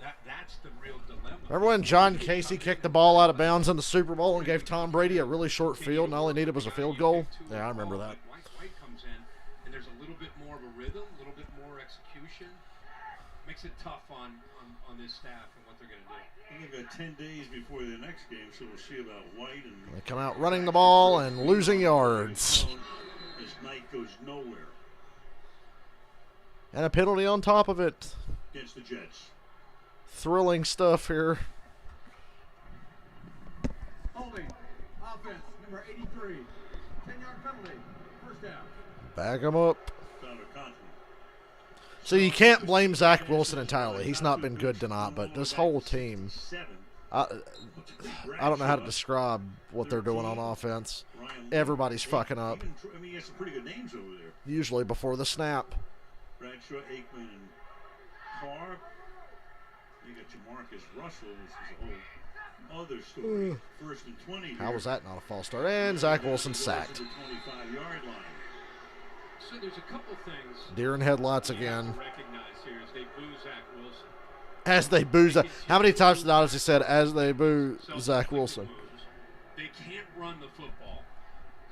That's the real dilemma. Remember when John Casey kicked the ball out of bounds in the Super Bowl and gave Tom Brady a really short field and all he needed was a field goal? Yeah, I remember that. White comes in, and there's a little bit more of a rhythm, a little bit more execution. Makes it tough on this staff and what they're going to do. And they've got 10 days before the next game, so we'll see about White. And they come out running the ball and losing yards. This night goes nowhere. And a penalty on top of it. Against the Jets. Thrilling stuff here. Holding. Offense, number 83. 10-yard penalty. First down. Back him up. So you can't blame Zach Wilson entirely. He's not been good tonight, but this whole team, I don't know how to describe what they're doing on offense. Everybody's fucking up. I mean, he has some pretty good names over there. Usually before the snap. Bradshaw, Aikman, and Carr. You got Jamarcus Russell, which is a whole other story. 1st and 20. How was that not a false start? And Zach Wilson sacked. 25-yard line. So there's a couple things. Deer in headlights again. Recognize here as they boo Zach Wilson. As they boo Zach. How many times tonight has he said, as they boo Zach Wilson? They can't run the football.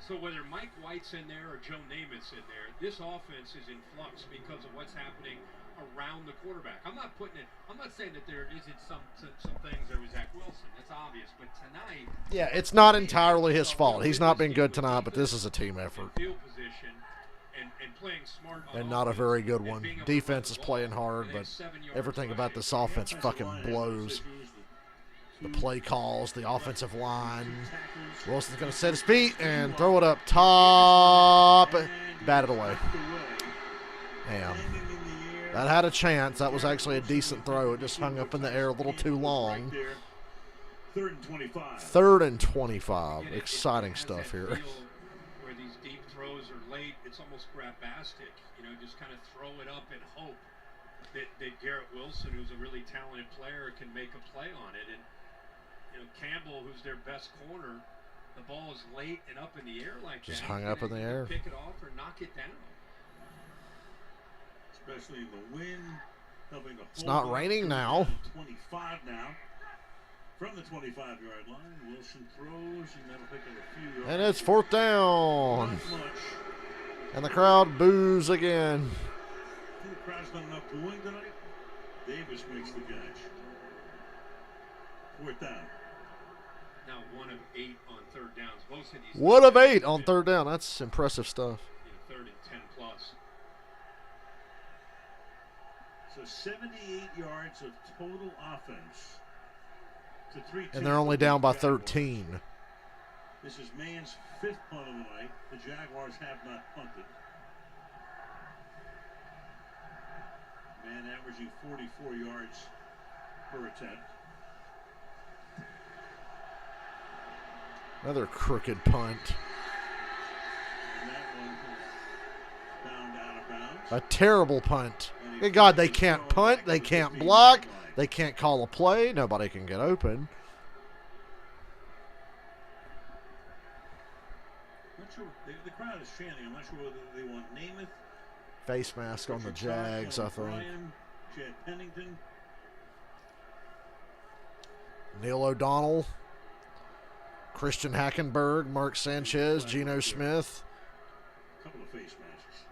So whether Mike White's in there or Joe Namath's in there, this offense is in flux because of what's happening around the quarterback. I'm not saying that there isn't some things there with Zach Wilson. That's obvious. But tonight. Yeah, it's not entirely his fault. He's not been good tonight, but this is a team effort. Field position and playing smart. And not a very good one. Defense is playing hard, but everything about this offense fucking blows. The play calls, the offensive line. Wilson's going to set his feet and throw it up top. Bat it away. Damn. That had a chance. That was actually a decent throw. It just hung up in the air a little too long. 3rd and 25. 3rd and 25. Exciting stuff here. Where these deep throws are late, it's almost grabastic. Just kind of throw it up and hope that Garrett Wilson, who's a really talented player, can make a play on it. And Campbell, who's their best corner, the ball is late and up in the air like just that. Just hung up in the air. Pick it off or knock it down. Especially in the wind, helping to hold. It's not raining now. 25 now. From the 25-yard line, Wilson throws, and that'll pick up a few yards. And it's 4th down. And the crowd boos again. The crowd's not enough booing tonight. Davis makes the catch. 4th down. Now 1 of 8 on 3rd downs. Both of these. 1 of 8 on 3rd down. That's impressive stuff. 3rd and 10 plus. So 78 yards of total offense. To 3-2. And they're only down by 13. This is Mann's 5th punt of the night. The Jaguars have not punted. Mann averaging 44 yards per attempt. Another crooked punt. And that one A terrible punt. Good God, they can't punt. They can't block. They can't call a play. Nobody can get open. Not sure. The crowd is chanting. I'm not sure whether they want Namath. Face mask on the Jags, I think. Chad Pennington. Neil O'Donnell. Christian Hackenberg. Mark Sanchez. Geno Smith. A couple of face masks.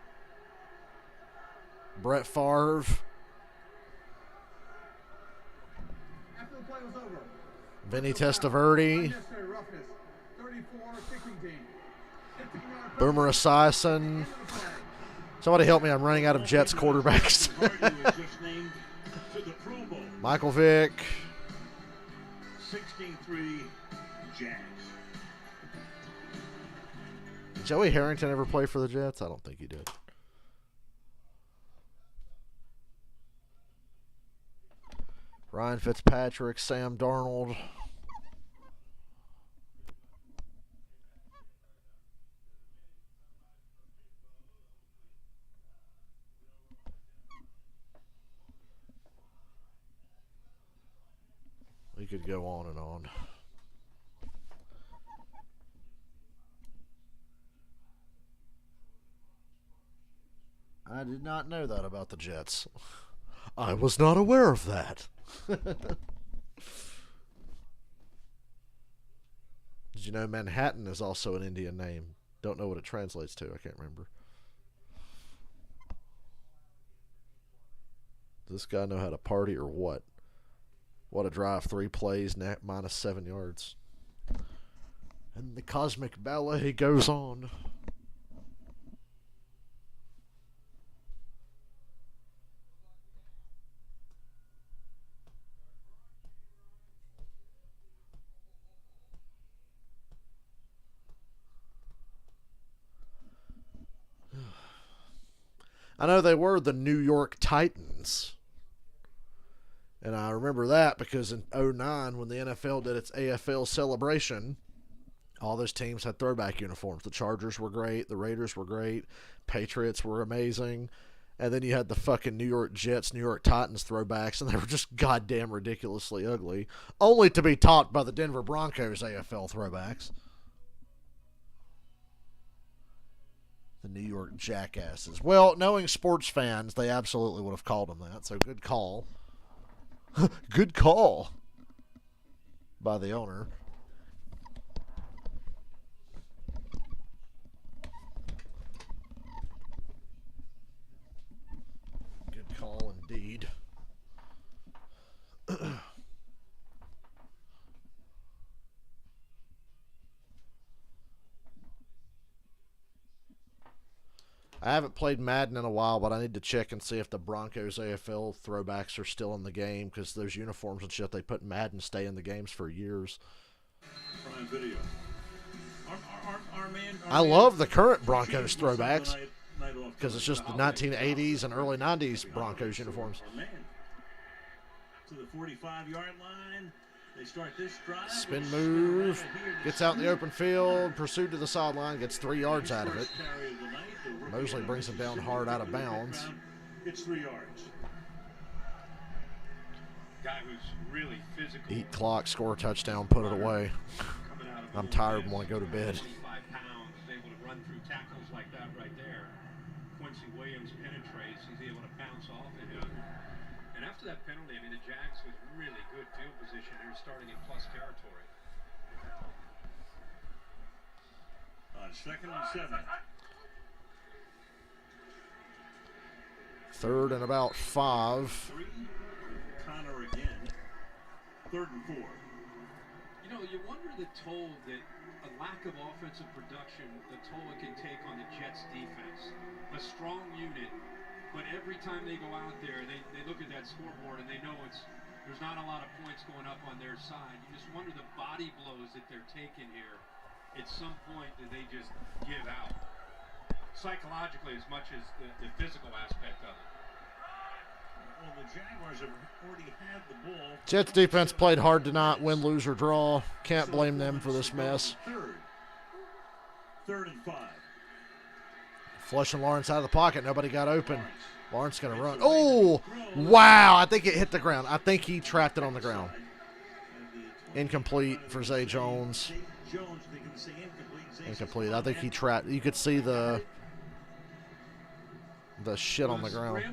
Brett Favre. After the play was over. Vinny Testaverde. Unnecessary roughness. 34, kicking team. 15-yard Boomer Esiason. Somebody help me, I'm running out of Jets quarterbacks. Michael Vick. 16-3 Jags. Did Joey Harrington ever play for the Jets? I don't think he did. Ryan Fitzpatrick, Sam Darnold. We could go on and on. I did not know that about the Jets. I was not aware of that. Did you know Manhattan is also an Indian name? Don't know what it translates to. I can't remember. Does this guy know how to party or what? What a drive. 3 plays, minus 7 yards. And the cosmic ballet goes on. I know they were the New York Titans. And I remember that because in 2009, when the NFL did its AFL celebration, all those teams had throwback uniforms. The Chargers were great. The Raiders were great. Patriots were amazing. And then you had the fucking New York Jets, New York Titans throwbacks, and they were just goddamn ridiculously ugly, only to be topped by the Denver Broncos AFL throwbacks. The New York Jackasses. Well, knowing sports fans, they absolutely would have called them that, so good call. Good call by the owner. Good call indeed. I haven't played Madden in a while, but I need to check and see if the Broncos AFL throwbacks are still in the game, because those uniforms and shit they put in Madden stay in the games for years. Prime Video. I love the current Broncos throwbacks because it's just the 1980s and early 90s Broncos uniforms. To the 45-yard line. They start this drive. Spin move. Gets out in the open field. Pursued to the sideline. Gets 3 yards out of it. Mosley brings him down hard out of bounds. It's 3 yards. Guy who's really physical. Eat clock, score a touchdown, put it away. I'm tired and want to go to bed. 25 pounds, able to run through tackles like that right there. Quincy Williams penetrates. He's able to bounce off of him. And after that penalty, I mean, the Jags with really good field position here, starting in plus territory. On 2nd and 7. 3rd and about 5. 3. Connor again. 3rd and 4. You know, you wonder the toll that a lack of offensive production, the toll it can take on the Jets defense. A strong unit, but every time they go out there, they look at that scoreboard and they know there's not a lot of points going up on their side. You just wonder the body blows that they're taking here. At some point, do they just give out? Psychologically as much as the physical aspect of it. Well, the Jaguars have already had the ball. Jets defense played hard tonight, win, lose, or draw. Can't blame them for this mess. 3rd and 5. Flushing Lawrence out of the pocket. Nobody got open. Lawrence going to run. Oh, wow. I think it hit the ground. I think he trapped it on the ground. Incomplete for Zay Jones. Incomplete. I think he trapped. You could see the shit on the ground.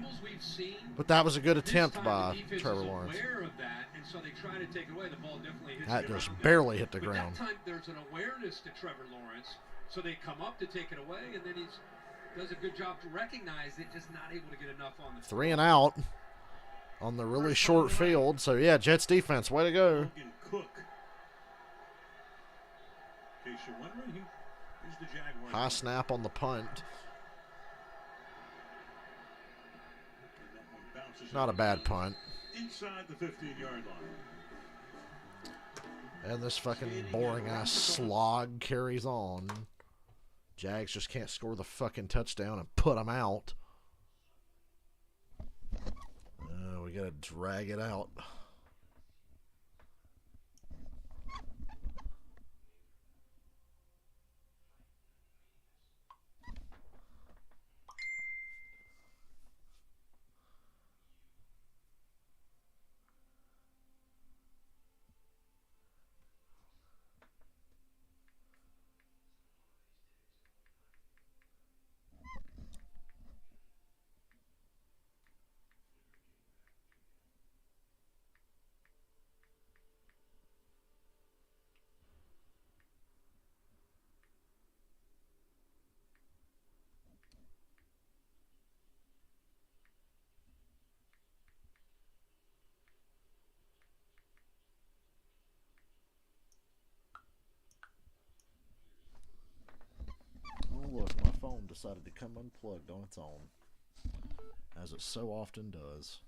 But that was a good attempt by Trevor Lawrence. That just barely hit the ground. That time there's an awareness to Trevor Lawrence, so they come up to take it away, and then he does a good job to recognize it, just not able to get enough on the 3 and out on the really short field. So, yeah, Jets defense, way to go. High snap on the punt. Not a bad punt. Inside the 15-yard line. And this fucking boring-ass slog carries on. Jags just can't score the fucking touchdown and put them out. We got to drag it out. Look, my phone decided to come unplugged on its own, as it so often does.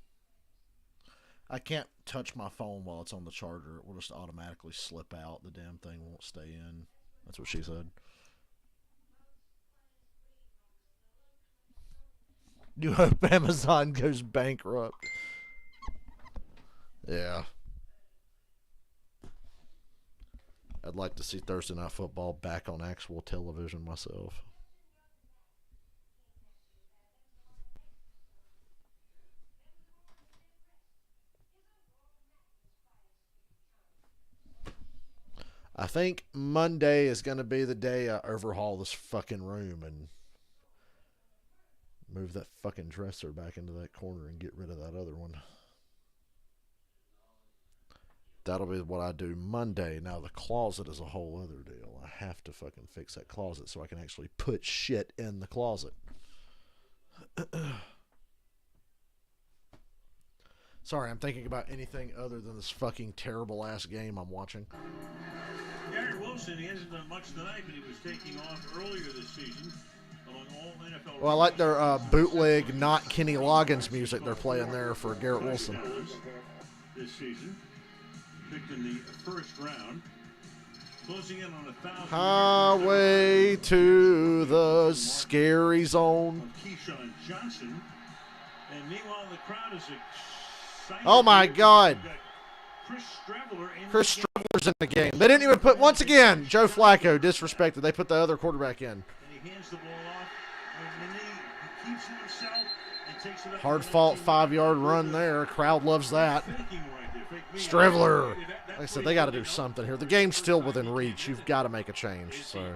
I can't touch my phone while it's on the charger. It will just automatically slip out. The damn thing won't stay in. That's what she said. You hope Amazon goes bankrupt. Yeah. I'd like to see Thursday Night Football back on actual television myself. I think Monday is going to be the day I overhaul this fucking room and move that fucking dresser back into that corner and get rid of that other one. That'll be what I do Monday. Now, the closet is a whole other deal. I have to fucking fix that closet so I can actually put shit in the closet. Sorry, I'm thinking about anything other than this fucking terrible-ass game I'm watching. Garrett Wilson, he hasn't done much tonight, but he was taking off earlier this season among all NFL. Well, I like their bootleg, not Kenny Loggins music they're playing there for Garrett Wilson. This season, picked in the first round, closing in on 1,000. Highway to the scary zone. Keyshawn Johnson, and meanwhile the crowd is excited. Oh my God! Chris Streveler's in the game. They didn't even put, once again, Joe Flacco disrespected. They put the other quarterback in. And he hands the ball off, and then he keeps it himself and takes it up. Hard fought 5-yard run there. Crowd loves that. Streveler. Like I said, they got to do something here. The game's still within reach. You've got to make a change. So,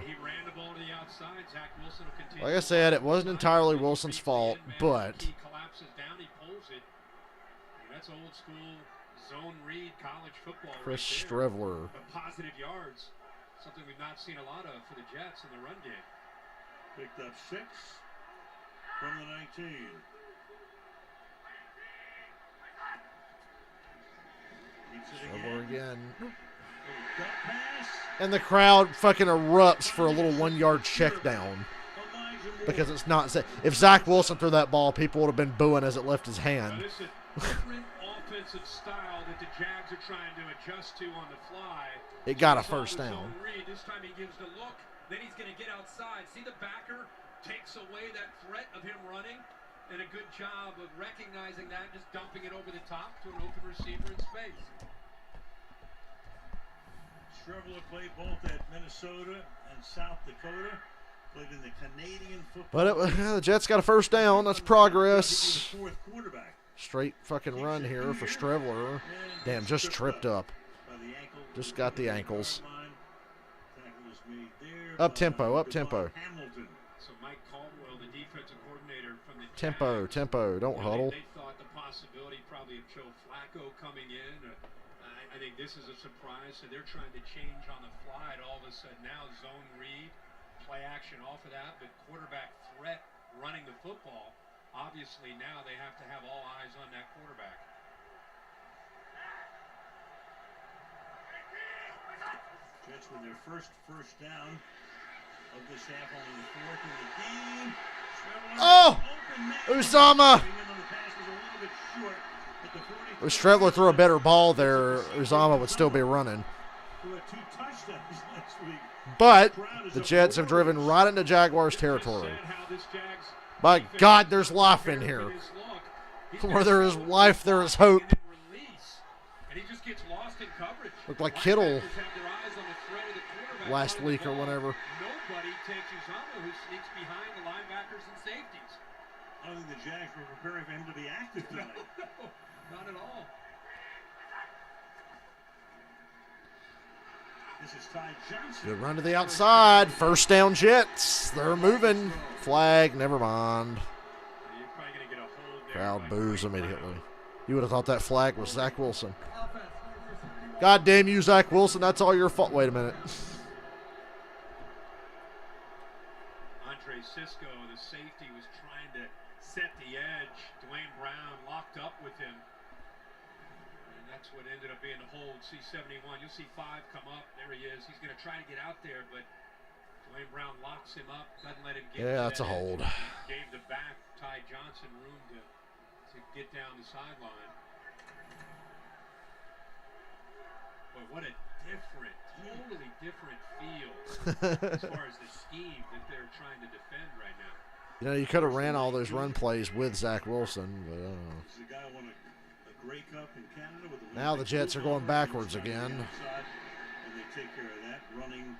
like I said, it wasn't entirely Wilson's fault, but that's old school zone read college football. Chris Streveler. Positive yards, something we've not seen a lot of for the Jets in the run game. Picked up 6 from the 19. Streveler again. And the crowd fucking erupts for a little 1-yard check down. Because it's not safe. If Zach Wilson threw that ball, people would have been booing as it left his hand. Different offensive style that the Jags are trying to adjust to on the fly. It got a first down. This time he gives the look, then he's going to get outside. See, the backer takes away that threat of him running, and a good job of recognizing that, just dumping it over the top to an open receiver in space. Streveler played both at Minnesota and South Dakota. Played in the Canadian football. But the Jets got a first down. That's progress. Fourth quarterback. Straight fucking run here for Strevler. Damn, just tripped up. Just got the ankles. Up tempo, up tempo. So Mike Caldwell, the defensive coordinator from the Tempo, tempo. Don't huddle. They thought the possibility probably of Joe Flacco coming in. I think this is a surprise, so they're trying to change on the fly. And all of a sudden now zone read, play action off of that, but quarterback threat running the football. Obviously now they have to have all eyes on that quarterback. Jets with their first down of this half, only the fourth in the game. Oh! Uzama! If Strevler threw a better ball there, Uzama would still be running. But the Jets have driven right into Jaguars territory. My God, there's life in here. Where there is life, there is hope. Looked like Kittle last week or whatever. Nobody takes Uzama, who sneaks behind the linebackers and safeties. I don't think the Jags were preparing for him to be active tonight. No, not at all. This is Ty Johnson. Good run to the outside. First down Jets. They're moving. Flag, never mind. You're probably going to get a hold there. Crowd boos immediately. You would have thought that flag was Zach Wilson. God damn you, Zach Wilson. That's all your fault. Wait a minute. Andre Cisco, the safety, was trying to set the edge. Dwayne Brown locked up with him. And that's what ended up being the hold. C71. You'll see 5 come up. There he is. He's going to try to get out there, but Dwayne Brown locks him up. Doesn't let him get Yeah, that's a hold. Gave the back Ty Johnson room to get down the sideline. Boy, what a totally different feel as far as the scheme that they're trying to defend right now. You know, you could have ran all those run plays with Zach Wilson, but I don't know. This is the guy who won a Grey Cup in Canada with the Now the Jets are going backwards again. And they take care of that, running.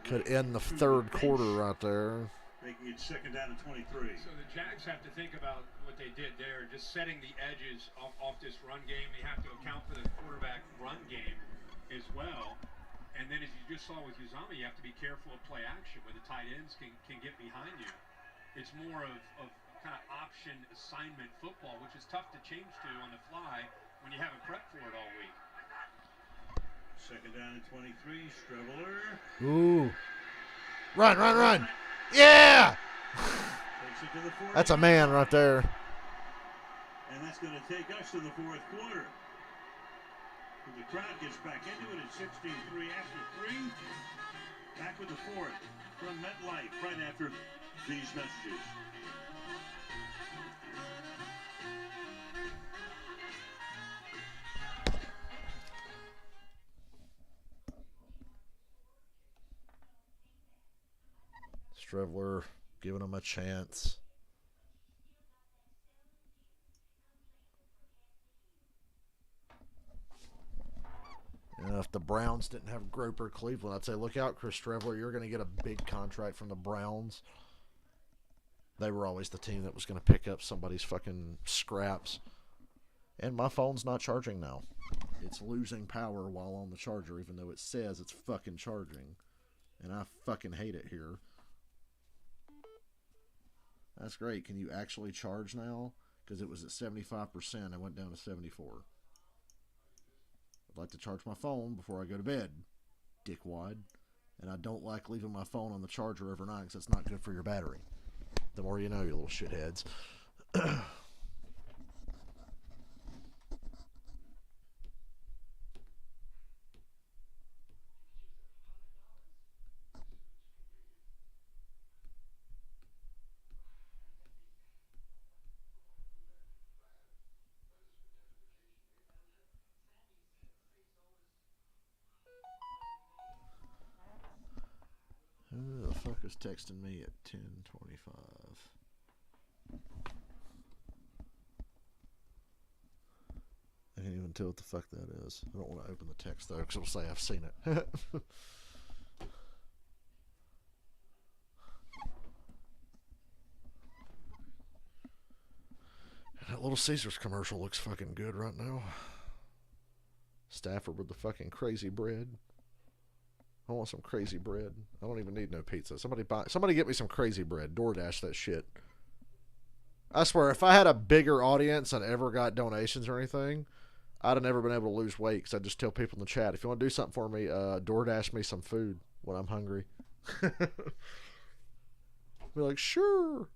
Could end the third quarter right there. Making it second down and 23. So the Jags have to think about what they did there, just setting the edges off this run game. They have to account for the quarterback run game as well. And then as you just saw with Uzama, you have to be careful of play action where the tight ends can get behind you. It's more of kind of option assignment football, which is tough to change to on the fly when you haven't prepped for it all week. Second down and 23, Strevler. Ooh. Run, run, run. Yeah! That's a man right there. And that's going to take us to the fourth quarter. The crowd gets back into it at 16-3 after 3. Back with the fourth from MetLife right after these messages. Strevler giving him a chance. And if the Browns didn't have Groper Cleveland, I'd say, look out, Chris Strevler. You're going to get a big contract from the Browns. They were always the team that was going to pick up somebody's fucking scraps. And my phone's not charging now. It's losing power while on the charger, even though it says it's fucking charging. And I fucking hate it here. That's great. Can you actually charge now? Because it was at 75%. I went down to 74. I'd like to charge my phone before I go to bed, dickwad. And I don't like leaving my phone on the charger overnight because it's not good for your battery. The more you know, you little shitheads. Who the fuck is texting me at 10:25? I can't even tell what the fuck that is. I don't want to open the text though, because it'll say I've seen it. Little Caesars commercial looks fucking good right now. Stafford with the fucking crazy bread. I want some crazy bread. I don't even need no pizza. Somebody get me some crazy bread. DoorDash that shit. I swear, if I had a bigger audience and ever got donations or anything, I'd have never been able to lose weight because I just tell people in the chat, if you want to do something for me, DoorDash me some food when I'm hungry. Be like, sure.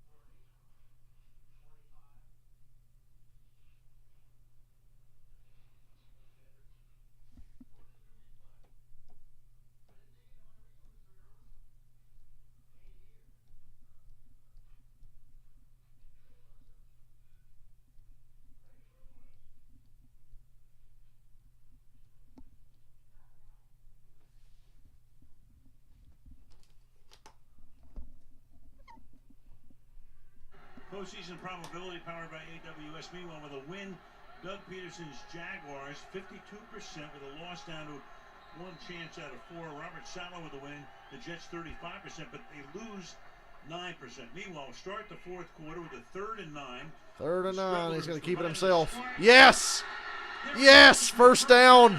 Postseason probability powered by AWS. Meanwhile, with a win, Doug Peterson's Jaguars 52% with a loss down to one chance out of four. Robert Saleh with a win. The Jets 35%, but they lose 9%. Meanwhile, start the fourth quarter with a 3rd and 9. 3rd and 9. He's going to keep it himself. Yes! Yes! First down.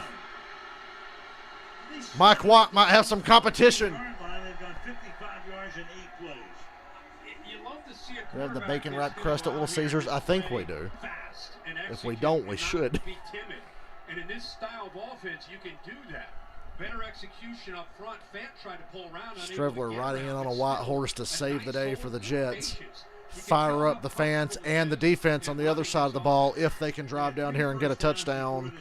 Mike Watt might have some competition. They've gone 55 yards in 8 plays. We have the bacon wrapped crust at Little Caesars. I think we do. If we don't, we should. And in this style of offense, you can do that. Better execution up front. Fant tried to pull around. Streveler riding in on a white horse to save the day for the Jets. Fire up the fans and the defense on the other side of the ball if they can drive down here and get a touchdown.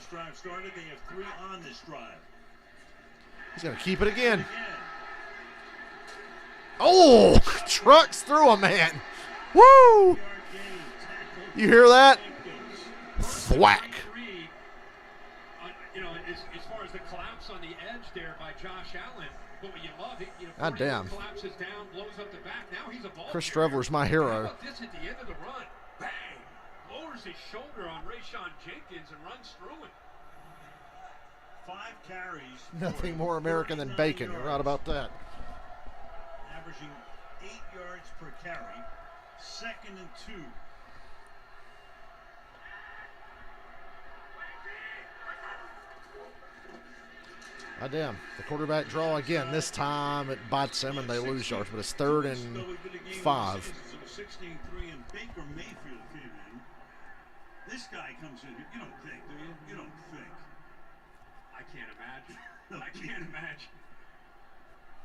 He's going to keep it again. Oh, trucks through a man. Woo! You hear that? Thwack. You know, as far as the collapse on the edge there by Josh Allen, but what you love, God damn. Collapses down, blows up the back. Now he's a ball. Chris Streveler's my hero. How about this at the end of the run? Bang! Lowers his shoulder on Rayshon Jenkins and runs through it. 5 carries. Nothing more American than bacon. You're right about that. Averaging 8 yards per carry. 2nd and 2. God damn. The quarterback draw again. This time it bites them and they lose yards, but it's 3rd and 5. 16-3 and Baker Mayfield came in. This guy comes in. You don't think, do you? You don't think. I can't imagine. I can't imagine.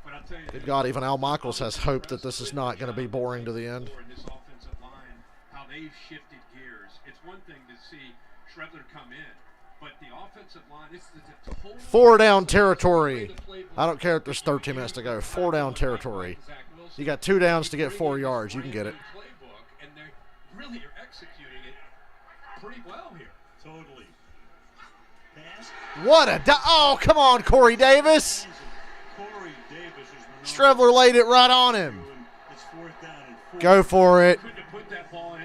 But I'll tell you, Good God, even Al Michaels has hope that this is not going to be boring to the end. This offensive line, how they've shifted gears. It's one thing to see Streveler come in, but the offensive line, it's the whole 4 down territory. I don't care if there's 13 minutes to go. 4 down territory. You got 2 downs to get 4 yards. You can get it. And they really are executing it pretty well here. Totally. Pass. What a oh, come on, Corey Davis. Corey Davis is Streveler laid it right on him. It's 4th down and 4. Go for it. Couldn't have put that ball in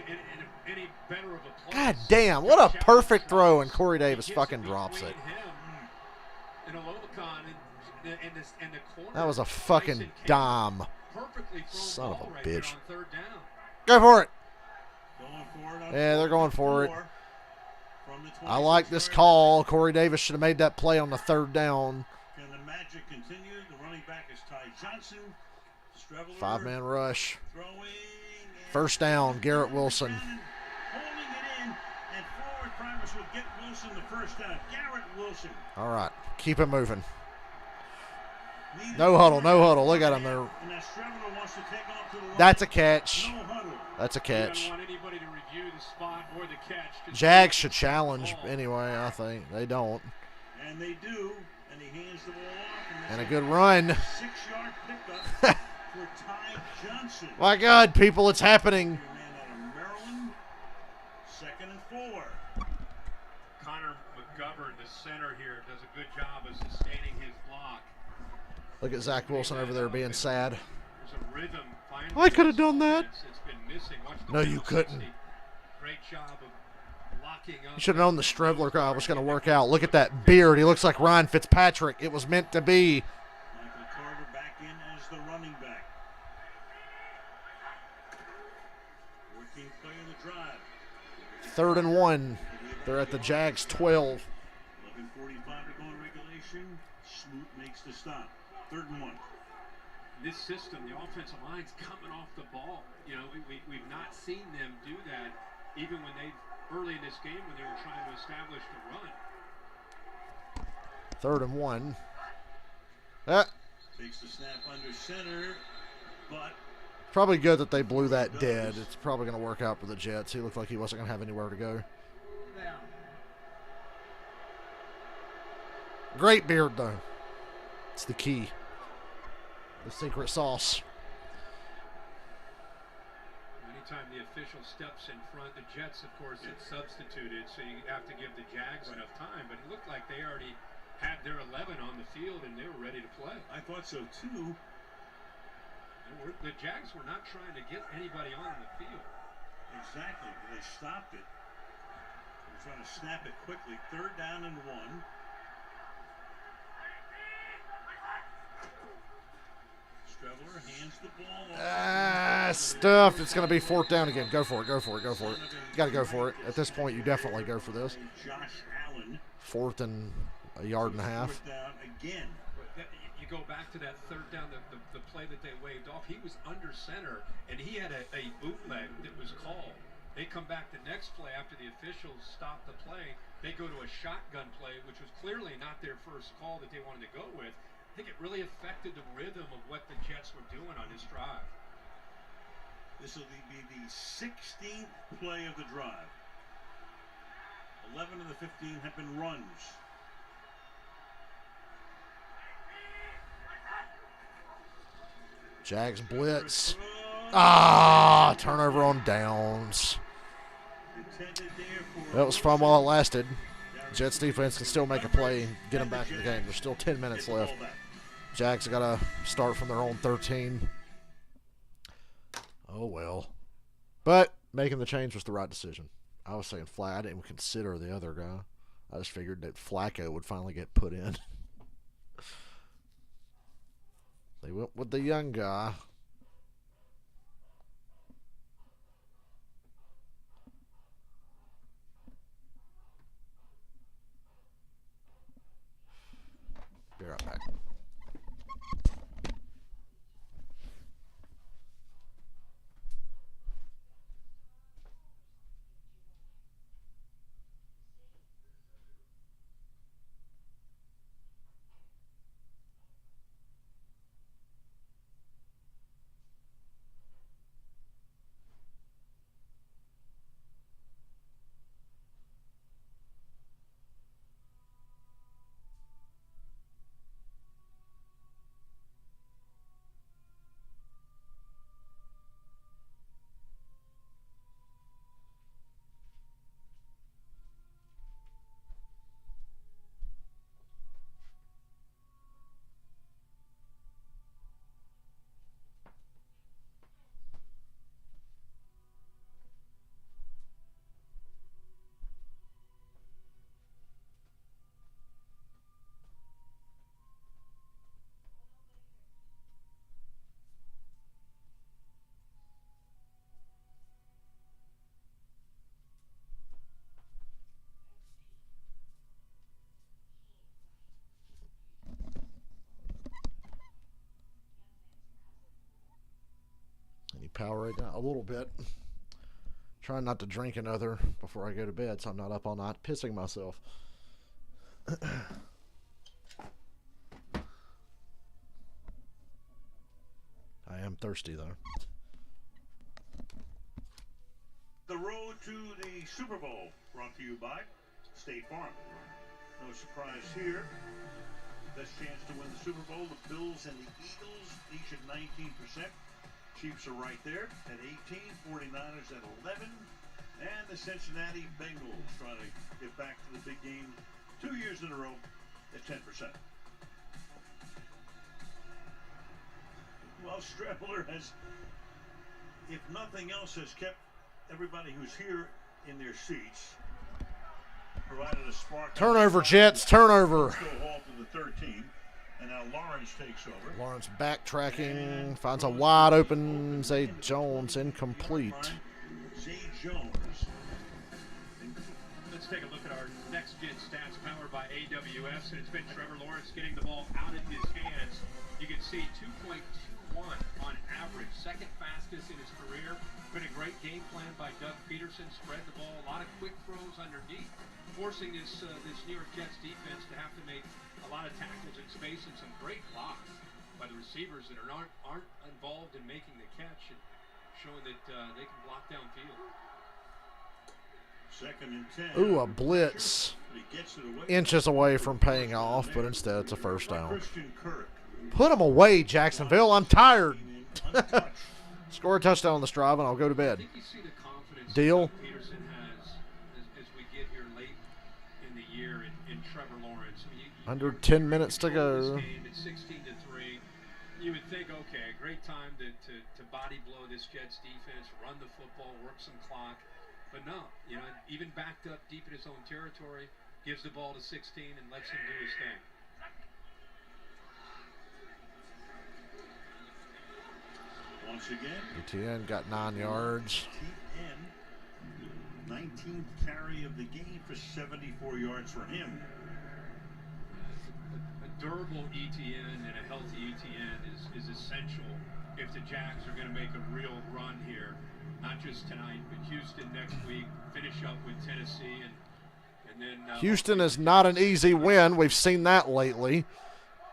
any better of a place. God damn, what a perfect throw, and Corey Davis fucking drops it. That was a fucking dime. Son of a bitch. Go for it. Yeah, they're going for it. I like this call. Corey Davis should have made that play on the 3rd down. Can the magic continue? The running back is Ty Johnson. 5-man rush. 1st down, Garrett Wilson. Holding it in, and forward progress will get Wilson the 1st down. Garrett Wilson. All right, keep it moving. No huddle, no huddle. Look at him there. That's a catch. That's a catch. Jags should challenge anyway, I think. They don't. And they do. And he hands the ball off. And a good run. 6-yard pickup for Ty Johnson. My God, people, it's happening. Man out of Maryland. 2nd and 4. Connor McGovern, the center here, does a good job of sustaining his block. Look at Zach Wilson over there being sad. There's a rhythm. I could have done that. It's been missing. No, you couldn't. Great job of locking up. You should have known the Streveler guy was going to work out. Look at that beard. He looks like Ryan Fitzpatrick. It was meant to be. Michael Carter back in as the running back. 14th play of the drive. 3rd and 1. They're at the Jags 12. 11:45 to go in regulation. Smoot makes the stop. 3rd and 1. This system, the offensive line's coming off the ball. You know, we've not seen them do that even when early in this game when they were trying to establish the run. 3rd and 1. Takes the snap under center, but Probably good that they blew that dead. It's probably going to work out for the Jets. He looked like he wasn't going to have anywhere to go. Great beard, though. It's the key. The secret sauce. Anytime the official steps in front, the Jets, of course, it's substituted, so you have to give the Jags enough time. But it looked like they already had their 11 on the field, and they were ready to play. I thought so, too. The Jags were not trying to get anybody on the field. Exactly. They stopped it. They were trying to snap it quickly. 3rd down and 1. Streveler hands the ball. Stuff. It's going to be 4th down again. Go for it. Go for it. Go for it. You got to go for it. At this point, you definitely go for this. Josh Allen. 4th and a yard and a half. 4th down again. You go back to that 3rd down, the play that they waved off. He was under center, and he had a bootleg that was called. They come back the next play after the officials stop the play. They go to a shotgun play, which was clearly not their first call that they wanted to go with. I think it really affected the rhythm of what the Jets were doing on this drive. This will be the 16th play of the drive. 11 of the 15 have been runs. Jags blitz. Turnover on downs. That was fun while it lasted. Jets defense can still make a play and get them back in the game. There's still 10 minutes left. Jags have got to start from their own 13. Oh, well. But making the change was the right decision. I was saying Flacco. I didn't even consider the other guy. I just figured that Flacco would finally get put in. They went with the young guy. Be right back. Power right now a little bit. Trying not to drink another before I go to bed so I'm not up all night pissing myself. I am thirsty though. The road to the Super Bowl brought to you by State Farm. No surprise here. Best chance to win the Super Bowl, the Bills and the Eagles, each at 19%. Chiefs are right there at 18, 49ers at 11, and the Cincinnati Bengals trying to get back to the big game 2 years in a row at 10%. Well, Streveler has, if nothing else, has kept everybody who's here in their seats, provided a spark. Turnover, Jets, turnover. Halt to the 13. And now Lawrence takes over. Lawrence backtracking, finds a wide open Zay Jones, incomplete. Zay Jones. It's been Trevor Lawrence getting the ball out of his hands. You can see 2.21 on average, second fastest in his career. Been a great game plan by Doug Peterson. Spread the ball, a lot of quick throws underneath, forcing this New York Jets defense to have to make a lot of tackles in space and some great blocks by the receivers that aren't involved in making the catch and showing that they can block downfield. Second and 10. Ooh, a blitz. Inches away from paying off, but instead it's a first down. Put them away, Jacksonville. I'm tired. Score a touchdown on this drive, and I'll go to bed. I think you see the confidence Deal. that Peterson has as we get here late in the year in Trevor Lawrence. I mean, Under 10 minutes to go. This game, it's 16-3. You would think, okay, a great time to body blow this Jets defense, run the football, work some clock. But no, even backed up deep in his own territory, gives the ball to 16 and lets him do his thing. Once again, ETN got 9 yards. ETN, 19th carry of the game for 74 yards for him. A durable ETN and a healthy ETN is essential if the Jags are going to make a real run here. Not just tonight, but Houston next week, finish up with Tennessee. And then Houston is not an easy win. We've seen that lately.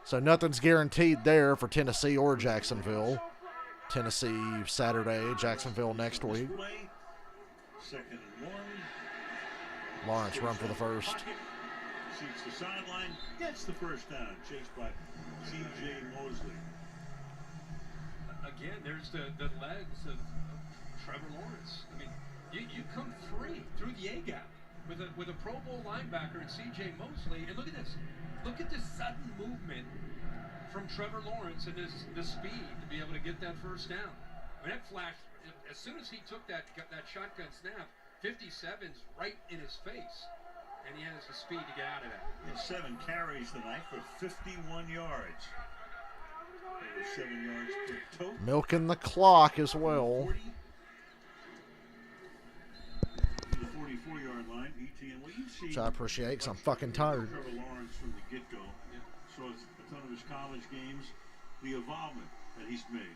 So nothing's guaranteed there for Tennessee or Jacksonville. Tennessee Saturday, Jacksonville next week. Second and 1. Lawrence run for the first. Seeks the sideline, gets the first down, chased by C.J. Mosley. Again, there's the legs of Trevor Lawrence. I mean, you come free through the A-gap with a Pro Bowl linebacker and C.J. Mosley, and look at this. Look at this sudden movement from Trevor Lawrence and the speed to be able to get that first down. I mean, that flash, as soon as he took that shotgun snap, 57's right in his face, and he has the speed to get out of that. And 7 carries tonight for 51 yards. 7 yards per total. Milking the clock as well. 40. The 44-yard line, ETN. What you see, Which I appreciate because I'm fucking tired. Trevor Lawrence from the get-go. Saw a ton of his college games, the involvement that he's made.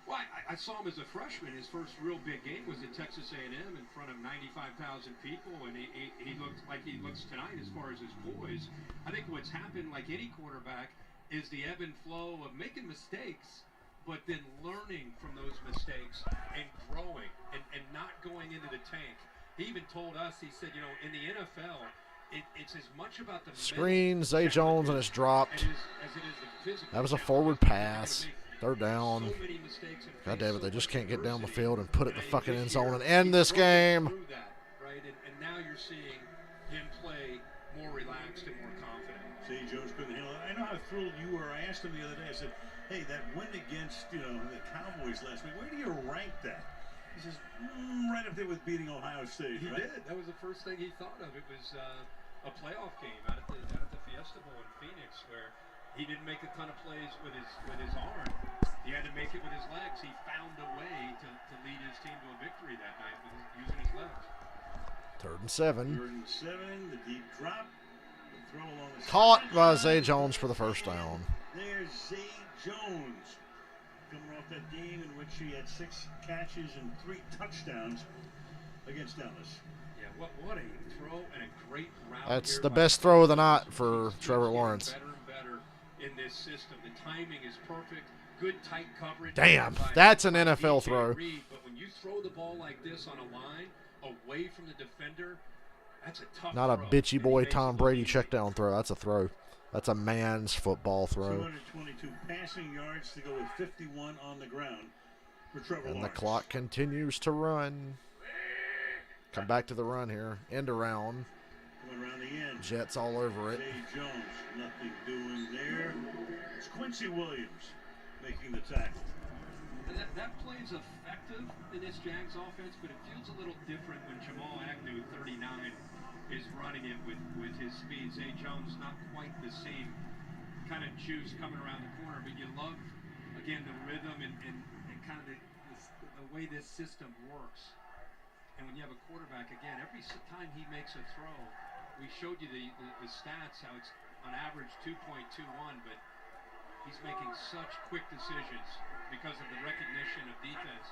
Well, I saw him as a freshman. His first real big game was at Texas A&M in front of 95,000 people, and he looked like he looks tonight as far as his poise. I think what's happened, like any quarterback, is the ebb and flow of making mistakes, but then learning from those mistakes and growing and not going into the tank. He even told us, he said, in the NFL, it's as much about the screen, Zay Jones, and it's dropped. That was a forward pass. Third down. God damn it, they just can't get down the field and put it in the fucking end zone and end this game. Right, and now you're seeing him play more relaxed and more confident. Zay Jones couldn't handle it. I know how thrilled you were. I asked him the other day, I said, hey, that win against the Cowboys last week, where do you rank that? He says, right up there with beating Ohio State. He did. That was the first thing he thought of. It was a playoff game out at the Fiesta Bowl in Phoenix, where he didn't make a ton of plays with his arm. He had to make it with his legs. He found a way to lead his team to a victory that night using his legs. 3rd and 7. 3rd and 7. The deep drop. The throw along the Caught by Zay Jones for the first down. There's Zay Jones coming off that game in which he had 6 catches and 3 touchdowns against Dallas. Yeah, what a throw and a great route. That's the best throw of the night for Trevor Lawrence. Better and better in this system. The timing is perfect. Good tight coverage. Damn, that's an NFL throw. Reed, but when you throw the ball like this on a line away from the defender, that's a tough Not a throw. bitchy boy Tom Brady check down throw. That's a throw. That's a man's football throw. 222 passing yards to go with 51 on the ground for Trevor And Lawrence. the clock continues to run. Come back to the run here. End around. Coming around the end. Jets all over it. Zay Jones, nothing doing there. It's Quincy Williams making the tackle. And that play's effective in this Jags offense, but it feels a little different when Jamal Agnew, 39, is running it with his speed. Zay Jones, not quite the same kind of juice coming around the corner, but you love, again, the rhythm and kind of the way this system works. And when you have a quarterback, again, every time he makes a throw, we showed you the stats, how it's on average 2.21, but he's making such quick decisions because of the recognition of defense.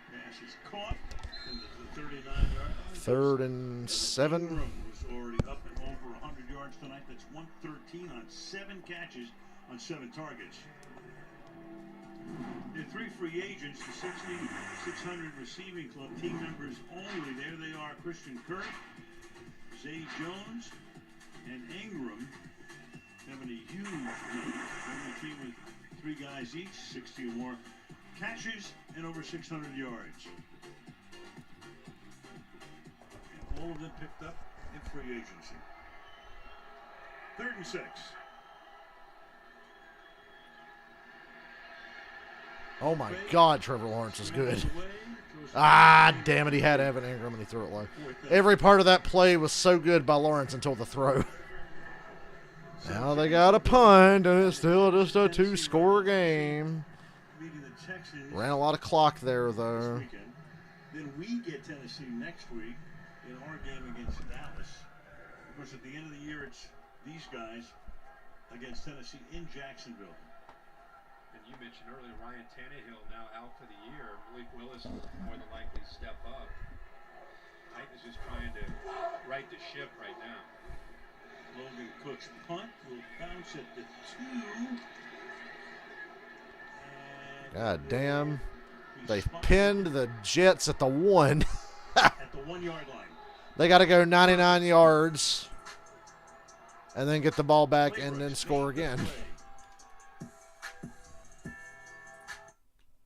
Pass is caught into the 39-yard line. 3rd and 7. Ingram was already up and over 100 yards tonight. That's 113 on 7 catches on 7 targets. There are 3 free agents, the 6,600 receiving club team members only. There they are: Christian Kirk, Zay Jones, and Ingram having a huge night. Only team with 3 guys each, 60 or more catches and over 600 yards. And all of them picked up in free agency. 3rd and 6. Oh my God, Trevor Lawrence is good. Ah, damn it, he had Evan Ingram and he threw it low. Every part of that play was so good by Lawrence until the throw. Now they got a punt, and it's still just a 2-score game. Ran a lot of clock there, though. Then we get Tennessee next week in our game against Dallas. Of course, at the end of the year, it's these guys against Tennessee in Jacksonville. And you mentioned earlier Ryan Tannehill now out for the year. Malik Willis will more than likely step up. Titans just trying to right the ship right now. Logan Cook's punt will bounce at the 2. God damn. They pinned the Jets at the 1. At the 1-yard line. They got to go 99 yards and then get the ball back and then score again.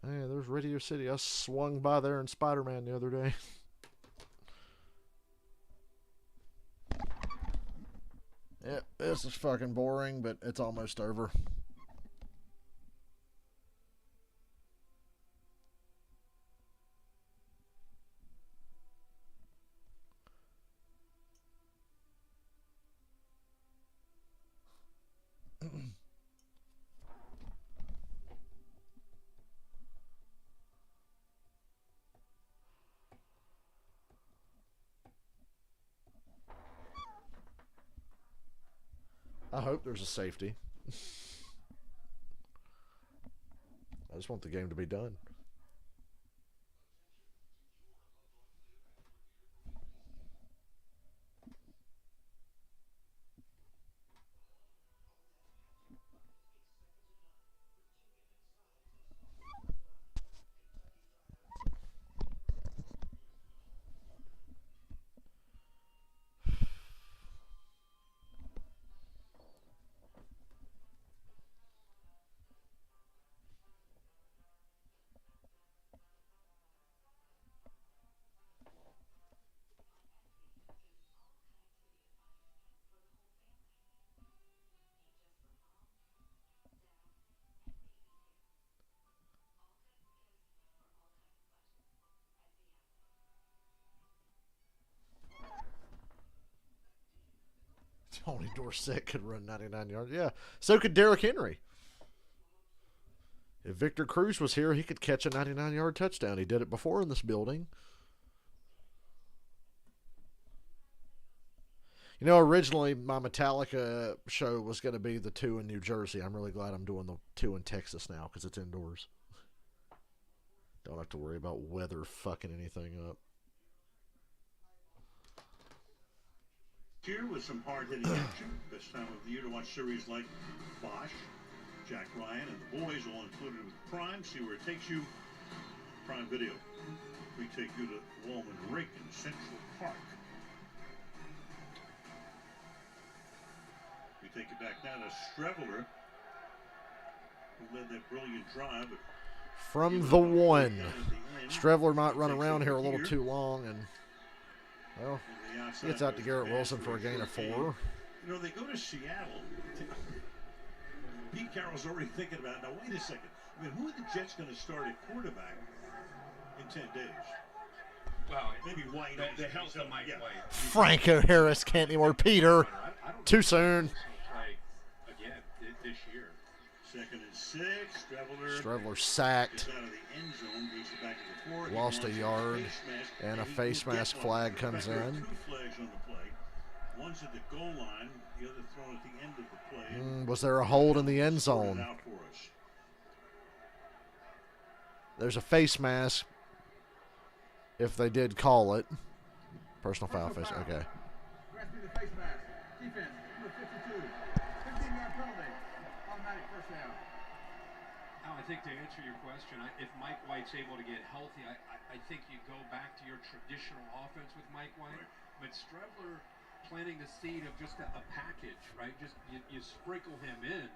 Hey, there's Radio City. I swung by there in Spider-Man the other day. Yep, this is fucking boring, but it's almost over. I hope there's a safety. I just want the game to be done. Tony Dorsett could run 99 yards. Yeah, so could Derrick Henry. If Victor Cruz was here, he could catch a 99-yard touchdown. He did it before in this building. You know, originally my Metallica show was going to be the 2 in New Jersey. I'm really glad I'm doing the 2 in Texas now because it's indoors. Don't have to worry about weather fucking anything up. Here with some hard-hitting action. Best time of the year to watch series like Bosch, Jack Ryan, and the boys, all included with Prime. See where it takes you. Prime Video. We take you to Walman Rake in Central Park. We take you back now to Streveler, who led that brilliant drive. From the 1. Streveler might run around here a little too long, and well, he gets out to Garrett Wilson for a gain of 4. You know, they go to Seattle. Pete Carroll's already thinking about, now wait a second. I mean, who are the Jets going to start at quarterback in 10 days? Well, maybe White. The health of Mike White. Franco Harris can't anymore. Peter, too soon. Again, this year. 2nd and 6. Streveler sacked. Out of the end zone, goes back to the 4. Lost a yard, and a face mask flag comes in. 2 flags on the play. One's at the goal line, the other thrown at the end of the play. Was there a hold in the end zone? Out for us. There's a face mask. If they did call it. Personal foul. Okay. Grasping the face mask. Defense, number 52. 15-yard penalty. Automatic first down. Now, I think to answer your question, if Mike White's able to get healthy, I think you go back to your traditional offense with Mike White. Right. But Strebler planting the seed of just a package, right? Just you sprinkle him in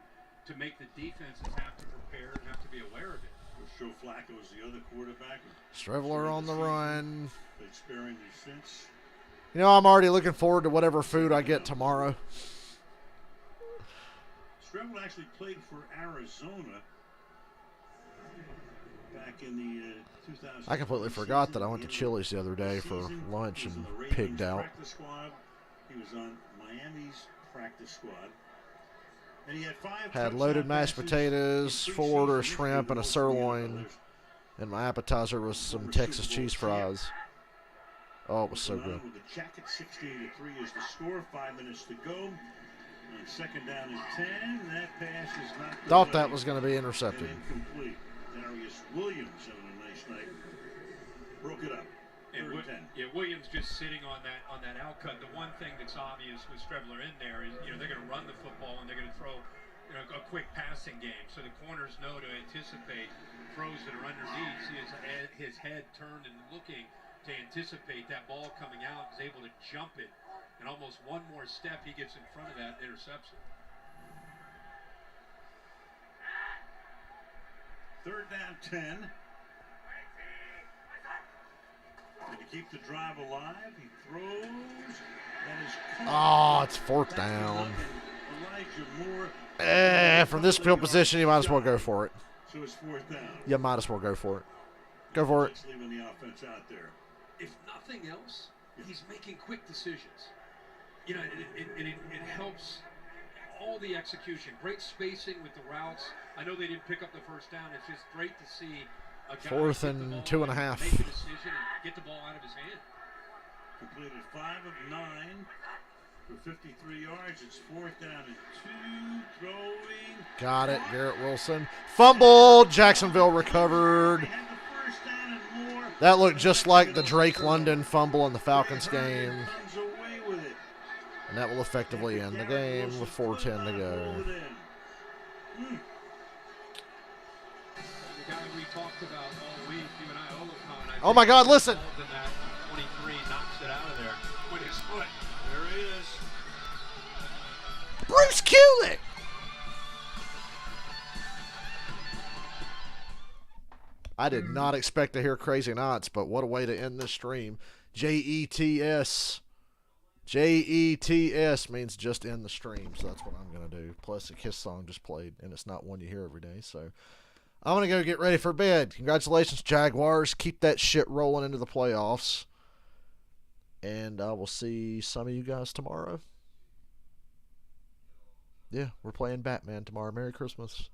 to make the defenses have to prepare and have to be aware of it. Joe Flacco is the other quarterback. Strebler on the run. Played sparingly since. You know, I'm already looking forward to whatever food I get tomorrow. Strebler actually played for Arizona back in the 2000. I completely forgot that I went to Chili's the other day for lunch and pigged out. Squad. He was on Miami's practice squad. And he had loaded mashed potatoes, 4 orders of shrimp, and a sirloin. And my appetizer was some Texas cheese fries. Oh, it was so good. With the Jacket 16-3 is the score. 5 minutes to go. And second down and 10. That pass is not. Thought that was going to be intercepted. Incomplete. Darius Williams having a nice night. Broke it up. And Williams just sitting on that outcut. The one thing that's obvious with Strebler in there is, they're going to run the football and they're going to throw, a quick passing game. So the corners know to anticipate throws that are underneath. See his head turned and looking to anticipate that ball coming out. Is able to jump it, and almost one more step he gets in front of that interception. Third down 10. And to keep the drive alive, he throws. Oh, it's fourth down. From this field position, you might as well go for it. So it's fourth down. You might as well go for it. Go for it. Leaving the offense out there. If nothing else, he's making quick decisions. It helps all the execution. Great spacing with the routes. I know they didn't pick up the first down. It's just great to see. Fourth and 2.5. Make a decision and get the ball out of his hand. Completed 5 of 9 for 53 yards. It's fourth down and 2. Throwing. Got it. Garrett Wilson. Fumbled. Jacksonville recovered. That looked just like the Drake London fumble in the Falcons game. And that will effectively end the game with 4:10 to go. We talked about all week, you and I, Olacon. Oh my God, listen. 23 knocks it out of there with his foot. There he is. Bruce Kulick. I did not expect to hear Crazy Knots, but what a way to end this stream. Jets. Jets means just end the stream, so that's what I'm going to do. Plus, a Kiss song just played, and it's not one you hear every day, so I'm going to go get ready for bed. Congratulations, Jaguars. Keep that shit rolling into the playoffs. And I will see some of you guys tomorrow. Yeah, we're playing Batman tomorrow. Merry Christmas.